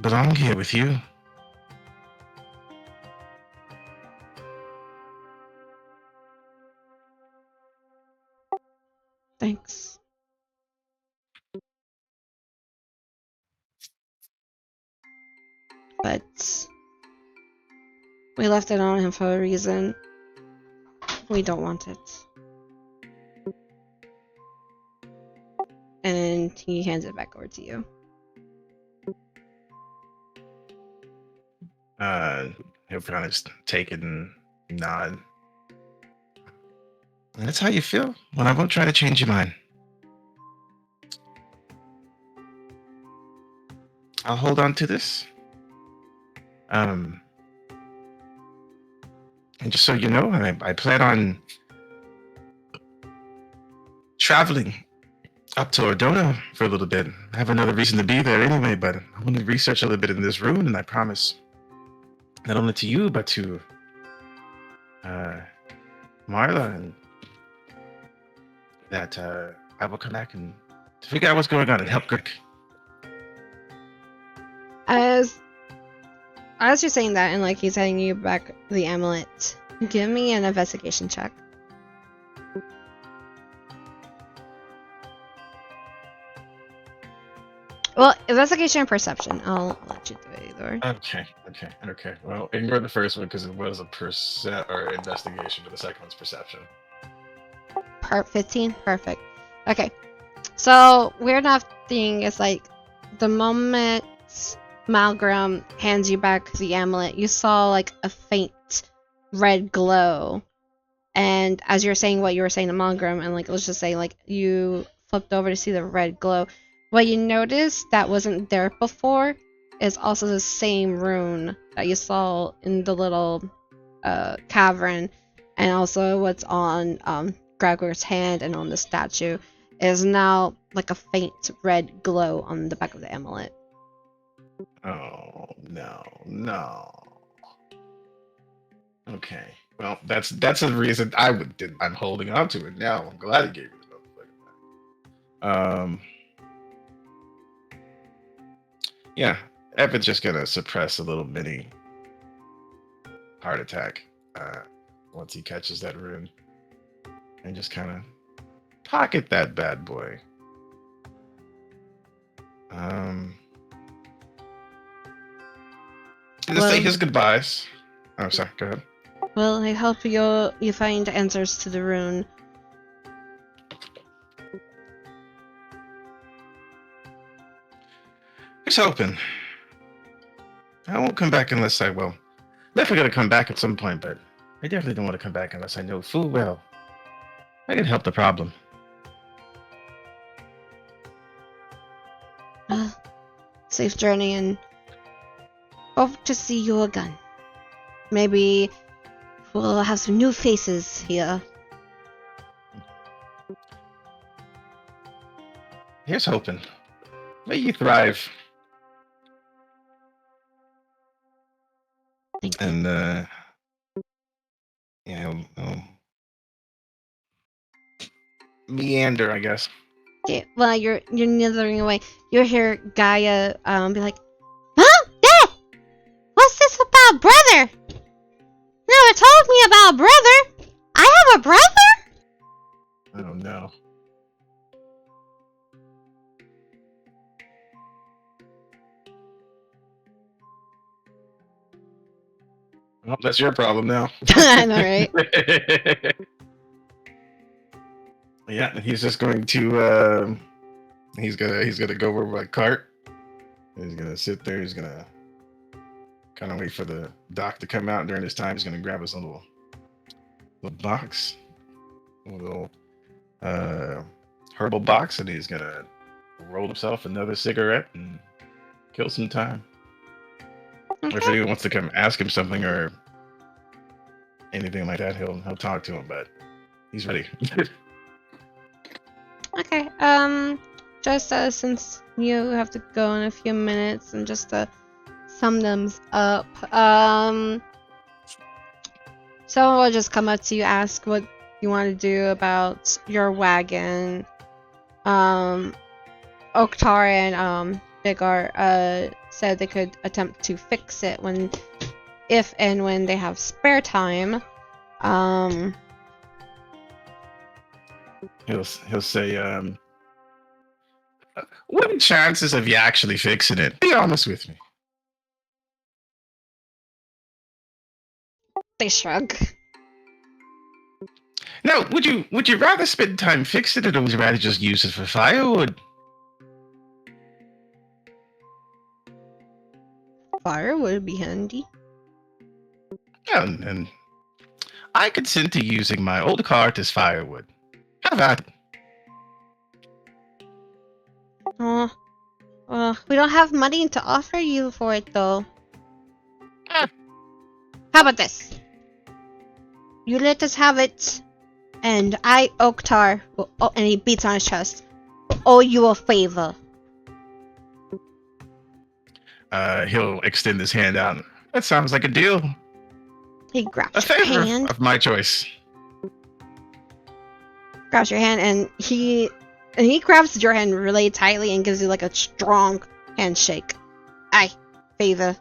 belong here with you. Thanks. But we left it on him for a reason. We don't want it. And he hands it back over to you. He'll kind of take it and nod. And that's how you feel? Well, I won't try to change your mind. I'll hold on to this. And just so you know, I plan on traveling up to Ordona for a little bit. I have another reason to be there anyway, but I want to research a little bit in this rune, and I promise not only to you, but to Marla, and that I will come back and to figure out what's going on and help Greg. As you're saying that, and like he's handing you back the amulet, give me an investigation check. Well, investigation and perception. I'll let you do it either. Okay. Well, ignore the first one because it was a investigation, but the second one's perception. 15? Perfect. Okay. So, weird enough thing is like, the moment Malgram hands you back the amulet, you saw like a faint red glow. And as you're saying what you were saying to Malgram, and like, let's just say like, you flipped over to see the red glow. What you noticed that wasn't there before is also the same rune that you saw in the little cavern, and also what's on Gregor's hand and on the statue is now like a faint red glow on the back of the amulet. Oh no. Okay. Well, that's a reason I'm holding on to it now. I'm glad he gave me the motherfucker back. Yeah, Evan's just gonna suppress a little mini heart attack once he catches that rune, and just kind of pocket that bad boy. Just say his goodbyes. Oh, sorry. Go ahead. Well, I hope you find answers to the rune. Just hoping. I won't come back unless I will. Definitely gonna come back at some point, but I definitely don't want to come back unless I know full well I can help the problem. Safe journey, and hope to see you again. Maybe we'll have some new faces here. Here's hoping. May you thrive. Thank you. And he'll meander, I guess. Okay, well, you're nithering away. You hear Gaia be like, "Huh? Dad! What's this about brother? You never told me about brother. I have a brother?" Oh no. Well, that's your problem now. I know, right? Yeah, he's just going to he's gonna go over by cart. He's gonna sit there. He's gonna kind of wait for the doc to come out. During this time, he's gonna grab his little box, a little herbal box, and he's gonna roll himself another cigarette and kill some time. Okay. If anyone wants to come ask him something or anything like that, he'll talk to him. But he's ready. Okay. Just since you have to go in a few minutes, and just to sum them up, someone will just come up to you, ask what you want to do about your wagon. Oktar and Biggar said they could attempt to fix it if and when they have spare time. He'll say, what are the chances of you actually fixing it? Be honest with me. They shrug. Now, would you rather spend time fixing it, or would you rather just use it for firewood? Fire would be handy. Yeah, and I consent to using my old cart as firewood. How about it? Oh, We don't have money to offer you for it, though. Ah. How about this? You let us have it, and I, Oktar, and he beats on his chest, owe you a favor. He'll extend his hand out. That sounds like a deal. He A grabs your favor hand. of my choice. Grabs your hand, and he grabs your hand really tightly and gives you like a strong handshake. Aye, favor.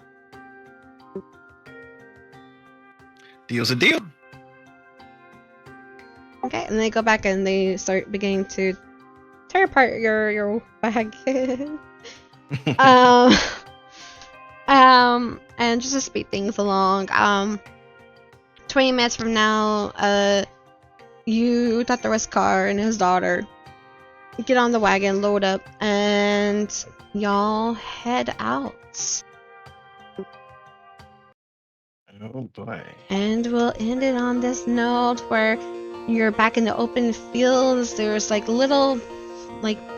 Deal's a deal. Okay, and they go back and they start beginning to tear apart your wagon. And just to speed things along, 20 minutes from now, you thought there was Car and his daughter. Get on the wagon, load up, and y'all head out. Oh boy. And we'll end it on this note where you're back in the open fields. There's like little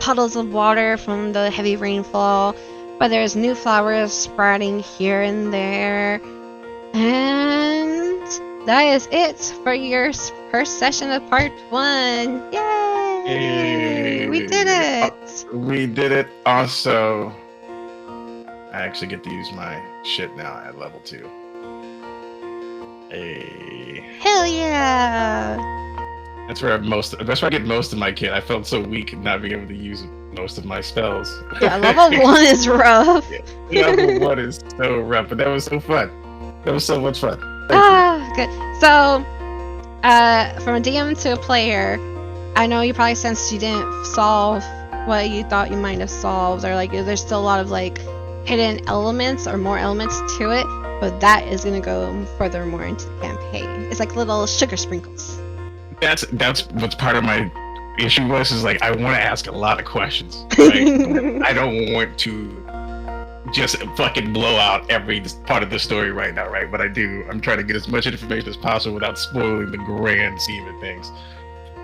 puddles of water from the heavy rainfall, but there's new flowers sprouting here and there. And that is it for your first session of part 1. Yay! Yay. We did it! We did it. Also, I actually get to use my shit now at level 2. Hey. Hell yeah! That's where I get most of my kit. I felt so weak not being able to use most of my spells. Yeah, level 1 is rough. Level 1 is so rough, but that was so fun. That was so much fun. Good. So, from a DM to a player, I know you probably sensed you didn't solve what you thought you might have solved, or there's still a lot of hidden elements or more elements to it, but that is gonna go further more into the campaign. It's like little sugar sprinkles. That's what's part of my issue is I want to ask a lot of questions. Right? I don't want to just fucking blow out every part of the story right now, right? But I'm trying to get as much information as possible without spoiling the grand scheme of things.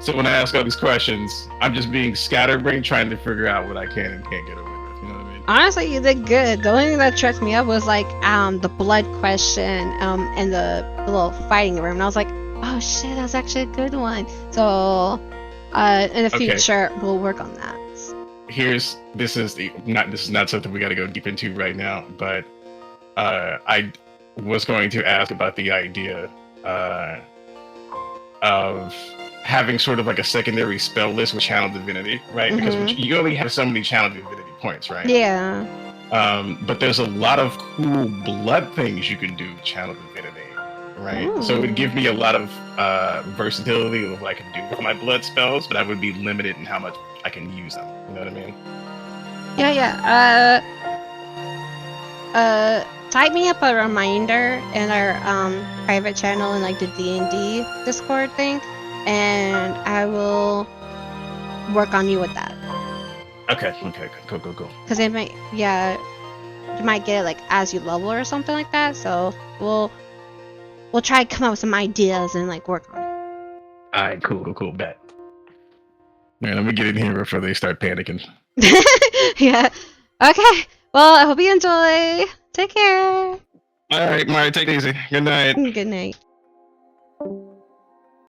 So when I ask all these questions, I'm just being scatterbrained trying to figure out what I can and can't get away with. You know what I mean? Honestly, you did good. The only thing that tripped me up was the blood question, and the little fighting room. And I was like, oh shit, that's actually a good one. So, in the future, we'll work on that. This is not something we got to go deep into right now, but I was going to ask about the idea of having sort of like a secondary spell list with channel divinity, right? Because you only have so many channel divinity points, right? Yeah. But there's a lot of cool blood things you can do with channel divinity, right? Ooh. So it would give me a lot of versatility of what I can do with my blood spells, but I would be limited in how much I can use them. You know what I mean? Yeah. Type me up a reminder in our private channel in the D&D Discord thing, and I will work on you with that. Okay, cool. Because you might get it as you level or something like that. So we'll try to come up with some ideas and work on it. All right, cool, bet. Man, let me get in here before they start panicking. Yeah. Okay. Well, I hope you enjoy. Take care. All right, Mari, take it easy. Good night. Good night.